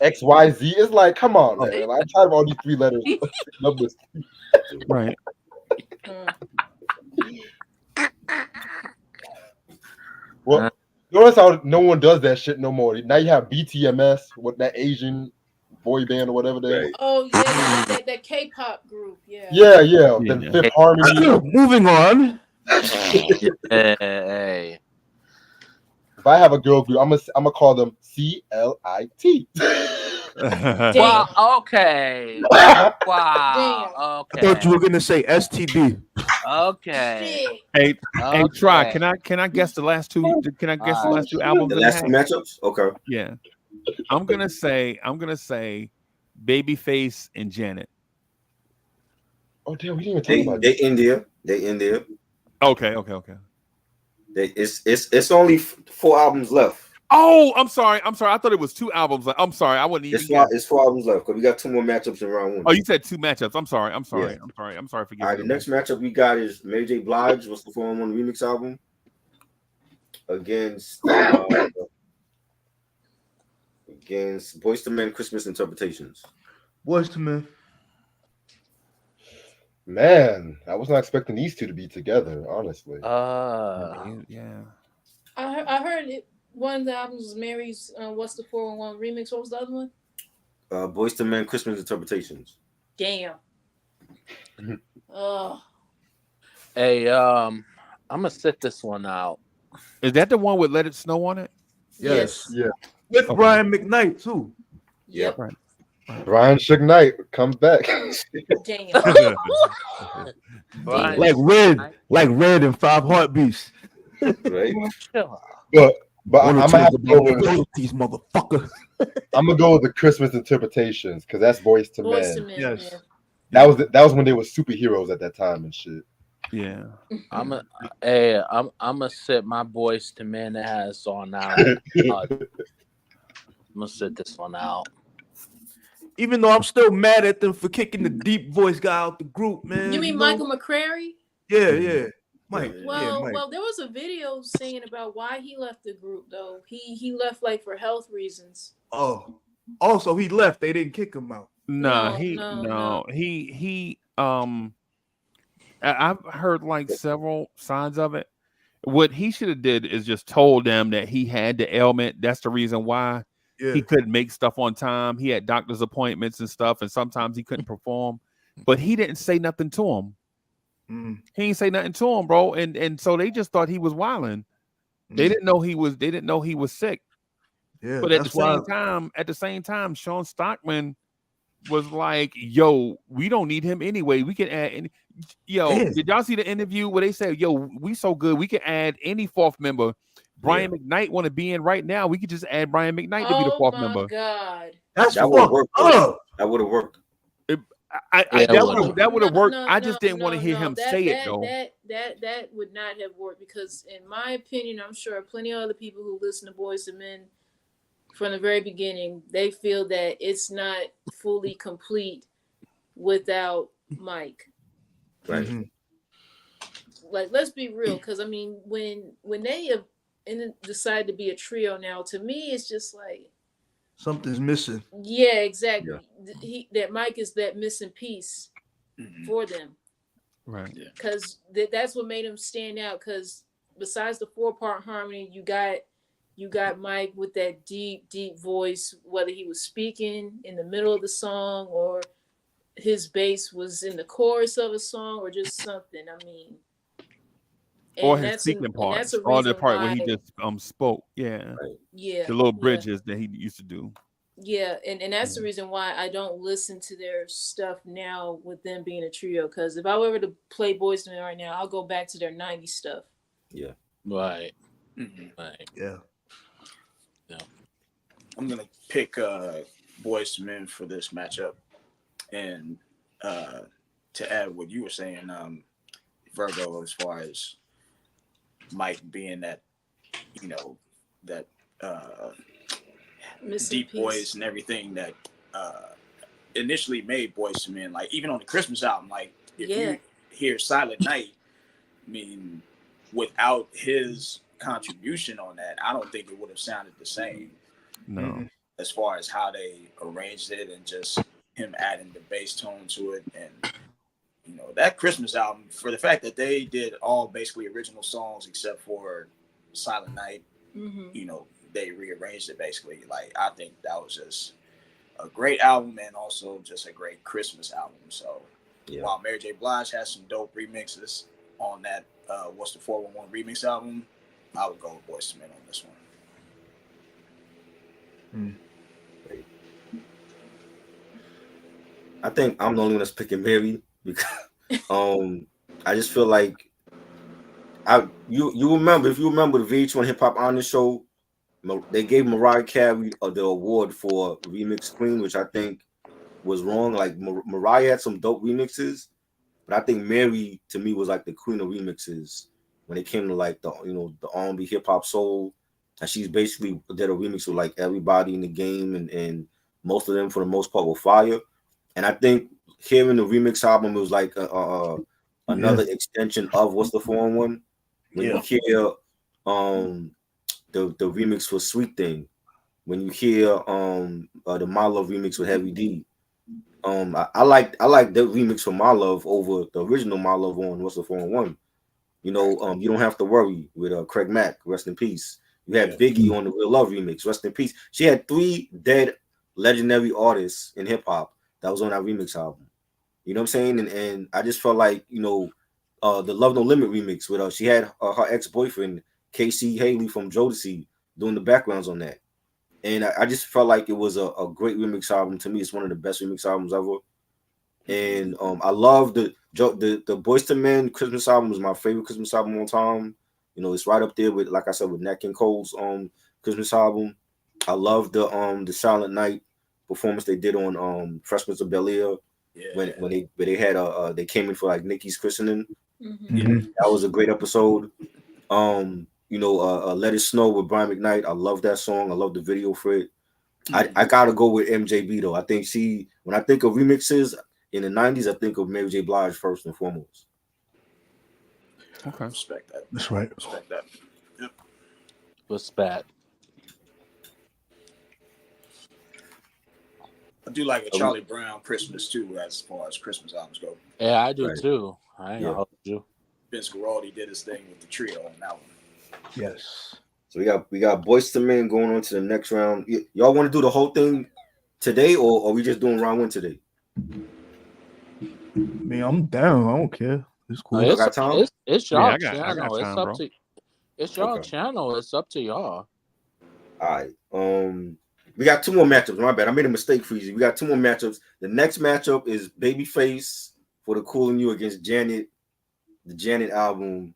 XYZ. It's like, come on, man. I'm tired of all these 3 letters. Numbers.
Right.
Well, notice how no one does that shit no more. Now you have BTMS with that Asian boy band or whatever they are.
Oh yeah, that K-pop group. Yeah.
Then Fifth Harmony.
Moving on.
Hey.
If I have a girl group, I'm gonna call them CLIT.
Wow. Okay. Wow. Okay.
I thought you were gonna say STD.
Okay.
Hey, try. Can I guess the last two? Can I guess the last 2 albums?
The last 2 matchups. Okay.
Yeah. I'm gonna say Babyface and Janet.
Oh damn, we didn't even talk about
They in there.
Okay.
It's only 4 albums left.
Oh, I'm sorry. I thought it was 2 albums. I'm sorry. I wouldn't even.
It's 4 albums left because we got 2 more matchups in round 1.
Oh, you said 2 matchups. I'm sorry. Yeah. I'm sorry. Forgive me.
All right, the next matchup we got is Mary J. Blige, what's the 4-on-1 remix album, against Boyz II Men Christmas Interpretations.
Boyz II Men.
Man, I was not expecting these 2 to be together, honestly.
Yeah.
I heard it. One of the albums was Mary's What's the 4-on-1 remix. What was the other one?
Boyz II Men Christmas Interpretations.
Damn. Oh.
Hey, I'm gonna sit this one out.
Is that the one with Let It Snow on it?
Yes.
Yeah.
With
Okay.
Brian McKnight too.
Yep.
Right.
Brian Suge Knight comes back.
Damn.
Brian,
Like Red and Five Heartbeats.
Right.
chill out.
But I'm gonna have to go with
royalties, motherfucker.
I'm gonna go with the Christmas interpretations because that's Boys to
Boys to
Men.
Men.
Yes.
Yeah.
That was when they were superheroes at that time and shit.
Yeah.
I'm gonna sit my Boys to Men ass on out. I'm gonna sit this one out.
Even though I'm still mad at them for kicking the deep voice guy out the group, man.
You mean
know?
Michael McCrary?
Yeah. Mike.
Well,
Mike.
well, there was a video saying about why he left the group though. He left like for health reasons.
Oh. Also, he left. They didn't kick him out.
No.
I've heard like several signs of it. What he should have did is just told them that he had the ailment. That's the reason why he couldn't make stuff on time. He had doctor's appointments and stuff, and sometimes he couldn't perform. But he didn't say nothing to him. He didn't say nothing to him, bro. And so they just thought he was wilding. They didn't know he was sick.
Yeah.
But at the same time, Sean Stockman was like, yo, we don't need him anyway. We can add did y'all see the interview where they said, yo, we so good, we can add any fourth member. Brian McKnight want to be in right now. We could just add Brian McKnight to be the fourth member.
Oh my God.
That would have worked.
That would have worked.
That would have worked.
No,
I just didn't want to hear him say it though.
That would not have worked because, in my opinion, I'm sure plenty of other people who listen to Boys to Men from the very beginning, they feel that it's not fully complete without Mike.
Right.
Like, let's be real, because I mean, when they have decided to be a trio now, to me, it's just like
something's missing.
Yeah, exactly. Yeah. That Mike is that missing piece for them,
right?
Because that's what made him stand out. Because besides the 4-part harmony, you got Mike with that deep voice, whether he was speaking in the middle of the song or his bass was in the chorus of a song or just something. I mean,
or his speaking part, or the part where he just spoke. Yeah,
yeah,
the little bridges that he used to do.
Yeah, and that's the reason why I don't listen to their stuff now with them being a trio. Because if I were ever to play Boys to Men right now, I'll go back to their 90s stuff.
Yeah,
right,
right,
yeah.
I'm gonna pick Boys to Men for this matchup, and to add what you were saying, Virgo, as far as Mike being that, that deep voice and everything that initially made Boys to Men. Like even on the Christmas album, like if you hear Silent Night, I mean, without his contribution on that, I don't think it would have sounded the same.
No.
As far as how they arranged it and just him adding the bass tone to it. And, that Christmas album, for the fact that they did all basically original songs except for Silent Night, they rearranged it basically. Like, I think that was just a great album and also just a great Christmas album. So while Mary J. Blige has some dope remixes on that, What's the 411 remix album, I would go with Boyz II Men on this one.
I think I'm the only one that's picking Mary because I just feel like you remember, if you remember the VH1 Hip Hop Honor Show, they gave Mariah Carey the award for Remix Queen, which I think was wrong. Like Mariah had some dope remixes, but I think Mary to me was like the queen of remixes when it came to like the the R&B hip hop soul. And she's basically did a remix with like everybody in the game, and most of them for the most part were fire. And I think hearing the remix album, it was like another extension of What's the 411. When you hear the remix for Sweet Thing, when you hear the My Love remix with Heavy D, I like the remix for My Love over the original My Love on What's the 411. You don't have to worry with Craig Mack, rest in peace. You had Biggie on the Real Love remix, rest in peace. She had 3 dead legendary artists in hip hop that was on that remix album. You know what I'm saying? And I just felt like, the Love No Limit remix with she had her ex-boyfriend Casey Haley from Jodeci doing the backgrounds on that. And I just felt like it was a great remix album. To me, it's one of the best remix albums ever. And I love the Boyz II Men Christmas album was my favorite Christmas album on time. You know, it's right up there with, like I said, with Nat King Cole's Christmas album. I love the Silent Night performance they did on Fresh Prince of Bel-Air when they had they came in for like Nikki's christening. That was a great episode. You know, Let It Snow with Brian McKnight. I love that song. I love the video for it. I gotta go with MJB though. I think when I think of remixes in the 90s, I think of Mary J. Blige first and foremost.
Okay.
Respect that.
That's right.
Respect that. Yep.
Respect.
I do like a Charlie Brown Christmas too, as far as Christmas albums go.
Yeah, I do too. I ain't gonna hold you.
Vince Guaraldi did his thing with the trio on that one.
Yes.
So we got Boyz II Men going on to the next round. Y'all want to do the whole thing today, or are we just doing round one today?
Man, I'm down. I don't care. It's cool.
No,
got time?
it's y'all
I got
channel.
time,
It's
bro.
up to it's y'all channel. It's up to y'all.
All right. We got two more matchups. My bad. I made a mistake, Freezy. We got two more matchups. The next matchup is Babyface for the Cool and You against Janet. The Janet album.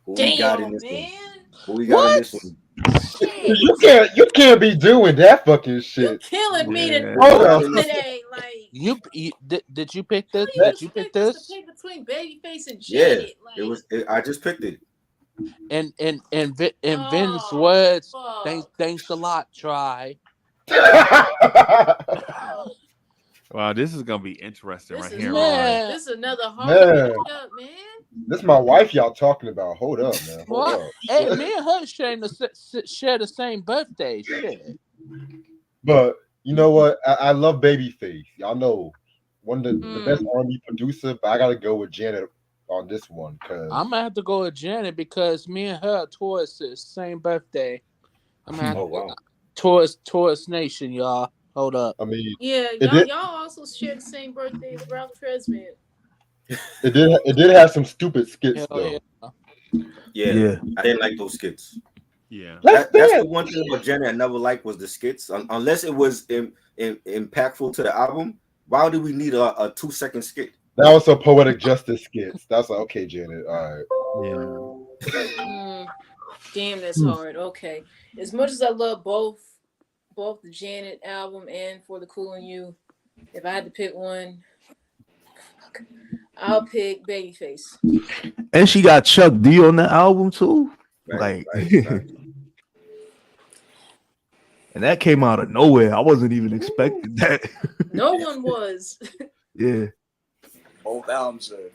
Who we got in this one? Who we got in this one?
You can't be doing that fucking shit.
You're killing me today. Like
did you pick this?
Did
you pick this?
To pick between Babyface and
Yeah,
Janet. Like,
I just picked it.
And Vince words. Thanks a lot. Try.
Wow, this is gonna be interesting
this
right
is
here.
This is another hard matchup, man.
This is my wife y'all talking about. Hold up, man. Hold up.
Hey, me and her share the same birthday. Shit.
But you know what? I love Babyface. Y'all know one of the best R&B producer, but I gotta go with Janet on this one because
I'm gonna have to go with Janet because me and her towards the same birthday. I'm gonna have to go towards Nation, y'all. Hold up.
I mean,
yeah, y'all also share the same birthday as Ralph Tresvant.
It did have some stupid skits though.
Yeah. I didn't like those skits.
Yeah,
that's the one thing about Janet I never liked was the skits. Unless it was impactful to the album. Why do we need a 2-second skit?
That was a poetic justice skits. That's like, okay, Janet. All
right. Damn, that's hard. Okay, as much as I love both the Janet album and For the Cool and You, if I had to pick one, I'll pick Babyface.
And she got Chuck D on the album too. Right. And that came out of nowhere. I wasn't even expecting that.
No one was.
Yeah.
Both albums are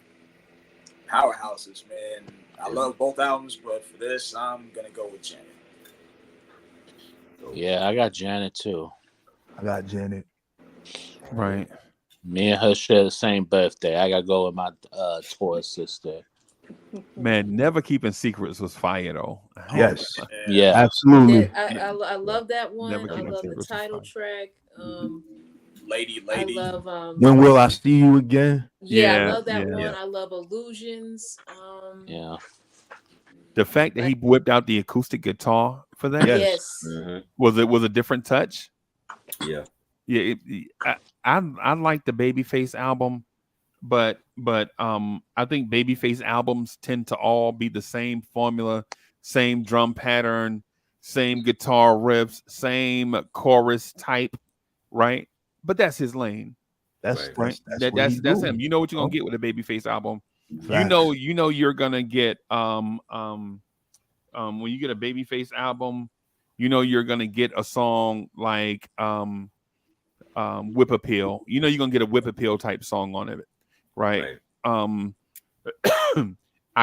powerhouses, man. I love both albums, but for this, I'm gonna go with Janet.
Yeah, I got Janet too.
I got Janet.
Right.
Me and her share the same birthday. I gotta go with my Taurus sister.
Man, Never Keeping Secrets was fire though.
Yes.
Yeah.
Absolutely.
I love that one. I love the title track.
Lady.
I love
When Will I See You Again?
I love that one. I love Illusions.
Yeah.
The fact that he whipped out the acoustic guitar for that,
yes.
was a different touch.
Yeah.
Yeah, I like the Babyface album, but I think Babyface albums tend to all be the same formula, same drum pattern, same guitar riffs, same chorus type, right? But that's his lane.
That's
right. That's him. You know what you're gonna get with a Babyface album.
Facts.
You know you're gonna get when you get a Babyface album, you know you're gonna get a song like Whip Appeal. You know you're gonna get a Whip Appeal type song on it, right? I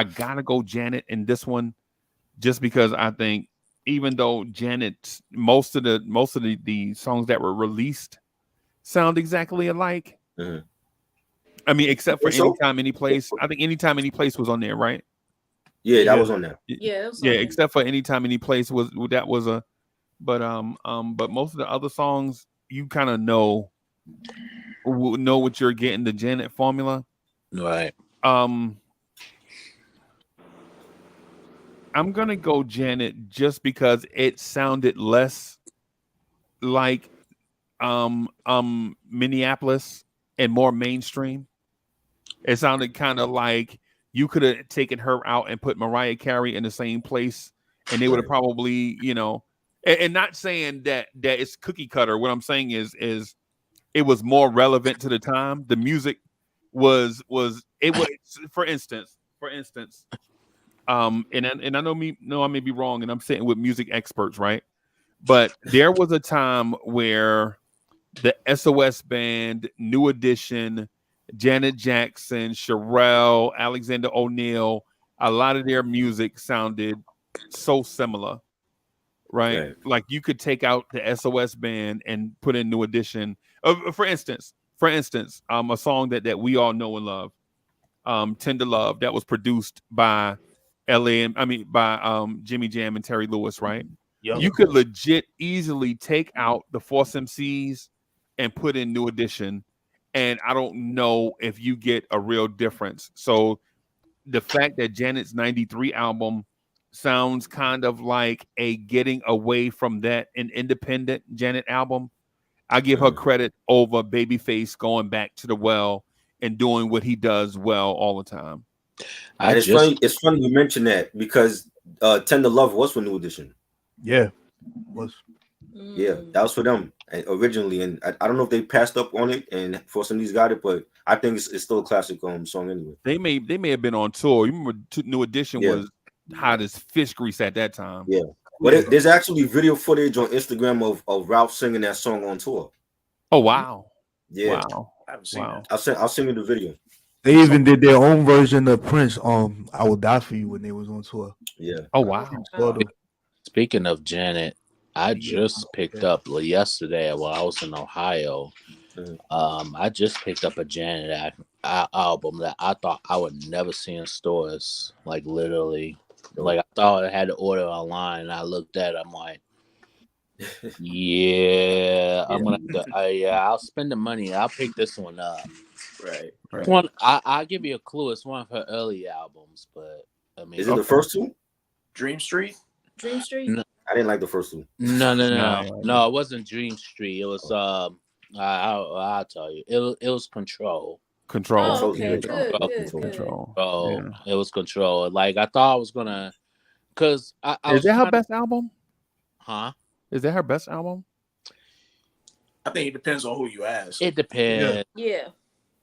gotta go Janet in this one, just because I think even though Janet, most of the songs that were released sound exactly alike. I mean, except for Anytime, Any Place. I think Anytime, Any Place was on there, right?
Yeah, that was on there.
Yeah,
except for Anytime, Any Place was a. But most of the other songs you kind of know what you're getting, the Janet formula,
right?
I'm gonna go Janet just because it sounded less like Minneapolis and more mainstream. It sounded kind of like you could have taken her out and put Mariah Carey in the same place, and they would have
Right.
probably, and not saying that it's cookie cutter. What I'm saying is it was more relevant to the time. The music was it was for instance, and I know I may be wrong, and I'm sitting with music experts, right? But there was a time where the SOS Band, New Edition, Janet Jackson, Sherelle, Alexander O'Neal, a lot of their music sounded so similar, right?
Right.
Like you could take out the SOS Band and put in New Edition. For instance, a song that we all know and love, Tender Love, that was produced by by Jimmy Jam and Terry Lewis, right?
Yep.
You could legit easily take out the Force MCs and put in New Edition, and I don't know if you get a real difference. So the fact that Janet's 93 album sounds kind of like a getting away from that an independent Janet album, I give her credit over Babyface going back to the well and doing what he does well all the time.
And it's funny you mention that because Tender Love was for New Edition.
Yeah. Was.
Yeah, that was for them originally, and I don't know if they passed up on it and Force MD's got it, but I think it's still a classic song anyway.
They may have been on tour. You remember New Edition was hot as fish grease at that time.
Yeah, but there's actually video footage on Instagram of Ralph singing that song on tour.
Oh wow!
Yeah,
wow!
I haven't seen that.
I'll send you the video.
They even did their own version of Prince. I Will Die for You when they was on tour.
Yeah.
Oh wow!
Speaking of Janet, I just picked up yesterday while I was in Ohio. I just picked up a Janet album that I thought I would never see in stores. Like literally, like I thought I had to order online. And I looked at it, I'm like, yeah, I'm gonna. I'll spend the money. I'll pick this one up.
Right.
One, I'll give you a clue. It's one of her early albums, but I mean,
is it the first two?
Dream Street.
No,
I didn't like the first two.
No, it wasn't Dream Street. It was I'll tell you. It was Control.
Oh, okay. Good.
Control.
Yeah.
It was Control. Like I thought I was gonna, cause I
Is that her best album?
Huh?
Is that her best album?
I think it depends on who you ask.
It depends.
Yeah.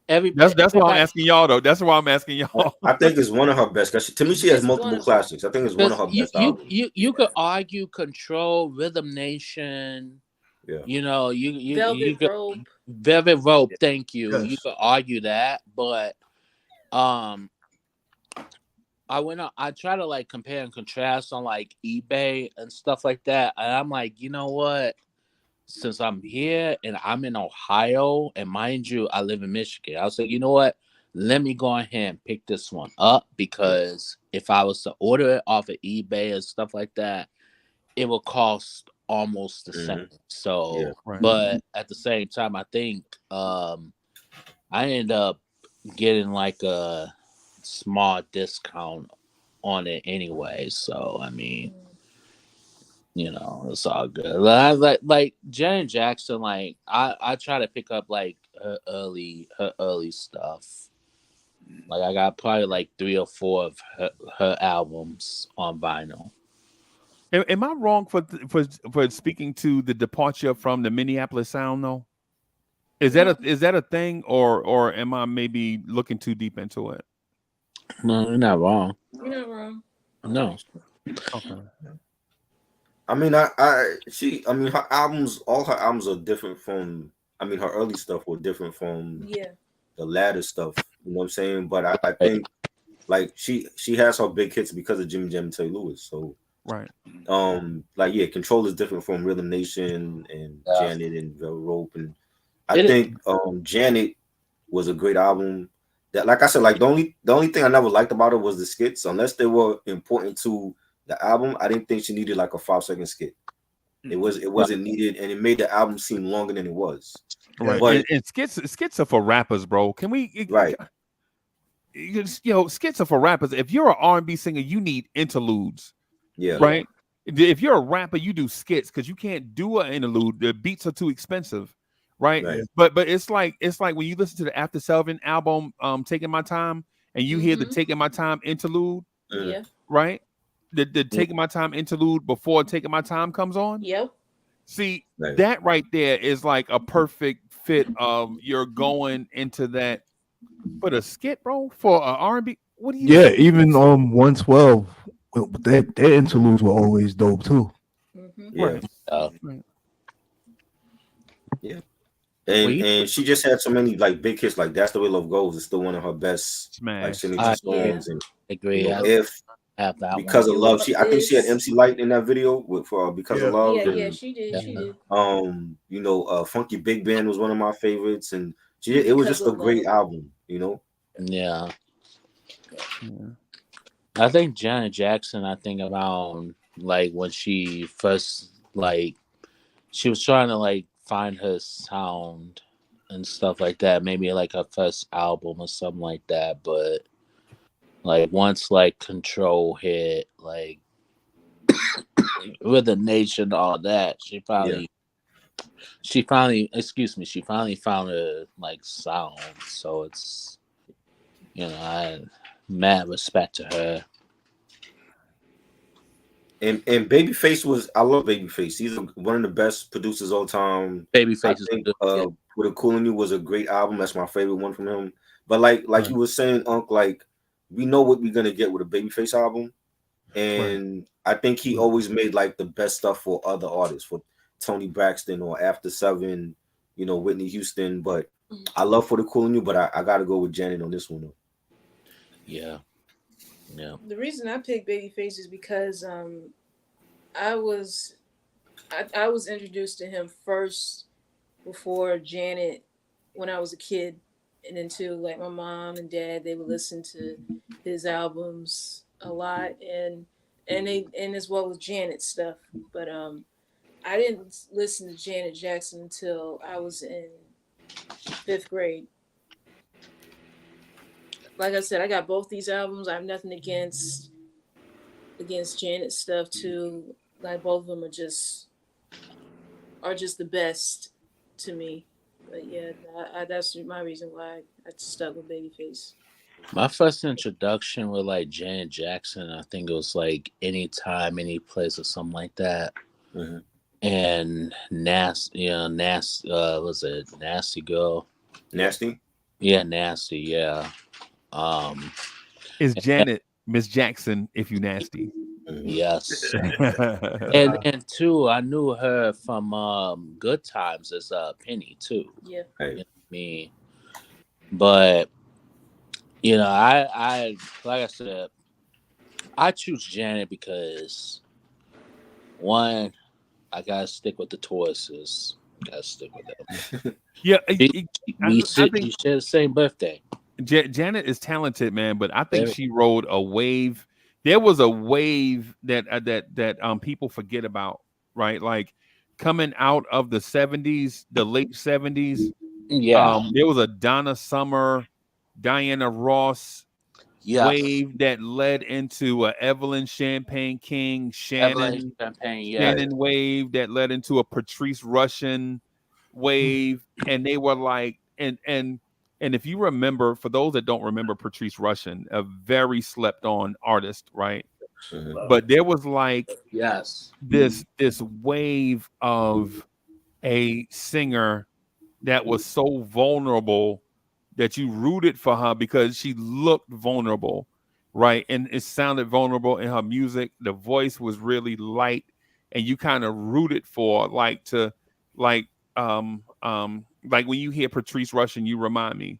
That's why I'm asking y'all though. That's why I'm asking y'all.
I think it's one of her best. To me, she has multiple classics. I think it's one of her best albums.
You could argue Control, Rhythm Nation.
Yeah.
You know, you
Velvet Rope.
Velvet Rope. Thank you.
Yes.
You could argue that, but I try to like compare and contrast on like eBay and stuff like that, and I'm like, you know what? Since I'm here and I'm in Ohio, and mind you, I live in Michigan, I was like, you know what? Let me go ahead and pick this one up, because if I was to order it off of eBay and stuff like that, it will cost almost the same. So, but at the same time, I think I ended up getting like a small discount on it anyway. So, I mean, you know, it's all good. Like Janet Jackson, like I try to pick up like her early stuff. Like I got probably like 3 or 4 of her albums on vinyl.
Am I wrong for speaking to the departure from the Minneapolis sound though? Is that a thing, or am I maybe looking too deep into it?
No, you're not wrong.
You're not wrong.
No.
Okay.
I mean, her albums, all her albums are different from. I mean, her early stuff were different from the latter stuff. You know what I'm saying? But I think like she has her big hits because of Jimmy Jam and Terry Lewis. So
right.
Control is different from Rhythm Nation and Janet and Velvet Rope, and I think Janet was a great album. That, like I said, like the only thing I never liked about it was the skits. Unless they were important to the album, I didn't think she needed like a 5-second skit. It wasn't needed, and it made the album seem longer than it was.
Right.
But,
and skits are for rappers, bro. Can we?
Right.
Skits are for rappers. If you're an R&B singer, you need interludes.
Yeah.
right? If you're a rapper, you do skits because you can't do an interlude. The beats are too expensive, right?
Right.
But it's like when you listen to the After Seven album, Taking My Time, and you hear the Taking My Time interlude,
Yeah.
right? The Taking My Time interlude before Taking My Time comes on.
Yep.
See,
Right.
that right there is like a perfect fit of you're going into that for the skit, bro, for a R&B. What do you
Yeah, even 112, their interludes were always dope too.
Yeah.
right? Right.
Yeah.
Well,
And she just had so many like big hits, like "That's the Way Love Goes" is still one of her best like
Smash.
signature
Yeah.
songs, and
agree. I
if
have that
because
one.
of
You
love,
up
I think she had
this?
MC Light in that video with for because of
Yeah.
love,
Yeah, yeah,
and
she did.
Yeah.
She did.
Funky Big Band was one of my favorites, and it was
Because
just a
of
great
love.
album,
Yeah.
Yeah.
I think Janet Jackson, I think around like when she first like she was trying to like find her sound and stuff like that. Maybe like her first album or something like that. But like once like Control hit, like with the nation, all that,
Yeah.
she finally found her like sound. So it's I mad respect to her.
And Babyface I love Babyface. He's one of the best producers all time. I
Babyface is
think
good. Yeah.
With a Cool in You was a great album. That's my favorite one from him. But like
Right.
you were saying, Unc, like we know what we're gonna get with a Babyface album.
Right.
And I think he always made like the best stuff for other artists, for Tony Braxton or After Seven, Whitney Houston. But I love For the Cool in You, but I gotta go with Janet on this one though.
Yeah. Yeah.
The reason I picked Babyface is because I was I was introduced to him first before Janet when I was a kid, and then too like my mom and dad, they would listen to his albums a lot, and as well as Janet stuff. But I didn't listen to Janet Jackson until I was in 5th grade. Like I said, I got both these albums. I have nothing against Janet's stuff too. Like both of them are just the best to me. But yeah, that's my reason why I stuck with Babyface.
My first introduction with like Janet Jackson, I think it was like Anytime, Any Place or something like that.
Mm-hmm.
And was it Nasty Girl?
Nasty?
Yeah, Nasty, yeah. Um
Is Janet Miss Jackson if you nasty?
Mm-hmm.
yes. and two, I knew her from Good Times as Penny too.
Yeah.
Hey.
You know what I mean? But I like I said, I choose Janet because one, I gotta stick with the Tauruses. Gotta stick with them.
Yeah,
We share the same birthday.
Janet is talented, man, but I think she rode a wave. There was a wave that people forget about, right? Like coming out of the 70s, the late 70s.
Yeah.
There was a Donna Summer, Diana Ross wave that led into a Evelyn Champagne King, Shannon wave that led into a Patrice Rushen wave, and they were like, and if you remember, for those that don't remember Patrice Rushen, a very slept on artist, right?
Mm-hmm.
But there was like
this
wave of a singer that was so vulnerable that you rooted for her because she looked vulnerable, right? And it sounded vulnerable in her music. The voice was really light, and you kind of rooted for like when you hear Patrice Rushen, you remind me,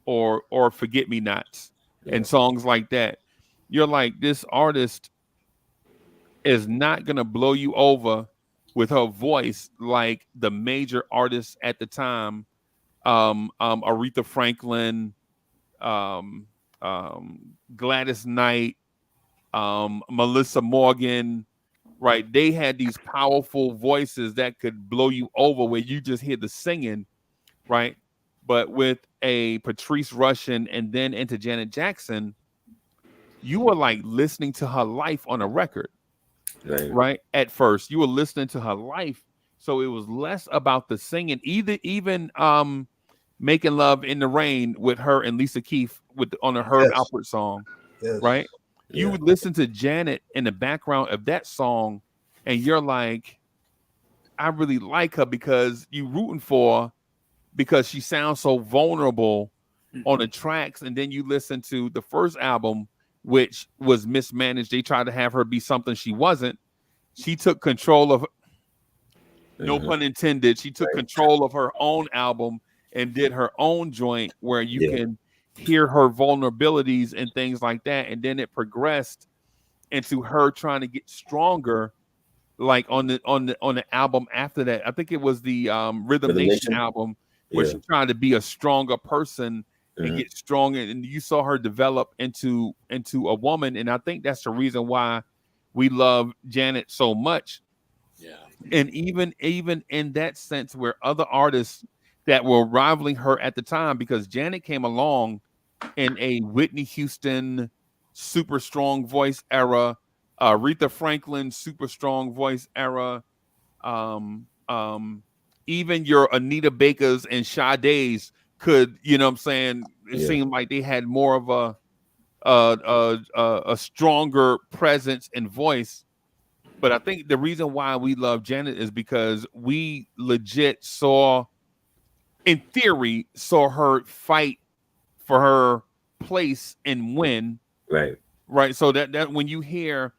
or Forget Me Nots, and songs like that. You're like, this artist is not gonna blow you over with her voice like the major artists at the time, Aretha Franklin, um, Gladys Knight, Melissa Morgan, right? They had these powerful voices that could blow you over where you just hear the singing, right? But with a Patrice Rushen and then into Janet Jackson, you were like listening to her life on a record. right? At first, you were listening to her life, so it was less about the singing. Even Making Love in the Rain with her and Lisa Keith on a Herb
Yes.
Alpert song,
Yes.
right? You
Yeah.
would listen to Janet in the background of that song, and you're like, I really like her because you rooting for her because she sounds so vulnerable on the tracks. And then you listen to the first album, which was mismanaged. They tried to have her be something she wasn't. She took control of, no pun intended, she took control of her own album and did her own joint where you
Yeah.
can hear her vulnerabilities and things like that. And then it progressed into her trying to get stronger, like on the album after that. I think it was the Rhythm
Rhythm
Nation
Nation.
album where
Yeah.
she tried to be a stronger person and get stronger, and you saw her develop into a woman. And I think that's the reason why we love Janet so much.
Yeah.
And even in that sense, where other artists that were rivaling her at the time, because Janet came along in a Whitney Houston super strong voice era, Aretha Franklin super strong voice era, um, um, even your Anita Bakers and Sade's could, you know what I'm saying, it seemed like they had more of a stronger presence and voice. But I think the reason why we love Janet is because we legit saw, in theory, saw her fight for her place and win. Right. So that when you hear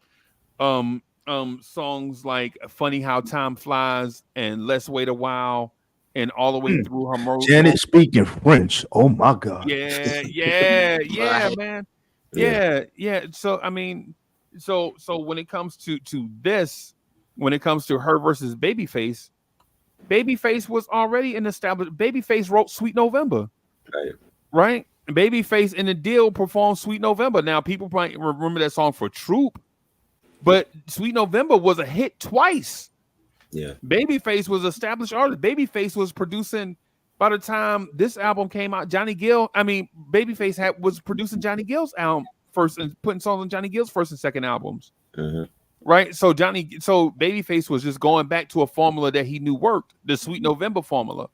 songs like Funny How Time Flies and Let's Wait a While and all the way through her
Janet speaking French. Oh my God.
yeah,
Right.
man. Yeah. So I mean, so when it comes to this, when it comes to her versus Babyface, Babyface was already an established. Babyface wrote Sweet November. Right? Babyface in the deal performed Sweet November. Now people might remember that song for Troop, but Sweet November was a hit twice.
Yeah.
Babyface was established artist. Babyface was producing by the time this album came out. Babyface was producing Johnny Gill's album first and putting songs on Johnny Gill's first and second albums. Right? So Babyface was just going back to a formula that he knew worked, the Sweet November formula.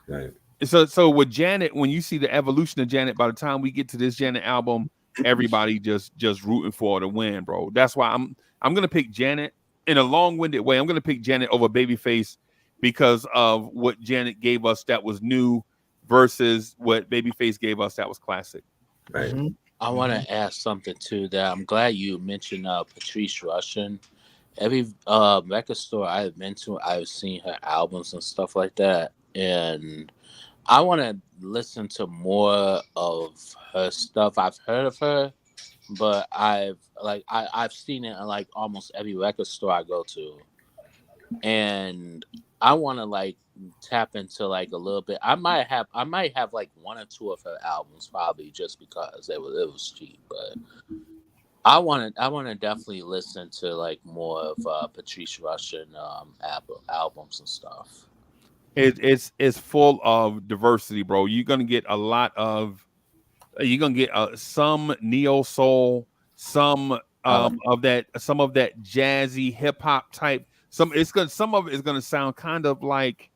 Right.
So with Janet, when you see the evolution of Janet, by the time we get to this Janet album, everybody just rooting for her to win, bro. That's why I'm gonna pick Janet in a long-winded way. I'm gonna pick Janet over Babyface because of what Janet gave us that was new versus what Babyface gave us that was classic.
Right.
I want to ask something too. That I'm glad you mentioned Patrice Rushen. Every record store I've been to, I've seen her albums and stuff like that, and I want to listen to more of her stuff. I've heard of her, but I've seen it in like almost every record store I go to, and I want to like tap into like a little bit. I might have like one or two of her albums probably just because it was cheap, but I want to definitely listen to like more of Patrice Rushen albums and stuff.
It's full of diversity, bro. You're gonna get some neo soul, some of that jazzy hip hop type. Some of it is gonna sound kind of like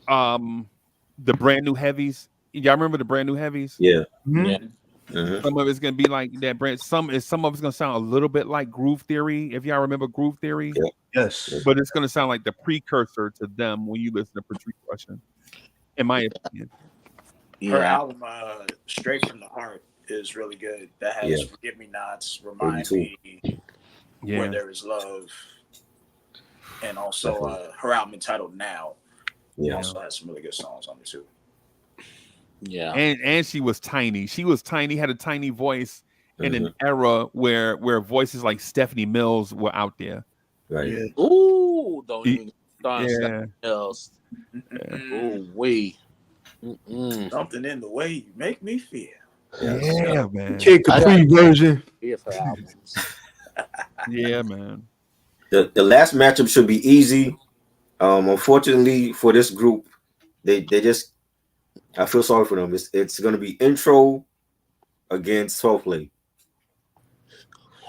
the Brand New Heavies. Y'all remember the Brand New Heavies?
Yeah.
Yeah.
Some of it's gonna be like that brand. Some of it's gonna sound a little bit like Groove Theory, if y'all remember Groove Theory.
Yes.
But it's gonna sound like the precursor to them when you listen to Patrice Rushen, in my opinion.
Her album, Straight from the Heart, is really good. That has Forgive Me Nots, Remind Me, Where There Is Love, and also her album entitled Now. Also has some really good songs on it too.
Yeah.
And she was tiny. She was tiny, had a tiny voice in an era where voices like Stephanie Mills were out there.
Right.
Yeah.
Ooh, don't even start
Yeah.
Stephanie Mills. Ooh, wee.
Something in the way you make me feel.
Yeah, man.
Kid Capri version.
Of her albums.
Yeah, man.
The last matchup should be easy. Unfortunately for this group, they just, I feel sorry for them. It's going to be Intro against 12th Play.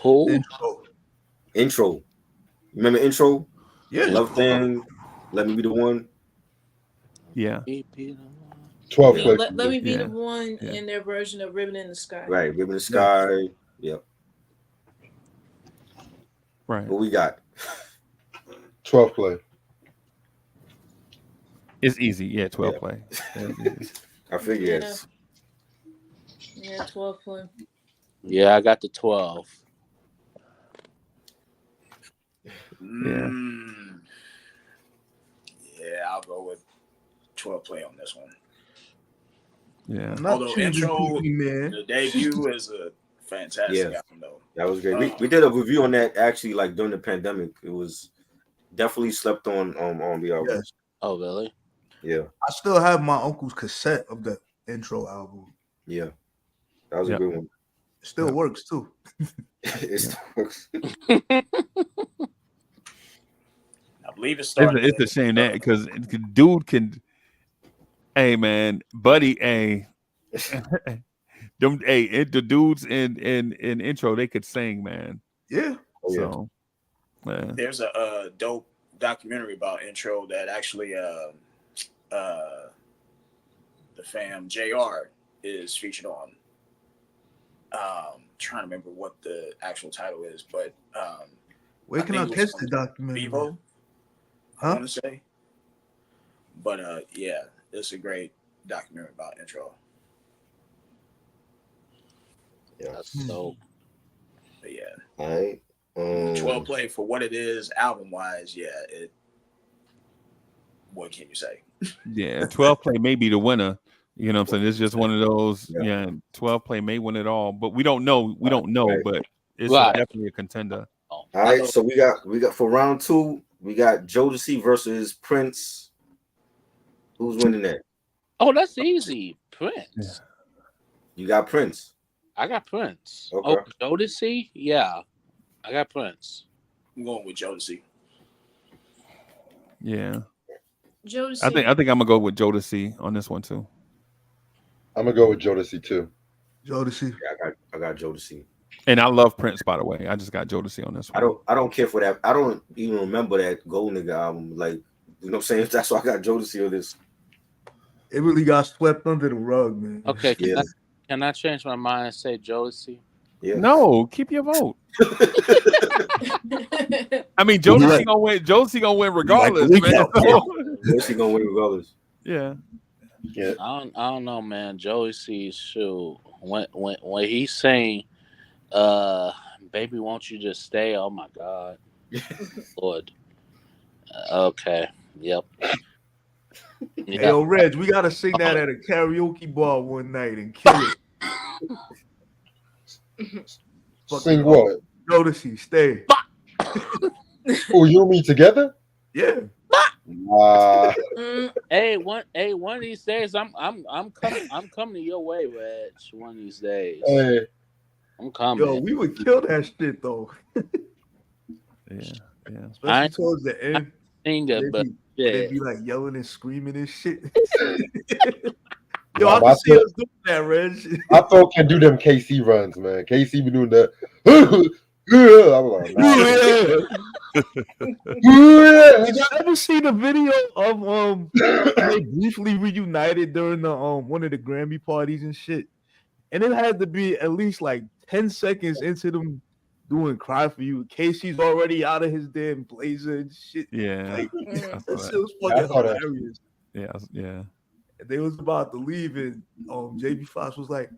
Who?
Intro. Remember Intro?
Yeah.
Love Thing. Let Me Be the One.
Yeah.
12
Yeah,
play.
let me be
Yeah.
the one
Yeah.
in their version of Ribbon in the Sky.
Right. Ribbon in the Sky. Yep.
Right.
What we got?
12 play.
It's easy. Yeah, 12
Yeah.
play. Yeah, it's easy.
I figure
Yeah.
it's
Yeah, 12 play.
Yeah, I got the 12.
Yeah.
Yeah, I'll go with 12 play on this one.
Yeah.
I'm not
Although
choosing
Intro,
PP, man.
the debut is a fantastic
Yeah.
album, though.
that was great. We did a review on that actually, like during the pandemic. It was definitely slept on the album.
Yes.
Oh, really?
Yeah,
I still have my uncle's cassette of the intro album.
yeah, that was a
Yep.
good one.
It still
Yep.
works too.
It's
I believe it started.
It's a shame that because dude can. Hey man, buddy. Hey, them. Hey, the dudes in intro they could sing, man.
Yeah.
Oh, yeah.
So, man.
There's a dope documentary about Intro that actually the fam JR is featured on. Trying to remember what the actual title is, but
Where can I
think it was
catch the documentary?
Vivo, I
Huh?
want to say. But yeah, it's a great documentary about Intro.
That's dope.
But yeah,
all right.
12 play for what it is, album wise. Yeah, it. What can you say?
Yeah, 12 play may be the winner. You know what I'm saying? It's just one of those.
Yeah.
Yeah, 12 play may win it all, but we don't know. We don't know,
Right.
but it's
Right.
definitely a contender.
All right, so we got for round 2, we got Jodeci versus Prince. Who's winning that?
Oh, that's easy. Prince.
You got Prince.
I got Prince.
Okay.
Oh, Jodeci? Yeah. I got Prince.
I'm going with Jodeci.
Yeah,
Jodeci.
I think I'm gonna go with Jodeci on this one too.
I'm gonna go with Jodeci too.
Jodeci.
Yeah, I got Jodeci.
And I love Prince, by the way. I just got Jodeci on this one.
I don't care for that. I don't even remember that Gold Nigga album. Like, you know what I'm saying? That's why I got Jodeci on this.
It really got swept under the rug, man.
Okay,
Yeah.
can I change my mind and say Jodeci?
Yeah.
No, keep your vote. I mean, Jodeci gonna win. Jodeci gonna win regardless,
Like,
man.
Jodeci gonna win regardless.
Yeah.
Yeah.
I don't know, man. Jodeci, shoot. When he sang Baby Won't You Just Stay, oh my God. Lord. Okay. Yep.
Hey, yo, Reg, we gotta sing that at a karaoke bar one night and kill it.
Sing what?
Jodeci, stay.
Oh, you and me together?
Yeah.
Hey, one of these days I'm coming to your way, Reg. One of these days.
Hey,
I'm coming.
Yo, we would kill that shit though.
Yeah.
Especially towards the end.
Singer, but
They'd
yeah.
be like yelling and screaming and shit. Yo, I
Nah,
can see us doing that, Reg.
I thought can do them KC runs, man. KC be doing the. I'm like, nah.
Did y'all ever see the video of they briefly reunited during the one of the Grammy parties and shit? And it had to be at least like 10 seconds into them doing "Cry for You." Casey's already out of his damn blazer and shit.
Yeah.
Like,
I saw
that
that.
shit was
Yeah, I
fucking
saw that.
hilarious.
Yeah.
And they was about to leave, and Babyface was like,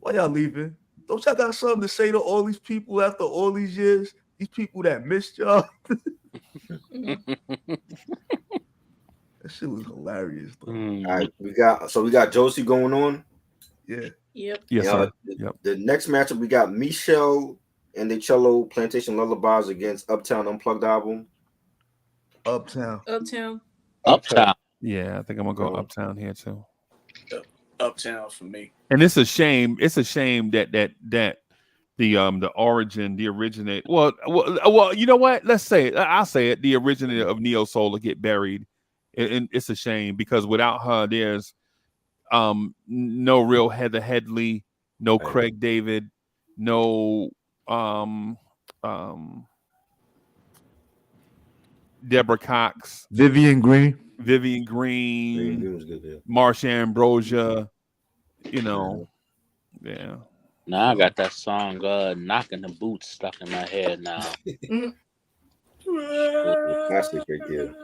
"Why y'all leaving? Don't y'all got something to say to all these people after all these years? These people that missed y'all." That shit was hilarious, though.
All right, we got Jodeci going on.
Yeah.
Yep.
Yes, sir.
The next matchup we got Michelle and the Cello Plantation Lullabies against Uptown Unplugged album.
Uptown.
Uptown.
Yeah, I think I'm gonna go Uptown here too.
Uptown for me.
And it's a shame. It's a shame that the origin, the originate. Well, you know what? Let's say it. I'll say it. The originator of Neo Soul will get buried, and it's a shame because without her, there's no real Heather Headley, no Craig David, no Deborah Cox,
Vivian Green.
Vivian
Green
Green,
was good there.
Marsha Ambrosia. You know, yeah.
Now I got that song "Knocking the Boots" stuck in my head now.
Classic right there.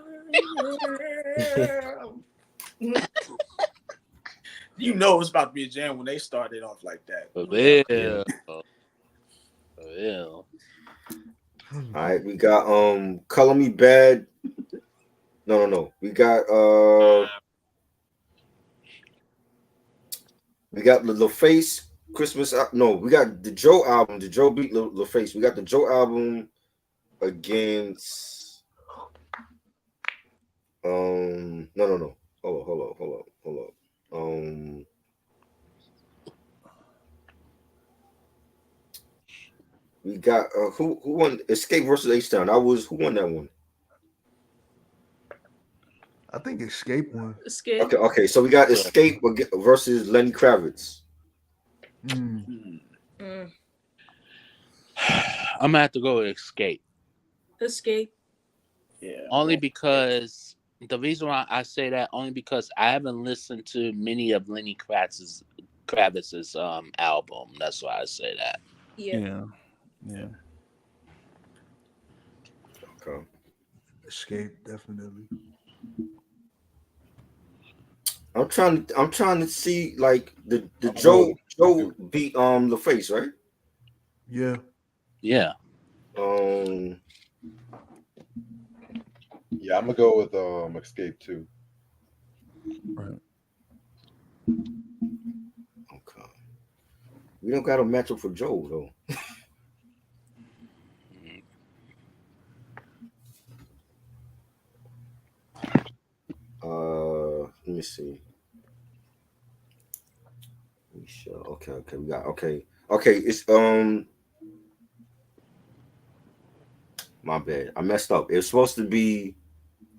You know it's about to be a jam when they started off like that.
For real.
Yeah.
For real.
All right, we got Color Me Bad. No. We got LaFace Christmas. No, we got the Joe album. The Joe beat LaFace. We got the Joe album against no. Hold up. We got who won Escape versus H-Town. Who won that one?
I think Escape won.
Escape.
Okay. So we got Escape versus Lenny Kravitz.
Mm.
I'm gonna have to go with Escape.
Escape.
Yeah.
Only because the reason why I say that only because I haven't listened to many of Lenny Kravitz's album. That's why I say that.
Yeah.
Okay.
Escape, definitely.
I'm trying to see like the Joe beat LaFace, right?
Yeah.
Yeah.
Yeah, I'm gonna go with Escape too.
Right.
Okay. We don't got a matchup for Joe though. Let me see. Michelle. Okay. We got okay. It's my bad. I messed up. It's supposed to be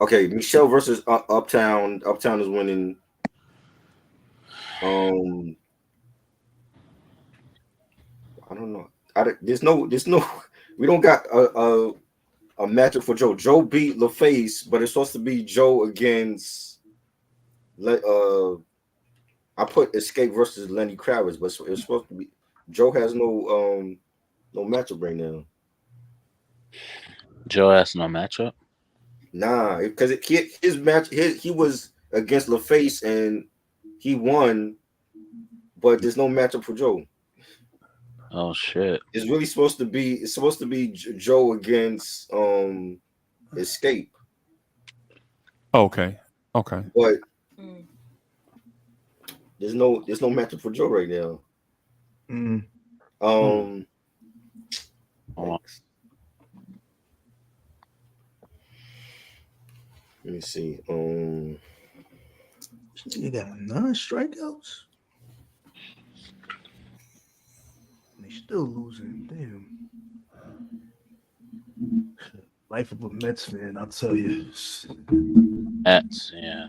Michelle versus Uptown. Uptown is winning. I don't know. There's no. We don't got a matchup for Joe. Joe beat LaFace, but it's supposed to be Joe against. I put Escape versus Lenny Kravitz, but it's supposed to be Joe has no matchup right now.
Joe has no matchup.
Nah, because his match he was against LaFace and he won, but there's no matchup for Joe.
Oh shit!
It's really supposed to be Joe against Escape.
Okay.
But there's no matchup for Joe right now. Let me see.
You got 9 strikeouts. They still losing. Damn. Life of a Mets fan, I'll tell you.
Mets, yeah.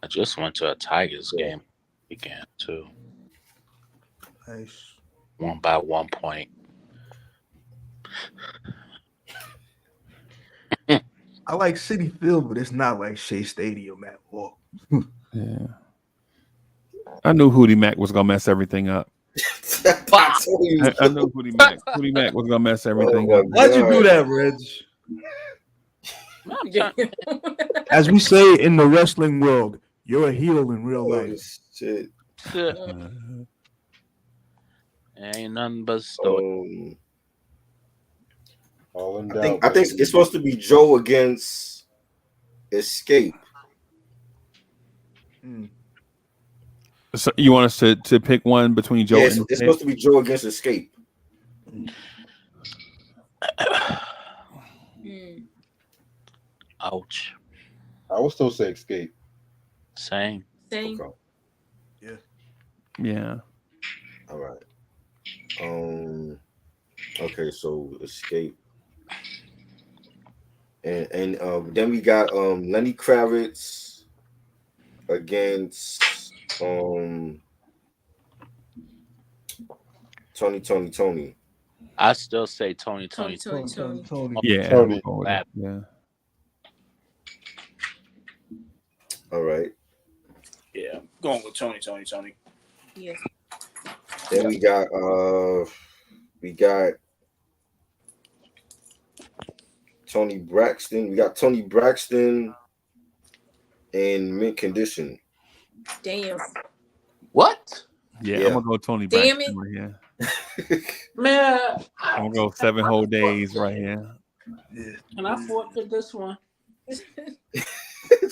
I just went to a Tigers game weekend too.
Nice.
Won by 1 point.
I like Citi Field, but it's not like Shea Stadium at all.
Yeah. I knew Hootie Mac was gonna mess everything up. I knew Hootie Mac was gonna mess everything up.
Why'd you do that, Reg? As we say in the wrestling world, you're a heel in real life.
Shit.
Ain't nothing but story.
I
think it's supposed to be Joe against Escape.
So you want us to pick one between Joe and
it's supposed to be Joe against Escape.
Ouch.
I will still say Escape.
Same.
Okay.
Yeah.
All right. Okay, so Escape. And then we got Lenny Kravitz against Tony.
I still say Tony.
Tony.
Yeah, I'm
Tony.
going with it. Yeah.
All right.
Yeah, I'm going with Tony.
Yes.
Then we got Tony Braxton. We got Tony Braxton in mint condition.
Damn.
What?
Yeah,
Yeah.
I'm gonna go Tony
Damn
Braxton
it.
right here.
Man,
I'm gonna go 7 whole days right here.
Yeah.
Can I forfeit this one?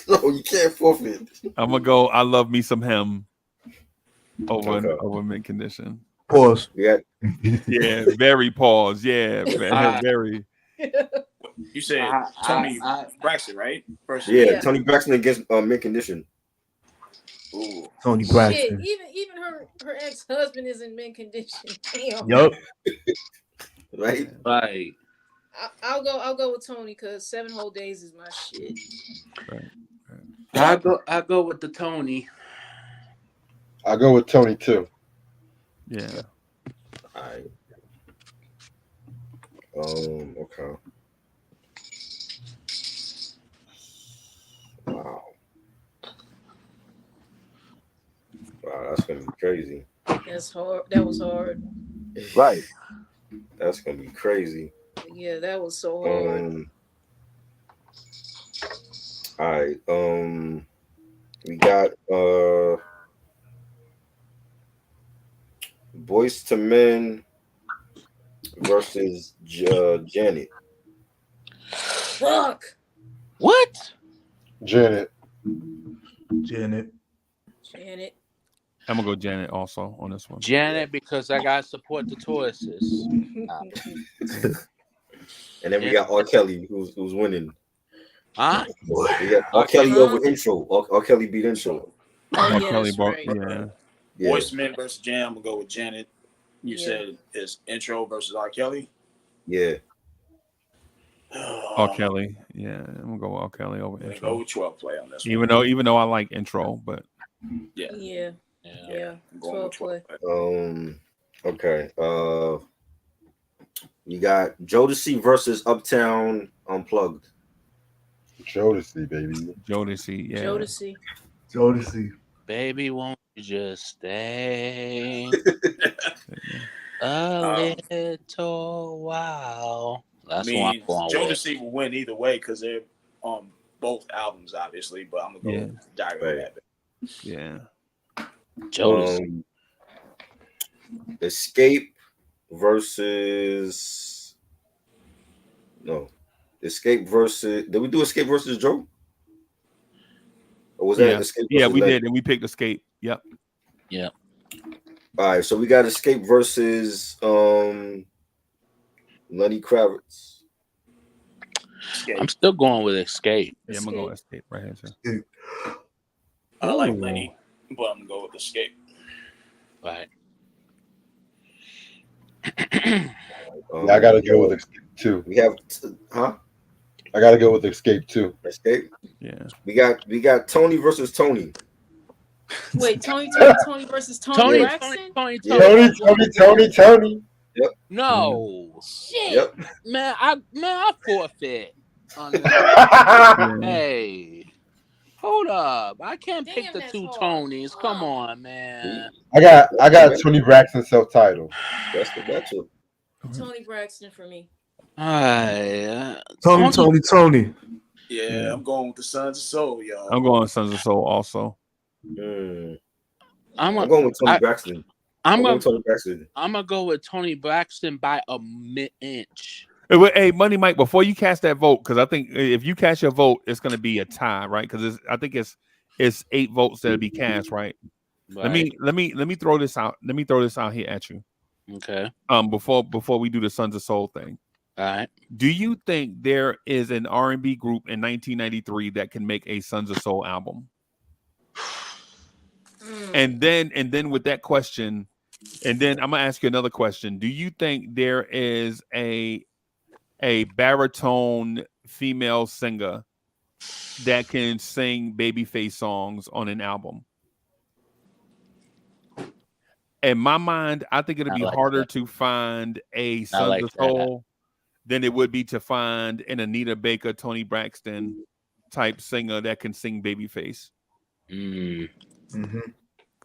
No, you can't forfeit.
I'm gonna go. I love me some him over
Okay.
over mint condition.
Pause.
We got
Yeah, very pause. Yeah, very.
You said Tony Braxton, right? First.
yeah, Tony Braxton against mint condition.
Ooh.
Tony
Shit.
Braxton.
Even her ex-husband is in mint condition. Damn.
Yup.
Right?
Right.
I'll go with Tony because 7 whole days is my shit.
I go with the Tony.
I go with Tony too.
Yeah.
All right. Okay. Wow, that's gonna be crazy.
That's hard. That was hard.
Right.
That's gonna be crazy.
Yeah, that was so hard.
All right. We got Boys to Men versus Janet.
Fuck.
What?
Janet.
I'm gonna go Janet also on this one.
Janet, because I gotta support the Tauruses.
And then we got R. Kelly, who's winning.
Huh?
We got R. Kelly over intro. R. Kelly beat intro.
Oh,
yeah, Kelly
right.
Yeah.
Boys to Men versus Jam. I'm gonna go with Janet. You said it's intro versus R. Kelly.
Yeah.
R. Kelly. Yeah, I'm gonna go with R. Kelly over
Go
intro.
with 12 play on this one.
Even though I like intro, but
Yeah.
I'm going with 12 play.
Okay. You got Jodeci versus Uptown Unplugged.
Jodeci, baby.
Jodeci, yeah.
Jodeci.
Baby, won't you just stay a little while? That's what I'm going
Jodeci will win either way because they're on both albums, obviously. But I'm gonna go with Diary of a Madman.
Yeah.
Jodeci.
Escape versus Escape versus. Did we do Escape versus Joe? Or was that Escape?
Yeah, we did, and we picked Escape. Yep.
Yeah.
All right, so we got Escape versus Lenny Kravitz.
I'm still going with Escape.
Yeah, I'm gonna go Escape right here too.
I like Lenny, but I'm gonna go with Escape.
Right.
I gotta go with Escape too.
We have,
I gotta go with Escape too.
Escape.
Yeah.
We got Tony versus Tony.
Wait, Tony versus Tony Braxton?
Tony.
Yep.
No. Shit.
Yep.
Man, I forfeit. Hey. Hold up. I can't pick the two Tonys. Come on, man.
I got Tony Braxton self-titled.
That's the matchup.
Tony Braxton for me.
Tony.
Yeah, I'm going with the Sons of Soul, y'all.
I'm going Sons of Soul also.
I'm
going with Tony Braxton.
I'm
going Tony Braxton.
I'm gonna go with Tony Braxton by a inch.
Hey, Money Mike, before you cast that vote, because I think if you cast your vote, it's going to be a tie, right? Because I think it's 8 votes that'll be cast, right? Let me throw this out. Let me throw this out here at you.
Okay.
Before we do the Sons of Soul thing.
All right.
Do you think there is an R&B group in 1993 that can make a Sons of Soul album? And then with that question, and then I'm gonna ask you another question. Do you think there is a baritone female singer that can sing Babyface songs on an album? in my mind, I think it'll
Not
be
like
harder
that.
to find a
Not
Sons
like
of
that.
Soul than it would be to find an Anita Baker, Tony Braxton type singer that can sing Babyface.
Mm.
Mm-hmm.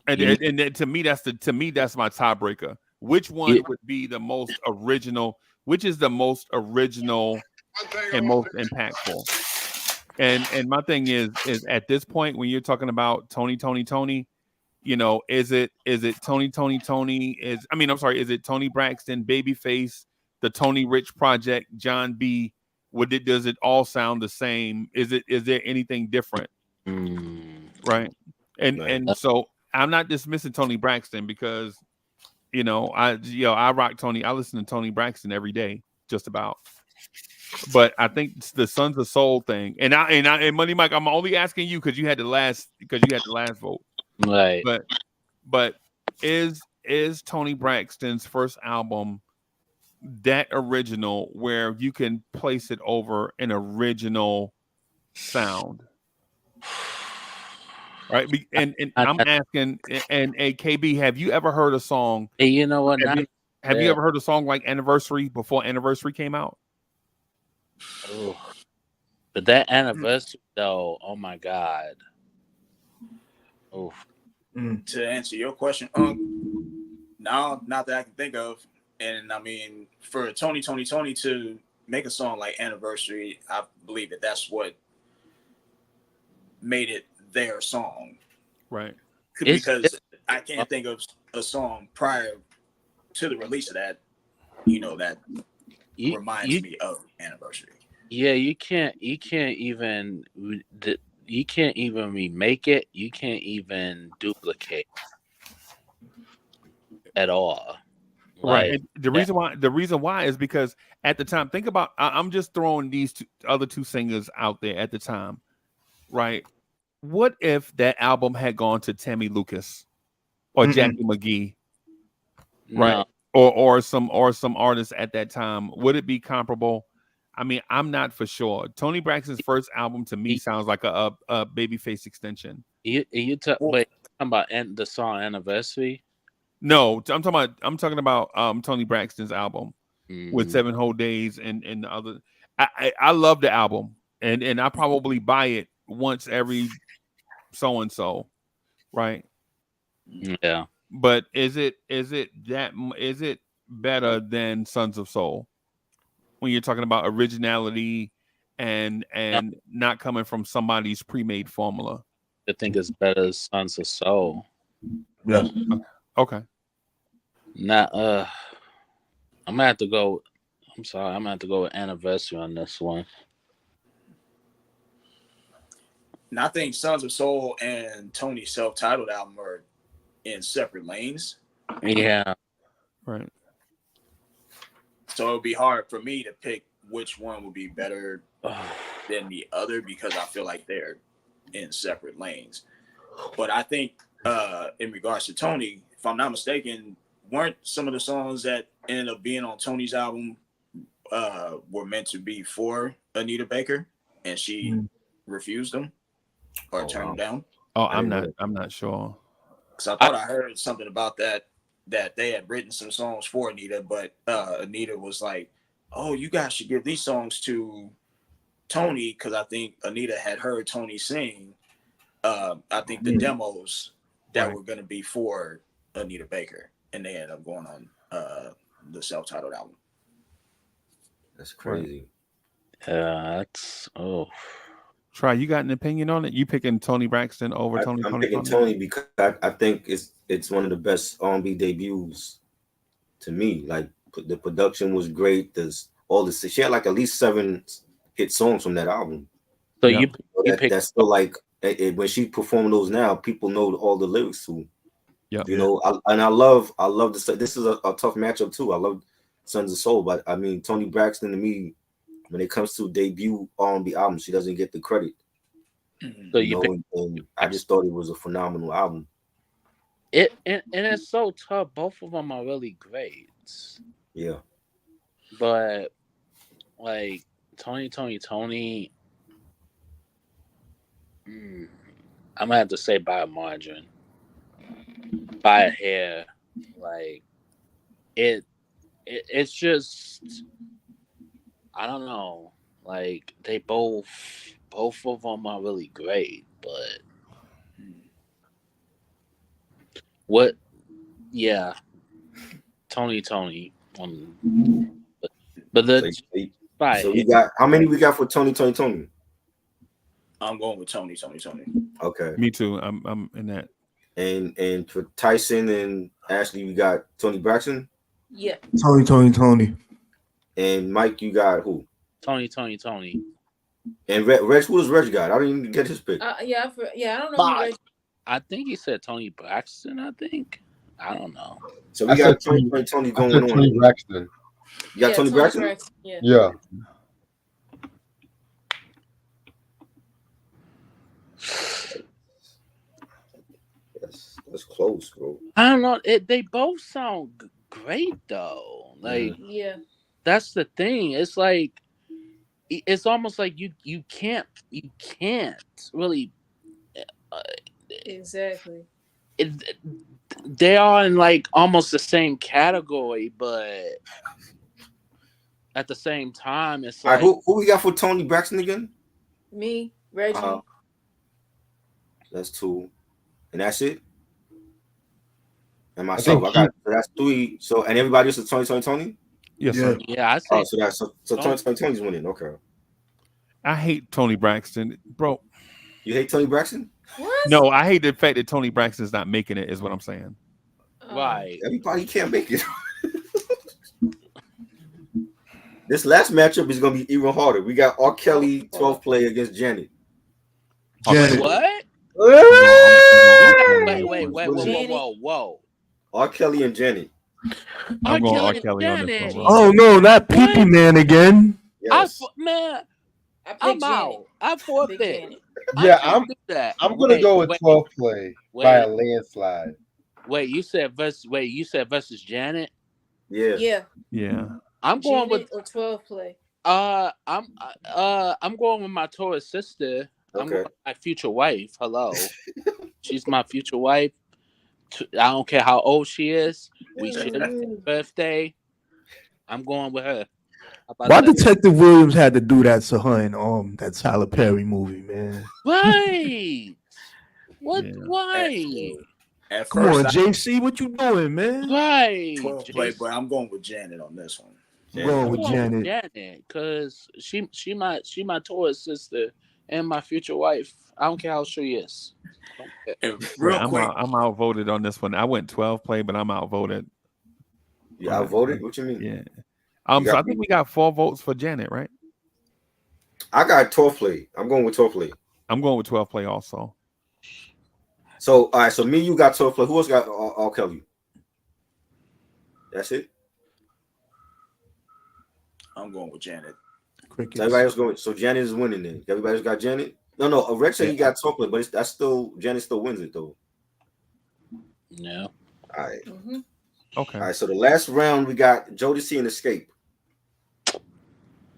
And,
You,
to me, that's my tiebreaker. Which one
you,
would be the most original? Which is the most original and most impactful? And my thing is at this point when you're talking about Tony, you know, is it Tony? Is it Tony Braxton, Babyface, the Tony Rich Project, John B? Does it all sound the same? Is there anything different?
mm,
Right. And
Right.
so I'm not dismissing Tony Braxton because I rock Tony. I listen to Tony Braxton every day, just about. But I think it's the Sons of Soul thing, and Money Mike, I'm only asking you because you had the last vote.
right.
But is Tony Braxton's first album that original where you can place it over an original sound? Right. And I'm asking, and KB, have you ever heard a song?
Hey, you know what?
Have you ever heard a song like Anniversary before Anniversary came out?
Oh, but that anniversary though, oh my God. Oh,
To answer your question, now not that I can think of, and I mean for Tony to make a song like Anniversary, I believe that's what made it their song.
Right.
Because I can't think of a song prior to the release of that, that reminds me of Anniversary.
Yeah, you can't even remake it. You can't even duplicate at all.
Right.
Like,
And the reason why is because at the time, think about, I'm just throwing these other two singers out there at the time, right? What if that album had gone to Tammy Lucas or Jackie McGee, right?
no,
Or some artists at that time? Would it be comparable? I mean, I'm not for sure. Tony Braxton's first album to me sounds like a Babyface extension.
talking about the song Anniversary?
No, I'm talking about Tony Braxton's album with 7 Whole Days and the other. I love the album and I probably buy it once every so and so, right?
Yeah.
But is it better than Sons of Soul when you're talking about originality and not coming from somebody's pre-made formula?
I think it's better as Sons of Soul.
Yeah.
Okay.
Not I'm gonna have to go. I'm sorry, I'm gonna have to go with Anniversary on this one.
And I think Sons of Soul and Tony's self-titled album are in separate lanes.
Yeah.
Right.
So it would be hard for me to pick which one would be better than the other because I feel like they're in separate lanes. But I think in regards to Tony, if I'm not mistaken, weren't some of the songs that ended up being on Tony's album were meant to be for Anita Baker and she refused them or turned them down?
Oh, I'm not sure.
Because I thought I heard something about that they had written some songs for Anita, but Anita was like, "Oh, you guys should give these songs to Tony," because I think Anita had heard Tony sing. I think the demos that were going to be for Anita Baker, and they ended up going on the self-titled album.
That's crazy.
That's
Try, you got an opinion on it? You picking Tony Braxton over Tony?
I'm picking Tony because I think it's one of the best R&B debuts to me. Like the production was great. She had like at least 7 hit songs from that album.
So
that's still like when she performed those now, people know all the lyrics too.
Yeah,
I love this. This is a tough matchup too. I love Sons of Soul, but I mean Tony Braxton to me, when it comes to debut R&B albums, she doesn't get the credit.
So
and I just thought it was a phenomenal album.
And it's so tough. Both of them are really great.
Yeah.
But like Tony, I'm gonna have to say by a margin, by a hair. Like it's just I don't know. Like they both of them are really great, but what? Yeah, Tony. But the
So we got how many we got for Tony?
I'm going with Tony.
Okay.
Me too. I'm in that.
And for Tyson and Ashley, we got Tony Braxton.
Yeah.
Tony.
And Mike, you got who?
Tony.
And Reg, who does Reg got? I didn't even get his pick.
I don't know. Who Reg...
I think he said Tony Braxton. I don't know.
So we got Tony going on.
Tony Braxton.
You got Tony Braxton?
Yeah.
That's close, bro.
I don't know. They both sound great though. Like that's the thing. It's like it's almost like you can't really
exactly.
They are in like almost the same category, but at the same time, it's like
who we got for Tony Braxton again?
Me, Reggie.
That's 2, and that's it. And myself, I got that's 3. So and everybody else is Tony.
Yes, sir.
Yeah, I say.
So Tony's winning. Okay.
I hate Tony Braxton, bro.
You hate Tony Braxton?
What?
No, I hate the fact that Tony Braxton's not making it. Is what I'm saying.
Right.
Everybody can't make it. This last matchup is going to be even harder. We got R. Kelly 12th play against Janet.
What? Wait, whoa.
R. Kelly and Janet.
I'm going R. Kelly on this one.
Oh no, not Pee Man again.
Yes.
I'm out. I forfeit.
Yeah, I'm gonna go with 12 play by a landslide.
Wait, you said versus Janet?
Yeah.
I'm going with
or 12 play.
I'm going with my Taurus sister. I'm going with my future wife. Hello. She's my future wife. I don't care how old she is. We share the birthday. I'm going with her.
Why Detective Williams had to do that to her in that Tyler Perry movie, man?
Right. What? Why?
At
Come on, JC, what you doing, man?
Right.
12 play, but I'm going with Janet on this one.
I'm going with Janet.
Because she my Taurus sister and my future wife. I don't care how she is.
Real quick,
I'm outvoted on this one. I went 12 play, but I'm outvoted.
You outvoted? What you mean?
Yeah. So I think we got 4 votes for Janet, right?
I got 12 play. I'm going with 12 play.
I'm going with 12 play also.
So all right, so me, you got 12 play. Who else got R. Kelly? That's it.
I'm going with Janet.
So everybody else going. So Janet is winning then. Everybody's got Janet. No. Rex said he got 12 play, but that's still Janet still wins it though.
No.
All right.
Mm-hmm.
Okay.
All right. So the last round we got Jodeci and Escape.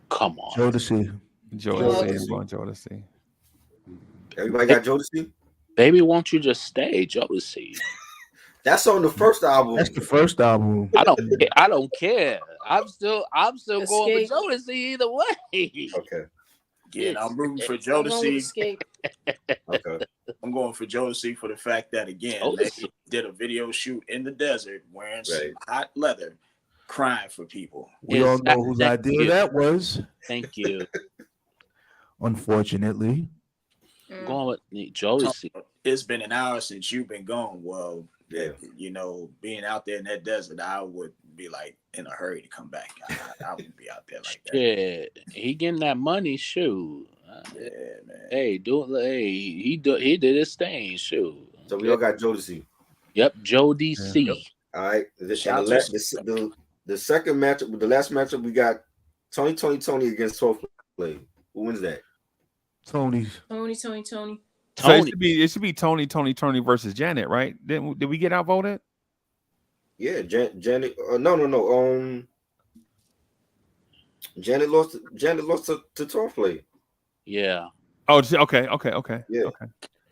Come on.
Jodeci.
Jodeci.
Everybody got Jodeci?
Baby, won't you just stay, Jodeci?
That's on the first album.
That's the first album.
I don't care. I'm still going with Jodeci either way.
Okay.
Yeah, I'm rooting for Jodeci. Okay. I'm going for Jodeci for the fact that again they did a video shoot in the desert wearing some hot leather, crying for people.
We all know whose idea that was.
Thank you.
Unfortunately.
Going with Jodeci.
It's been an hour since you've been gone. Well, you know, being out there in that desert, I would be like in a hurry to come back. I wouldn't be out there like that.
Yeah, he getting that money, shoot.
Yeah, man.
He did his thing, shoot.
So we all got Jodeci.
Yep, Jodeci.
Yep. All right. The second matchup, the last matchup, we got Tony against 12 play. Who wins that?
Tony.
So it should be Tony versus Janet, right? Did we get outvoted?
Yeah, Janet. No. Janet lost to 12 play.
Yeah.
Oh, okay.
Yeah.
Okay.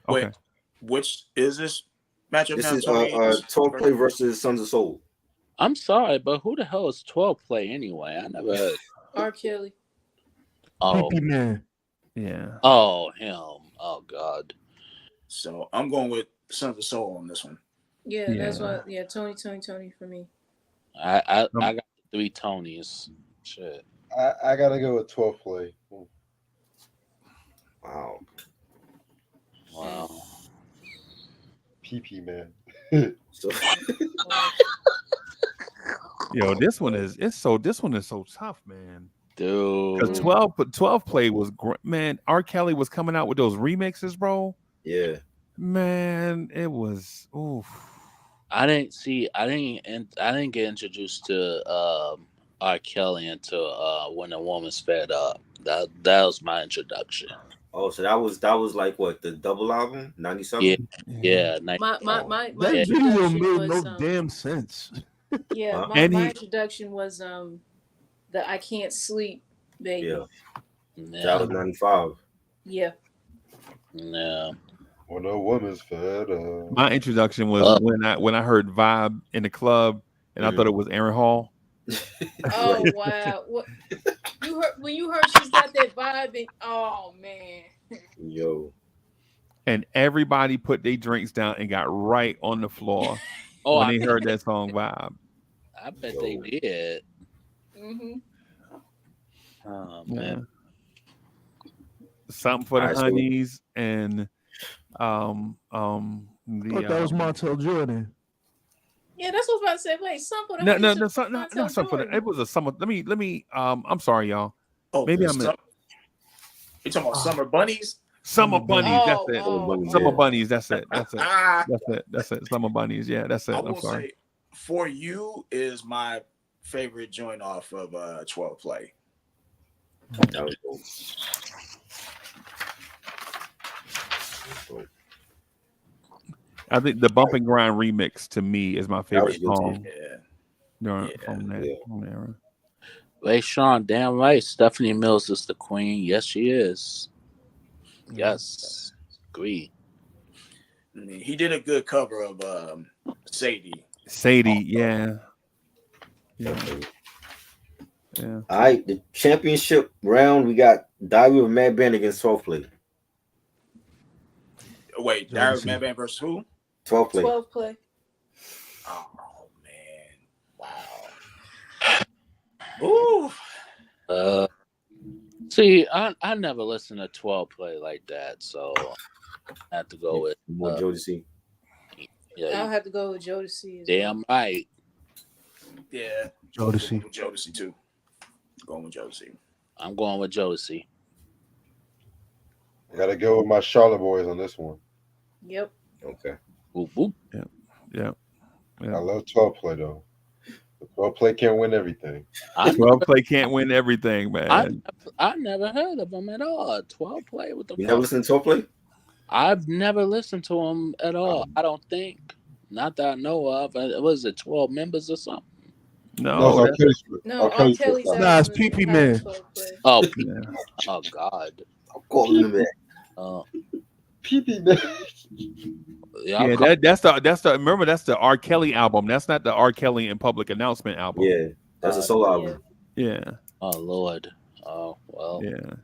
Wait, which is this matchup?
This is 12 play versus Sons of Soul.
I'm sorry, but who the hell is 12 Play anyway? I never heard.
R. Kelly.
Oh,
PP man.
Yeah.
oh, him. Oh, God.
So I'm going with Sons of Soul on this one.
Yeah, that's
Yeah.
what. Yeah, Tony for me.
I got 3 Tonys. Shit.
I gotta go with 12 play.
Wow.
Wow.
PP man.
So
Yo, this one is so tough, man. Because
Dude.
12 Play was man. R. Kelly was coming out with those remixes, bro.
yeah.
Man, it was oof.
I didn't get introduced to R. Kelly until When a Woman's Fed Up. That was my introduction.
Oh, so that was like what, the double album, 97?
Yeah.
My
That video
introduction
made
was
no damn sense.
yeah.
Huh?
My introduction was the I Can't Sleep baby.
Yeah.
Yeah.
That was 95.
Yeah.
Yeah.
When a woman's fed up.
My introduction was when I heard Vibe in the club, and I thought it was Aaron Hall.
Oh wow! What you heard when you heard she's got that vibe? And, oh man!
Yo.
And everybody put their drinks down and got right on the floor when they heard that song Vibe.
I bet they did.
Mm-hmm.
Oh man.
Something for the
Alright, so-
honeys and
I thought that was Montel Jordan.
Yeah, that's what I was about to say. Wait, something for the
no,
Montel
not something for the.
Jordan.
It was a summer. Let me. I'm sorry, y'all.
Oh,
Maybe
you
I'm.
talking about Summer Bunnies?
Summer bunnies. That's
Oh,
it.
oh.
Summer
Yeah.
bunnies. That's it. That's it.
Ah,
That's it. Summer bunnies. Yeah, that's it.
I
I'm
will
sorry.
say, For You is my favorite joint off of 12 Play.
That was dope.
I think the Bump and Grind remix to me is my favorite
good too.
song.
Yeah.
From that era.
Ray Sean, damn right. Stephanie Mills is the queen. Yes, she is. Yes. Agree.
I mean, he did a good cover of Sadie.
Sadie, yeah. Yeah.
All right, the championship round, we got Diary of a Madman against 12 Play.
Wait, Diary of a Madman versus who?
12 Play.
12 Play.
Oh man, wow. Ooh.
See, I never listened to 12 Play like that, so I have to go with
More Jodeci.
I'll
Yeah,
have to go with Jodeci.
damn right.
Yeah.
Jodeci.
Going with Jodeci too. Going with Jodeci.
I'm going with Josie.
I gotta go with my Charlotte boys on this one.
Yep.
Okay.
Boop, boop.
Yeah.
I love 12 play though. The 12 play can't win everything.
12 Play can't win everything, man.
I never heard of him at all. 12 Play with the
You never listened to 12 Play?
I've never listened to him at all. I don't think. Not that I know of. Was it 12 members or something?
No,
R. Kelly's-
No,
R. Kelly's
Kelly's
first
Nah, it's
album is
PP
not
Man.
12 Play.
Oh,
yeah.
oh God.
I'm calling him that.
PP man.
Yeah,
That's the remember that's the R. Kelly album. That's not the R. Kelly in public announcement album.
Yeah, that's a solo album.
Yeah.
oh Lord. Oh well.
Yeah.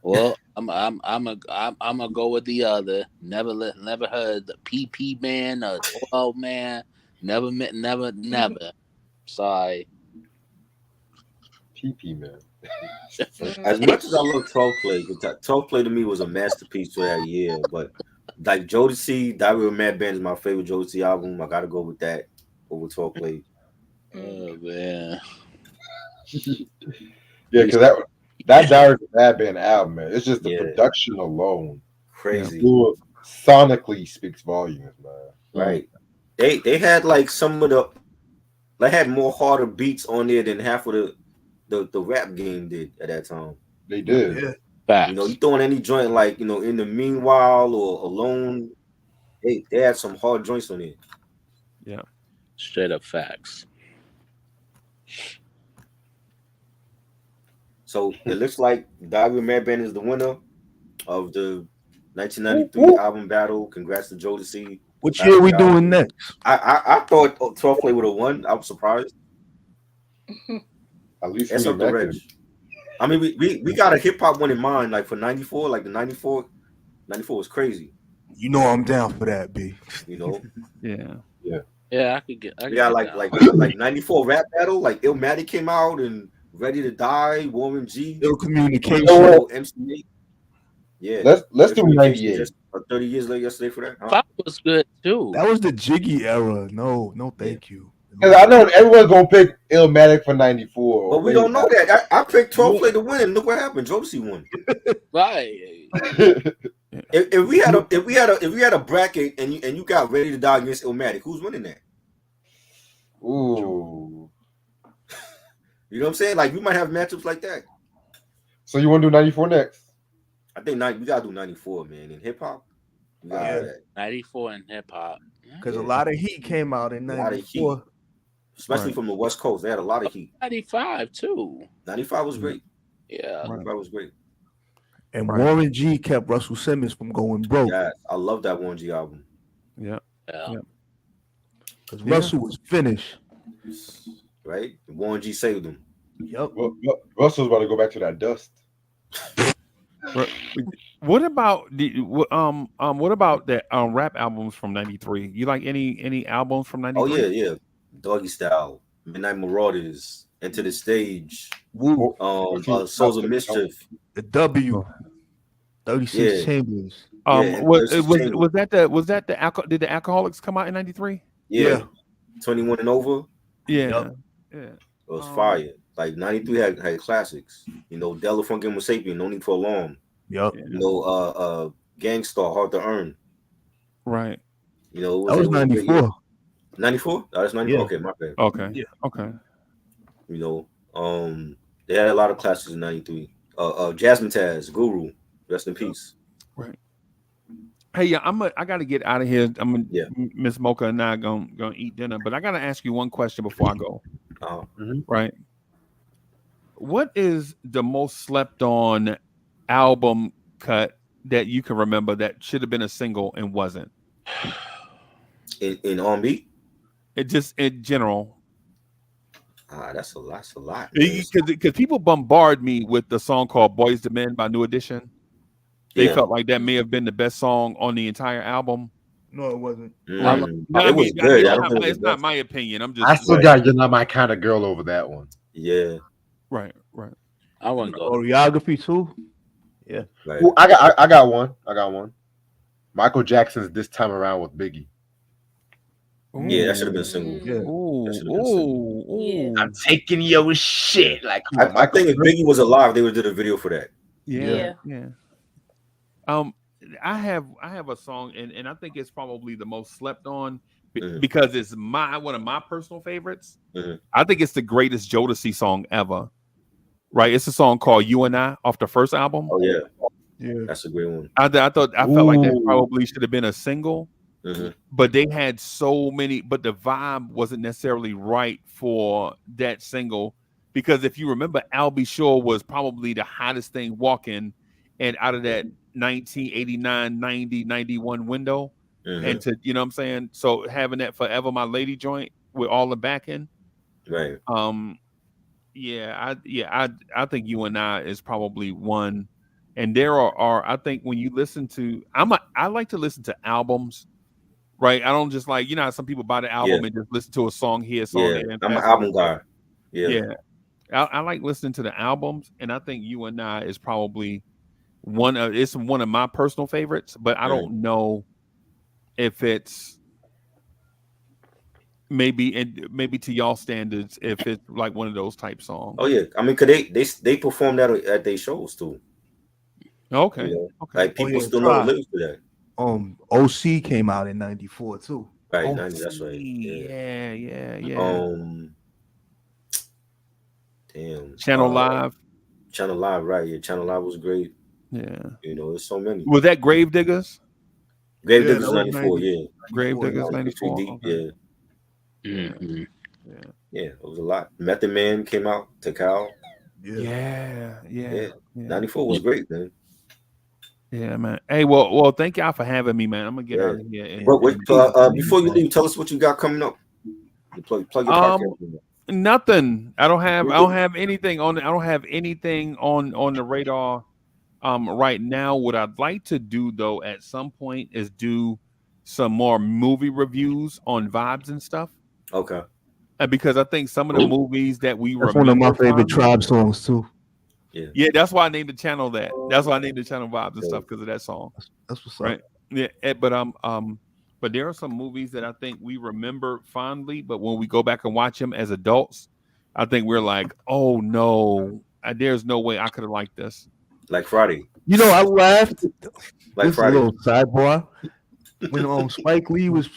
Well, I'm gonna go with the other. Never heard the PP man or 12 man. Never. Sorry.
PP man.
As much as I love 12 Play, 12 Play to me was a masterpiece for that year. But like Jodeci, Diary of a Madman is my favorite Jodeci album. I gotta go with that over 12 Play.
Oh man.
Yeah, because that Diary of a Madman album, man. It's just the
Yeah.
production alone.
Crazy,
Sonically speaks volumes, man.
right? They had like some of the, they had more harder beats on there than half of the rap game did at that time.
They did.
Yeah.
Facts.
You know, you throwing any joint like, you know, In the Meanwhile or Alone, they had some hard joints on it.
Yeah.
Straight up facts.
So it looks like Diary of a Madman is the winner of the 1993 album battle. Congrats to Jodeci.
Which year we doing next?
I thought 12 Play would have won. I was surprised.
At least
That's up to Reg. I mean, we got a hip hop one in mind, like for 94, like the 94 was crazy.
You know I'm down for that, B.
You know?
Yeah, I could get.
We got like 94 rap battle, like Illmatic came out and Ready to Die, Warren G,
Ill Communication.
MC8. Yeah.
Let's do 98.
Just 30 years later yesterday for that. Huh?
Pop was good too.
That was the Jiggy era. No, thank you.
Because I know everyone's gonna pick Illmatic for 94.
But we don't know that. I picked 12 Play to win, and look what happened. Jodeci won.
Right.
If we had a bracket and you got Ready to Die against Illmatic, who's winning that?
Ooh.
You know what I'm saying? Like we might have matchups like that.
So you want to do 94 next?
I think we gotta do 94, man. In hip hop, we gotta do that.
94 in hip hop.
Because a lot of heat came out in 94.
Especially from the West Coast. They had a lot of heat.
95 too.
95 was great.
Yeah.
95 was great.
And Warren G kept Russell Simmons from going broke.
Yeah, I love that Warren G album.
Yeah.
Because Russell was finished.
Right? Warren G saved him.
Yep.
Russell's about to go back to that dust.
What about the rap albums from '93? You like any albums from '93?
Oh yeah. Doggy Style, Midnight Marauders, Enter the Stage, Souls of Mischief,
the W, 36 Chambers.
Was that the alcohol? Did the Alcoholics come out in '93?
Yeah. 21 and Over.
Yeah.
It was fire. Like 93 had classics. You know, Della Funk and Sapien, No Need for Alarm.
Yep.
You know, Gangstar, Hard to Earn.
Right.
You know,
that was 94.
94? Oh, that's 94. Yeah. Okay, my bad.
Okay. Yeah. Okay.
You know, they had a lot of classics in 93. Jasmine Taz, Guru, rest in peace.
Right. Hey, yeah, I gotta get out of here. Miss Mocha and I gonna eat dinner, but I gotta ask you one question before I go. Right. What is the most slept on album cut that you can remember that should have been a single and wasn't?
In R&B?
It just in general.
That's a lot.
Because people bombard me with the song called "Boys to Men" by New Edition. They felt like that may have been the best song on the entire album.
No, it wasn't.
It was good.
It's not my opinion.
I still got "You're Not My Kind of Girl" over that one.
Yeah.
Right.
I want to go.
Choreography too. Yeah.
Right. Well, I got one. Michael Jackson's "This Time Around" with Biggie.
Yeah, that should have been a single.
Yeah.
I'm taking your shit. Like,
I think if Biggie was alive, they would have did a video for that.
Yeah. I have a song, and I think it's probably the most slept on because it's one of my personal favorites. I think it's the greatest Jodeci song ever. Right, it's a song called "You and I" off the first album.
Oh yeah, that's a great one.
I felt like that probably should have been a single, but they had so many. But the vibe wasn't necessarily right for that single because if you remember, Al B. Sure was probably the hottest thing walking, and out of that 1989, 90, 91 window, and to you know what I'm saying. So having that "Forever My Lady" joint with all the backing,
right?
I think "You and I" is probably one, and there are I think when you listen to I like to listen to albums, right? I don't just like how some people buy the album and just listen to a song here, song there.
I'm an album guy.
I like listening to the albums, and I think "You and I" is probably one of my personal favorites, but I don't know if it's maybe to y'all standards if it's like one of those type songs.
Oh yeah, I mean, cause they perform that at their shows too.
Okay,
okay. Like people still know the lyrics to that.
OC came out in '94 too.
Right, 90, that's right.
Yeah.
Damn.
Channel Live,
right? Yeah, Channel Live was great.
Yeah,
there's so many.
Was that Gravediggers?
Gravediggers 94, yeah.
Gravediggers 94.
Yeah. It was a lot. Method Man came out to Cal.
Yeah.
94 was great, man.
Yeah, man. Hey, well, thank y'all for having me, man. I'm gonna get
Yeah.
out of here
But wait,
and
before you leave, tell us what you got coming up. You plug your
um
podcast.
nothing. I don't have
Really?
anything on. I don't have anything on the radar right now. What I'd like to do though at some point is do some more movie reviews on vibes and stuff.
Okay.
Because I think some of the movies that we
That's one of my
remember
favorite
fondly.
Tribe songs too.
Yeah.
Yeah, that's why I named the channel that. That's why I named the channel vibes and
Yeah.
stuff because of that song.
That's what's
Right.
up.
Yeah. But there are some movies that I think we remember fondly, but when we go back and watch them as adults, I think we're like, oh no, there's no way I could have liked this.
Like Friday.
You know, I laughed.
Like
This is a
Friday.
little sidebar. When Spike Lee was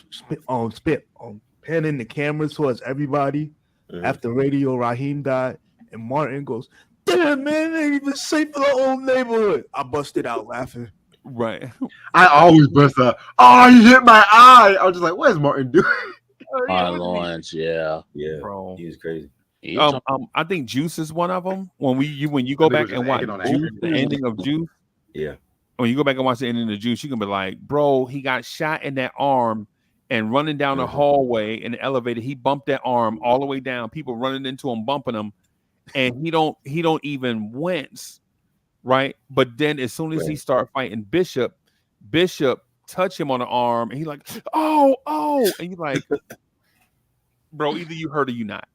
panning the camera towards everybody
Mhm.
after Radio Raheem died, and Martin goes, "Damn man, they ain't even safe for the whole neighborhood." I busted out laughing.
Right.
I always bust up. Oh, he hit my eye. I was just like, what is Martin doing?
Martin Lawrence, yeah.
Yeah.
Bro.
He was crazy.
I think Juice is one of them. When you
That
go
nigga
back
was just
and watch
egging on that
Juice, the
shit.
ending of Juice,
Yeah.
when you go back and watch the ending of Juice, you can be like, bro, he got shot in that arm and running down the hallway in the elevator. He bumped that arm all the way down. People running into him, bumping him, and he don't even wince, right? But then as soon as he
Right.
start fighting Bishop touch him on the arm, and he like, oh, and you like, bro, either you hurt or you not.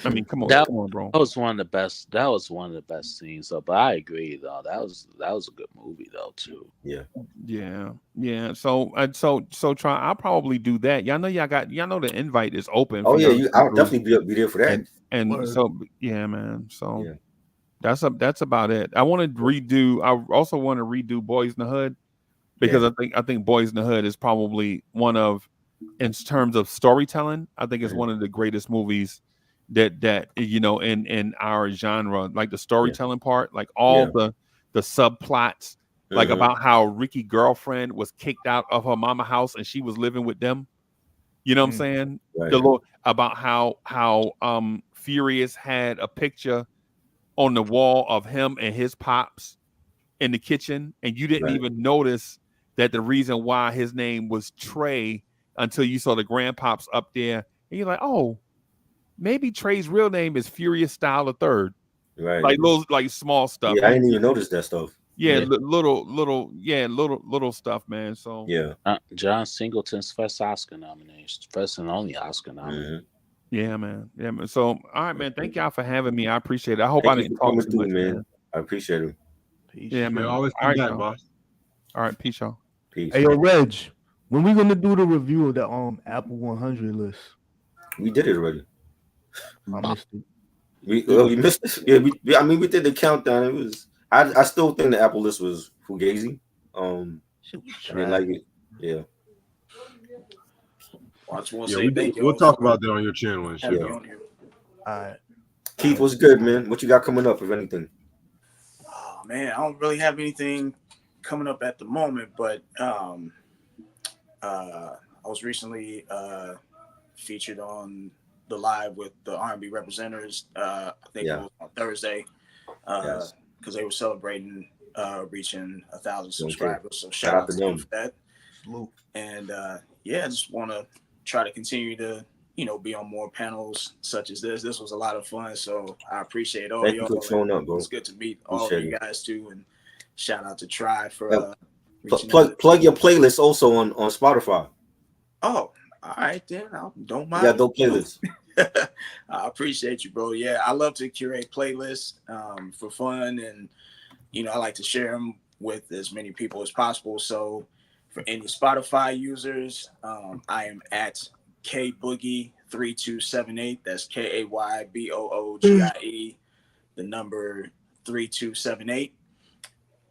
I mean, come on, bro.
That was one of the best. That was one of the best scenes. So, but I agree though. That was a good movie though too.
Yeah.
Yeah. So try. I'll probably do that. Y'all know the invite is open.
Oh
for
yeah,
y'all to
I'll
do.
definitely be there for that.
And
Word.
so yeah, man. So
Yeah.
that's about it. I want to redo. I also want to redo Boys in the Hood because
Yeah.
I think Boys in the Hood is probably one of, in terms of storytelling, I think it's
Mhm.
one of the greatest movies that in our genre, like the storytelling part, like all
Yeah.
the subplots, like
Mhm.
about how Ricky girlfriend was kicked out of her mama house and she was living with them. You know what I'm saying?
Right.
The little about how Furious had a picture on the wall of him and his pops in the kitchen, and you didn't
Right.
even notice that the reason why his name was Trey until you saw the grandpops up there, and you're like, oh, maybe Trey's real name is Furious Style the Third.
Right.
Like little, like small stuff.
Yeah, I didn't even notice that stuff.
Yeah,
Yeah.
little stuff, man. So
Yeah.
John Singleton's first Oscar nomination, first and only Oscar nomination.
Mhm.
yeah, man. So all right, man. Thank y'all for having me. I appreciate it. I hope I
Thank you
didn't
for
talk
coming
too
through,
much,
man.
man.
I appreciate it.
Peace.
Yeah,
Man,
man.
always
All
come
right,
back,
y'all.
boss.
All right, peace, y'all.
Peace.
Hey yo, Reg, when we gonna do the review of the Apple 100 list?
We did it already.
I missed it.
We missed it. Yeah, we did the countdown. It was I still think the Apple list was fugazi.
Shit was
I didn't
trash.
like it. Yeah.
I just want to
Yeah,
say thank you.
we'll talk about that on your channel and shit.
Having
Yeah.
me on here.
All right.
Keith, what's good, man? What you got coming up, if anything?
Oh man, I don't really have anything coming up at the moment, but I was recently featured on the live with the R&B representatives. I think it was on Thursday because they were celebrating reaching 1,000 subscribers. So shout out to them for that.
Salute.
And I just want to try to continue to be on more panels such as this. This was a lot of fun, so I appreciate all
Thank
y'all.
you for showing up, bro.
It's good to meet all of you guys too, and shout out to Try for
plug your playlist also on Spotify.
Oh, all right then. I don't mind.
Yeah, dope playlist.
I appreciate you, bro. Yeah, I love to curate playlists for fun, and I like to share them with as many people as possible. So for any Spotify users, I am at KBoogie3278. That's KAYBOOGIE, the number 3278.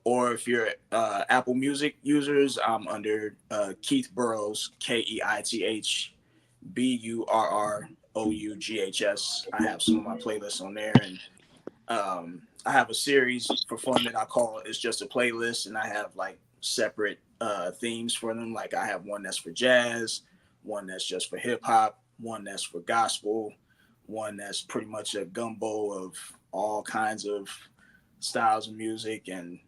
Or if you're Apple Music users, I'm under Keith Burrows, KeithBurroughs. I have some of my playlists on there, and I have a series for fun that I call It's Just a Playlist, and I have like separate themes for them. Like I have one that's for jazz, one that's just for hip hop, one that's for gospel, one that's pretty much a gumbo of all kinds of styles of music, and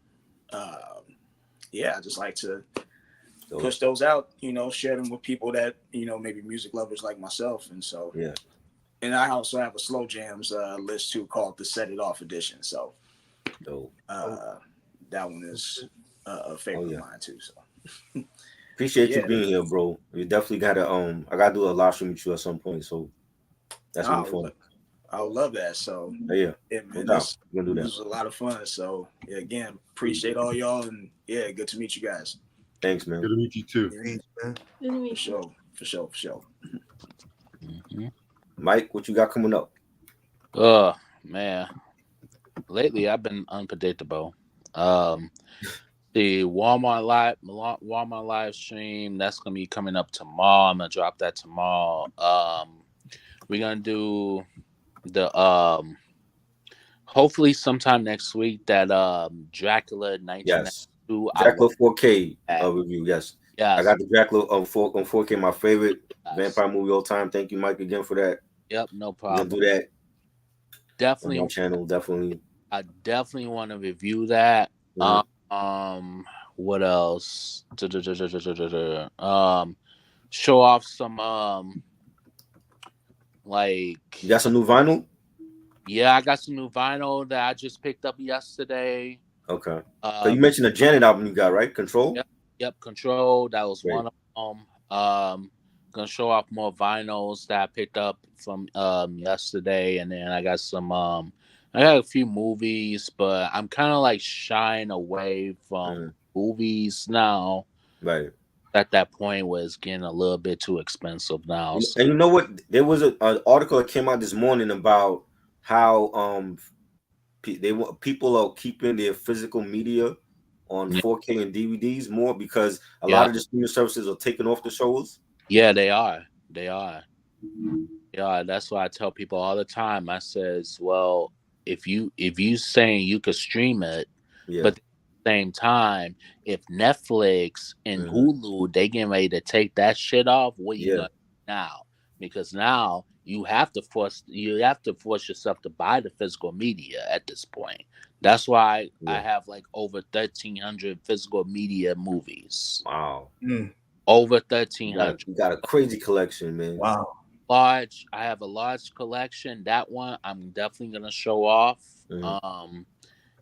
yeah, I just like to
So,
push those out, share them with people that, maybe music lovers like myself. And so,
yeah.
and I also have a slow jams list too called the Set It Off edition. So
So,
that one is a favorite of mine too. So
appreciate you being here, bro. You definitely gotta I gotta do a live stream with you at some point. So that's gonna be fun.
I would love that. So
yeah,
man,
no doubt.
This was a lot of fun. So yeah, again, appreciate all y'all, and yeah, good to meet you guys.
Thanks, man.
Good to meet you too.
Thanks, man.
For
sure.
Mm-hmm.
Mike, what you got coming up?
Oh man, lately I've been unpredictable. The Walmart live stream that's gonna be coming up tomorrow. I'm gonna drop that tomorrow. We're gonna do the hopefully sometime next week that Dracula 1992.
Yes, Dracula 4K review. Yes, I got the Dracula on 4K. My favorite vampire movie all time. Thank you, Mike, again for that.
Yep, no problem.
We'll do that.
Definitely
on my channel. Definitely.
I definitely want to review that.
Mm-hmm.
What else? Show off some like.
You got some new vinyl?
Yeah, I got some new vinyl that I just picked up yesterday.
Okay. So you mentioned the Janet album you got, right? Control?
Yep, Control. That was one of them. Gonna show off more vinyls that I picked up from yesterday, and then I got some I got a few movies, but I'm kind of like shying away from movies now.
Right.
At that point where it's getting a little bit too expensive now.
And you know what? There was an article that came out this morning about how people are keeping their physical media on 4K and DVDs more because a lot of the streaming services are taking off the shows.
Yeah, they are. Yeah, that's why I tell people all the time. I says, well, if you saying you could stream it, but at the same time, if Netflix and Hulu they getting ready to take that shit off, what you gonna do now? Because now you have to force yourself to buy the physical media at this point. That's why I have like over 1,300 physical media movies.
Wow.
Over 1,300.
You got a crazy collection, man.
Wow.
I have a large collection. That one I'm definitely gonna show off.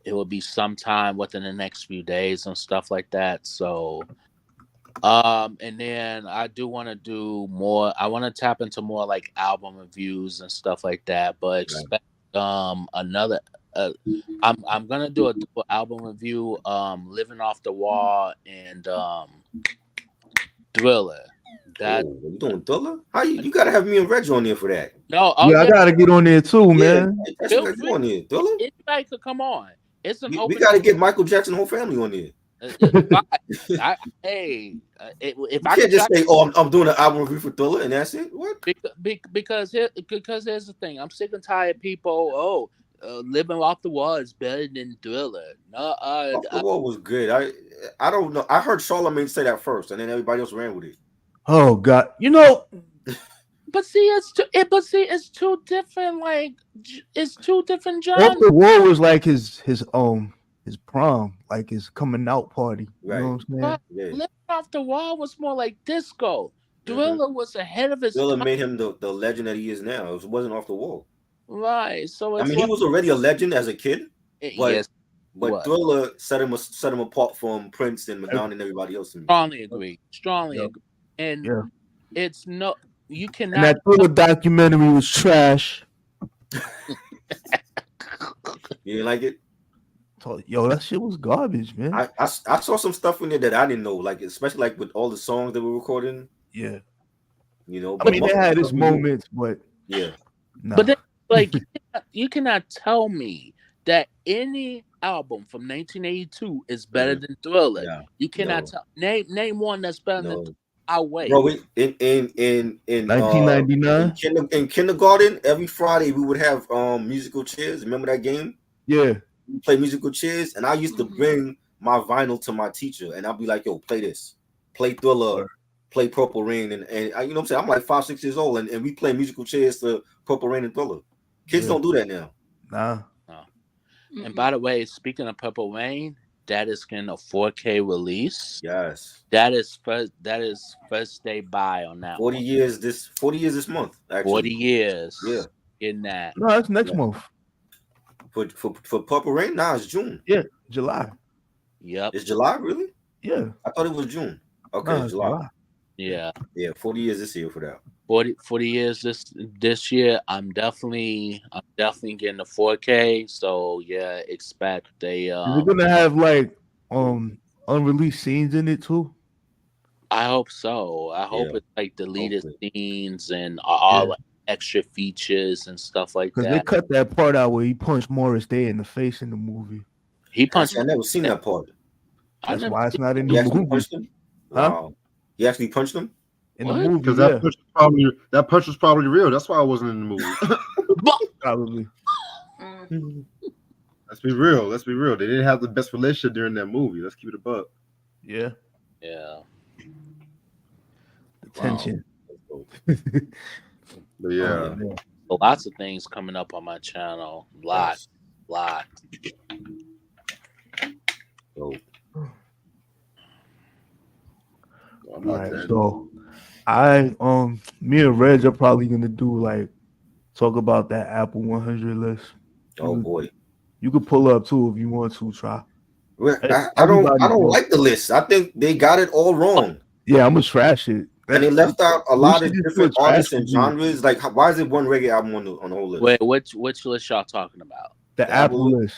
It will be sometime within the next few days and stuff like that. So and then I do want to do more. I want to tap into more like album reviews and stuff like that. But expect another. I'm gonna do a double album review. Living Off the Wall and Thriller.
You doing Thriller? How you gotta have me and Reg on there for that?
No,
I gotta get on there too, man.
Feel free. On there, Thriller.
Anybody could come on. It's an
we gotta get Michael Jackson whole family on there.
If I
can't just say, "Oh, I'm doing an album review for Thriller," and that's it. What?
Because here's the thing. I'm sick and tired of people. Living Off the Wall is better than Thriller. No,
Off the Wall was good. I don't know. I heard Charlamagne say that first, and then everybody else ran with it.
Oh God,
But see, it's two different. Like, it's two different genres.
Off the Wall was like his prom, like his coming out party.
Right.
You know what I'm saying?
Living Off the Wall was more like disco. Thriller was ahead of his time.
Thriller made him the legend that he is now. It wasn't Off the Wall.
Right. So
it's he was already a legend as a kid. But Thriller set him apart from Prince and Madonna and everybody else.
Strongly agree. And it's no, you cannot.
And that Thriller documentary was trash.
You didn't like it?
Yo, that shit was garbage, man.
I saw some stuff in there that I didn't know, like especially like with all the songs that were recording.
Yeah.
You know,
I mean, they had its moments, but
nah. But then, like, you cannot tell me that any album from 1982 is better than Thriller. Yeah. You cannot tell. Name one that's better than. I wait.
Bro, in
1999
in kindergarten, every Friday we would have musical chairs. Remember that game?
Yeah.
We play musical chairs, and I used to bring my vinyl to my teacher, and I'll be like, "Yo, play this, play Thriller, play Purple Rain," and you know what I'm saying? I'm like 5, 6 years old, and we play musical chairs to Purple Rain and Thriller. Kids don't do that now.
Nah.
And by the way, speaking of Purple Rain, that is getting a 4K release.
Yes.
That is first day buy on that
40
one.
years this month, actually.
40 years.
Yeah.
In that.
No, that's next
Yeah.
month.
For Purple Rain, now it's June.
Yeah, July.
Yep.
It's July, really?
Yeah.
I thought it was June. Okay,
No,
it's
it's
July.
July.
Yeah.
Yeah, 40 years this year for that.
40 years this year. I'm definitely getting the 4K. So yeah, expect
Is it gonna have like unreleased scenes in it too?
I hope so. I hope
Yeah.
it's like deleted
Hopefully.
scenes and all
Yeah.
like extra features and stuff like
Because they
that.
cut that part out where he punched Morris Day in the face in the movie.
He punched.
Actually, I never seen that part.
I
That's
never
why it's
seen
not in the
He actually
movie.
punched him?
Huh?
Wow. He actually punched him?
In
What?
the movie,
Because
yeah,
that punch was probably real. That's why I wasn't in the movie.
probably.
Mm.
Let's be real. Let's be real. They didn't have the best relationship during that movie. Let's keep it a buck.
Yeah,
Yeah.
the tension.
But yeah.
Oh,
Yeah.
So lots of things coming up on my channel. Lot.
So,
All right, so me and Reg are probably gonna do like talk about that Apple 100 list.
oh boy.
You could pull up too if you want to try.
Well, I
Everybody
don't
knows.
like the list. I think they got it all wrong.
Yeah, I'm gonna trash it.
And they left out a
We
lot
should
of
just do
different
a trash
artists and
review.
genres. Like, why is it one reggae album on the whole list?
Wait, which list y'all talking about?
The
The
Apple
Apple
list.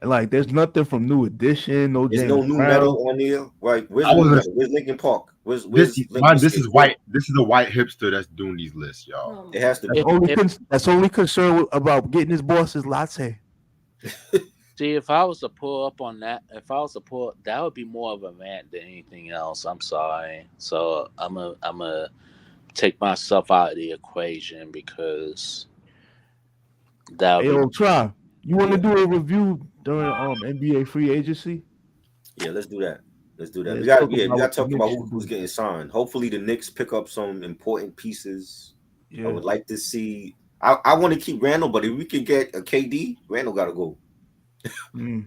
And like, there's nothing from New Edition, no
There's
James
no new
Brown.
metal on there. Like, where's
I
new
wasn't-
metal? Where's Linkin Park? Where's
This
Limp
is
Bizkit?
white. This is a white hipster that's doing these lists, y'all.
It has to be.
That's only concerned about getting his boss's latte.
See, if I was to pull up on that, that would be more of a rant than anything else. I'm sorry. So I'm a take myself out of the equation because that
Hey,
would
yo, try. You want to do a review during NBA free agency?
Yeah, let's do that. Let's do that.
Yeah,
We
let's
got to
talk
talk
about
about
what the Knicks
who's
should
getting signed. Hopefully, the Knicks pick up some important pieces.
Yeah.
I would like to see. I want to keep Randall, but if we could get a KD, Randall got to go.
Mm.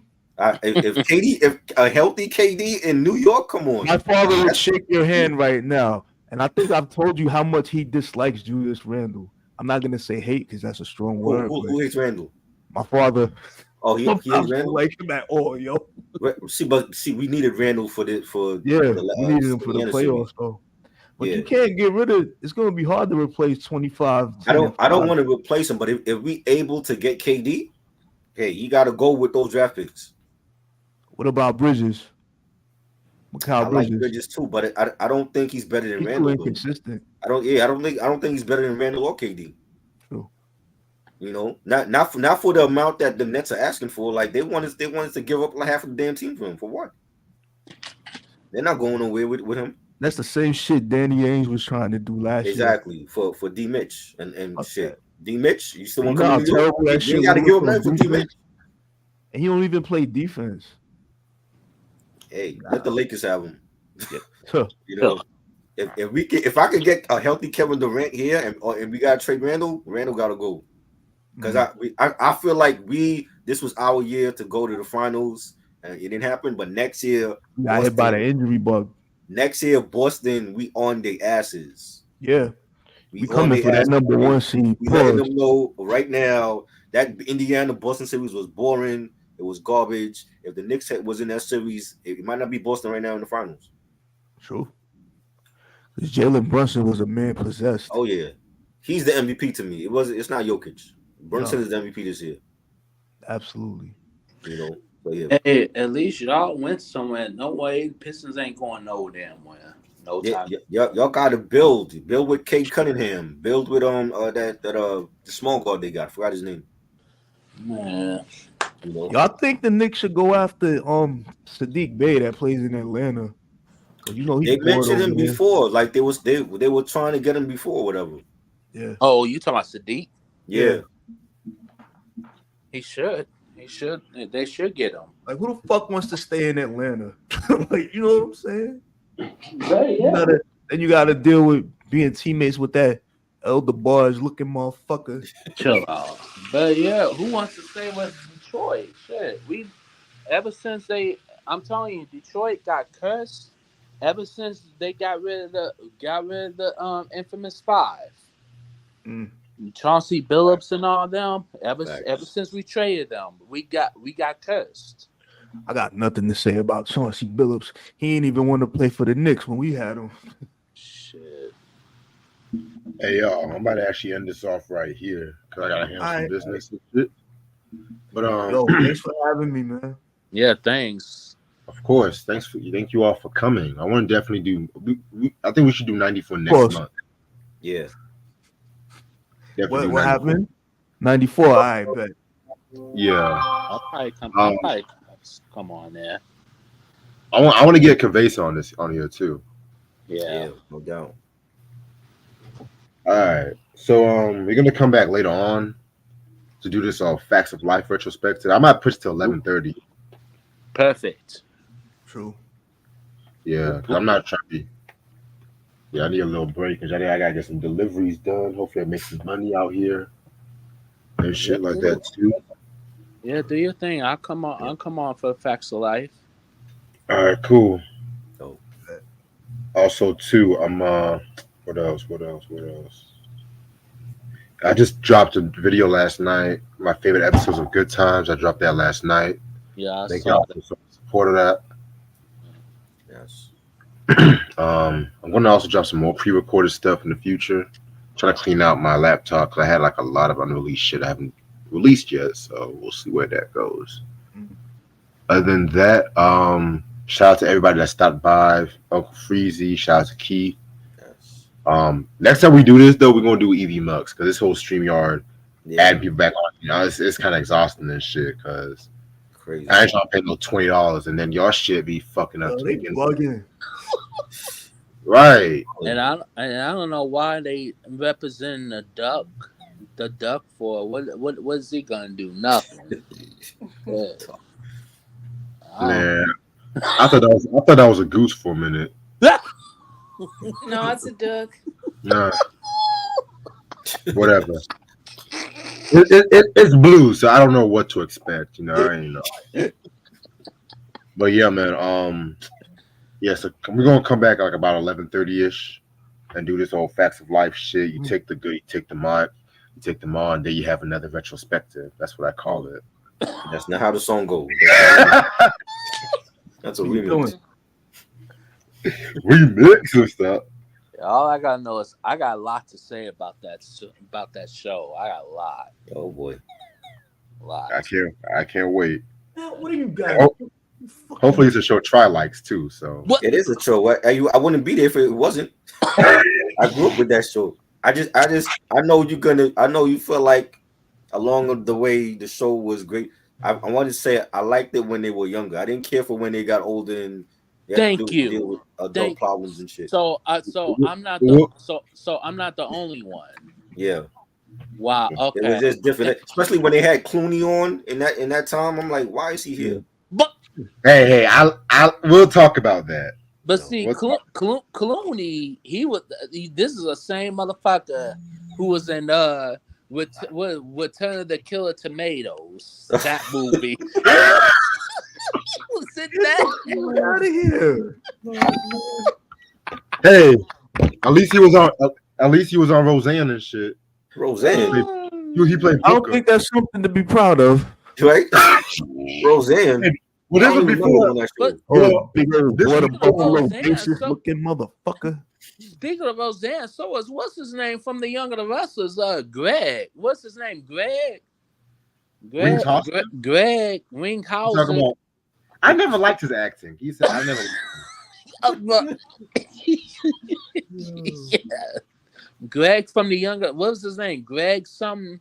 If a healthy KD in New York, come on.
My father would shake your hand right now, and I think I've told you how much he dislikes Julius Randle. I'm not gonna say hate because that's a strong word.
Who hates Randall?
My father.
Oh, he hates
don't
Randall.
like him at all, yo.
See, we needed Randall for
Yeah,
the,
we needed him for the
Indiana
playoffs,
series.
though. But
Yeah.
you can't get rid of. It's gonna be hard to replace 25.
I don't want to replace him, but if we able to get KD, hey, you got to go with those draft picks.
What about Bridges?
I
Mikal
like
Bridges.
Bridges too, but I don't think he's better than
He's too
Randall. Though.
inconsistent.
I don't think he's better than Randall or KD.
True.
You know, not for the amount that the Nets are asking for. Like they want us to give up like half of the damn team for him. For what? They're not going away with him.
That's the same shit Danny Ainge was trying to do last year.
Exactly for D Mitch and
Fuck
shit.
that.
D Mitch, you still
You
want
know
to
how
come to New York?
terrible that
You
shit
ain't got to
was
give up
for
nothing for D
defense?
Mitch.
And he don't even play defense.
Hey, let the Lakers have him.
Huh.
You know, if I could get a healthy Kevin Durant here and we gotta trade Randall gotta go. Because I feel like this was our year to go to the finals and it didn't happen. But next year,
We got hit by the injury bug.
next year, Boston, we on their asses.
Yeah. We
on
coming
their
for that
asses.
number one seed.
We letting
Pause.
them know right now that Indiana Boston series was boring. It was garbage. If the Knicks was in that series, it might not be Boston right now in the finals.
True. Because Jalen Brunson was a man possessed.
Oh yeah, he's the MVP to me. It's not Jokic. Brunson
No.
is the MVP this year.
Absolutely.
You know, but yeah.
Hey, at least y'all went somewhere. No way, Pistons ain't going no damn where. No time.
Y'all got to build with Kate Cunningham, build with the small guard they got. I forgot his name.
Man.
You know,
Y'all think the Knicks should go after Sadiq Bey that plays in Atlanta? You know
they
he's
mentioned him before, like they were trying to get him before, whatever.
Yeah.
Oh, you talking about Sadiq?
Yeah.
He should. They should get him.
Like who the fuck wants to stay in Atlanta? Like you know what I'm saying?
Yeah.
Then you gotta deal with being teammates with that Elder Barge looking motherfucker.
Chill out. But yeah, who wants to stay with Detroit? Shit, ever since they I'm telling you, Detroit got cursed ever since they got rid of the infamous five.
Mm.
Chauncey Billups and all them. Ever
Facts.
since we traded them, we got cursed.
I got nothing to say about Chauncey Billups. He ain't even want to play for the Knicks when we had him.
Shit.
Hey y'all, I'm about to actually end this off right here because I gotta handle some
Alright.
business and shit. But
Yo, thanks for having me, man.
Yeah, thanks.
of course, thank you all for coming. I want to definitely do. I think we should do 94 next
course.
month.
Yeah.
Definitely do
What
94.
happened? 94. I bet.
Yeah,
I'll probably come on there.
I want to get Cavase on here too.
Yeah.
No doubt.
All right, so we're gonna come back later on to do this facts of life retrospective. I might push to 11:30.
Perfect.
True.
Yeah, because I'm not trying to be. Yeah, I need a little break because I gotta get some deliveries done. Hopefully, I make some money out here and shit like that too.
Yeah, do your thing. I'll come on for Facts of Life.
All right, cool.
Oh.
Also, too, what else? I just dropped a video last night. My favorite episodes of Good Times. I dropped that last night.
Yeah, I
Thank
saw
y'all
that.
for support of that.
Yes.
I'm gonna also drop some more pre-recorded stuff in the future. Trying to clean out my laptop because I had like a lot of unreleased shit I haven't released yet. So we'll see where that goes. Other than that, shout out to everybody that stopped by. Uncle Freezy, shout out to Keith.
Yes.
Next time we do this though, we're gonna do EV Mux because this whole StreamYard
Yeah.
adding people back on, it's kind of exhausting and shit. Because
Crazy.
I ain't trying to pay no $20 and then y'all shit be fucking up.
Yo, they bugging.
Right.
And I don't know why they represent the duck for what's he gonna do? Nothing. Yeah.
Man, I thought that was a goose for a minute.
No, it's a duck.
Nah. Whatever. It's blue, so I don't know what to expect. I ain't know. But yeah, man. Yeah, so we're gonna come back like about 11:30ish and do this whole facts of life shit. You take the good, you take the mod, you take them on, then you have another retrospective. That's what I call it.
That's not how the song goes. That's a
What you
remix.
Remix and stuff.
All I gotta know is I got a lot to say about that show. I got a lot.
Oh boy.
A lot.
I can't wait.
What do you got?
Hopefully it's a show Try likes too. So
What?
It is a show. I wouldn't be there if it wasn't. I grew up with that show. I know you're gonna. I know you feel like along the way the show was great. I wanted to say I liked it when they were younger. I didn't care for when they got older and they had to deal with adult problems and shit.
So I'm not the only one.
Yeah.
Wow. Okay.
It was just different, especially when they had Clooney on in that time. I'm like, why is he here?
But
hey, we'll talk about that.
But see, Clooney, this is the same motherfucker who was in with Turn of the Killer Tomatoes, that movie. Was it that?
Get out of here.
Hey, at least he was on Roseanne and shit.
Roseanne.
He played Booker.
I don't think that's something to be proud of.
Right? Roseanne.
Well, this was before.
Big water buffalo faces looking motherfucker.
Speaking of Roseanne, so is what's his name from the Young of the Wrestlers? Greg. What's his name? Greg Winghausen.
I never liked his acting. He said I never.
Yeah. Greg from the Younger. What was his name? Greg something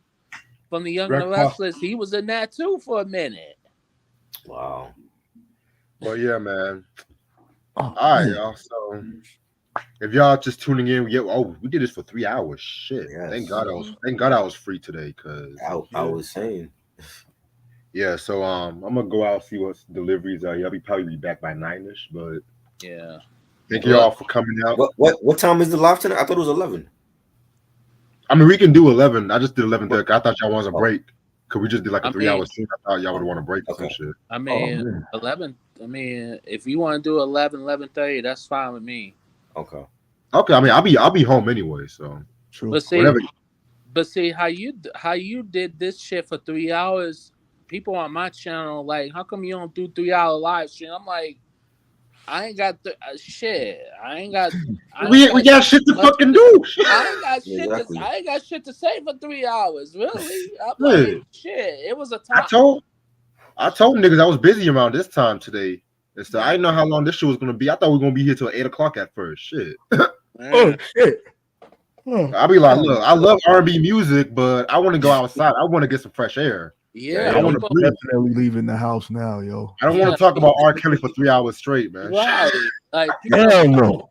from the Young of the Wrestlers. He was in that too for a minute.
Wow.
Well, yeah, man. All right, y'all. So if y'all just tuning in, we did this for 3 hours. Shit.
Yes.
Thank God I was free today, cause
I was saying.
Yeah, so I'm gonna go out see what deliveries are. I'll probably be back by 9ish, but
yeah.
Thank you all for coming out.
What time is the live tonight? I thought it was 11.
I mean, we can do 11. I just did 11:30. I thought y'all wanted a break. Could we just do like a 3 hour stream? I thought y'all would want a break or some shit.
I mean, 11. I mean, if you want to do 11:30, that's fine with me.
Okay.
Okay, I mean, I'll be home anyway, so
True.
But see,
whatever.
how you did this shit for 3 hours? People on my channel like, how come you don't do 3 hour live stream? I'm like, I ain't got shit. I ain't got.
We got shit to fucking do.
I ain't got shit.
Exactly.
I ain't got shit to say for 3 hours. Really? I'm
Yeah.
like, shit. It was a time.
I told niggas I was busy around this time today. And so I didn't know how long this show was gonna be. I thought we were gonna be here till 8 o'clock at first. Shit.
Oh shit. Oh,
I'll be like, look, I love R&B music, but I want to go outside. I want to get some fresh air.
Yeah,
I want to breathe.
definitely leaving the house now, yo.
I don't want to talk about R. Kelly for 3 hours straight, man.
Right. Like, people,
Hell no.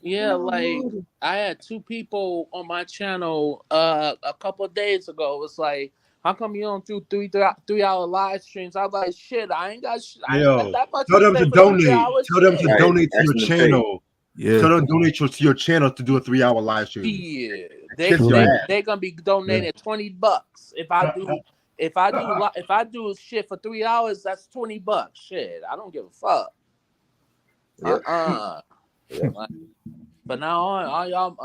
yeah, like I had 2 people on my channel a couple of days ago. It was like, how come you don't do 3 hour live streams? I was like, shit, I ain't got that much.
Tell them to donate. Tell them to
Right.
donate to
Ask
your
them to pay.
channel.
Yeah.
Tell them to donate to your channel to do a 3 hour live stream.
Yeah,
Kiss your ass.
they gonna be donating $20 if I do shit for 3 hours. That's $20. Shit, I don't give a fuck.
Yeah.
But now all y'all,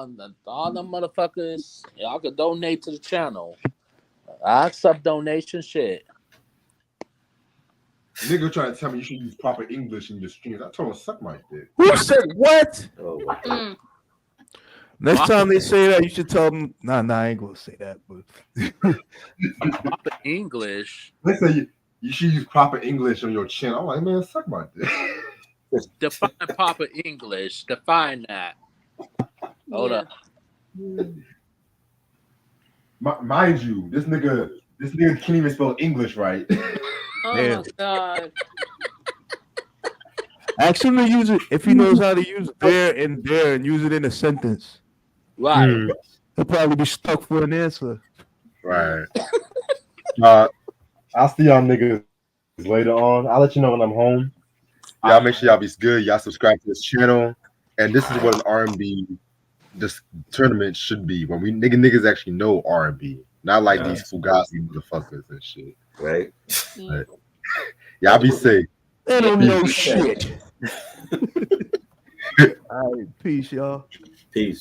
all them motherfuckers, y'all can donate to the channel. I accept donation. Shit.
Nigga trying to tell me you should use proper English in your streams. I told him suck my dick.
Who said what?
Oh, my God.
Next time they say that, you should tell them. Nah, I ain't gonna say that. But
Proper English.
They say you should use proper English on your channel. I'm like, man, suck my dick.
Define proper English. Define that. Hold up.
Mind you, this nigga can't even spell English right.
Oh
Damn.
my god.
ask him to use it if he knows how to use there and use it in a sentence.
Right.
He'll probably be stuck for an answer.
Right. I'll see y'all niggas later on. I'll let you know when I'm home. Y'all make sure y'all be good. Y'all subscribe to this channel. And this is what an R&B this tournament should be. When we niggas actually know R&B. Not like these Fugazi motherfuckers and shit.
Right.
But, y'all be safe.
They don't know shit. All right, peace, y'all.
Peace.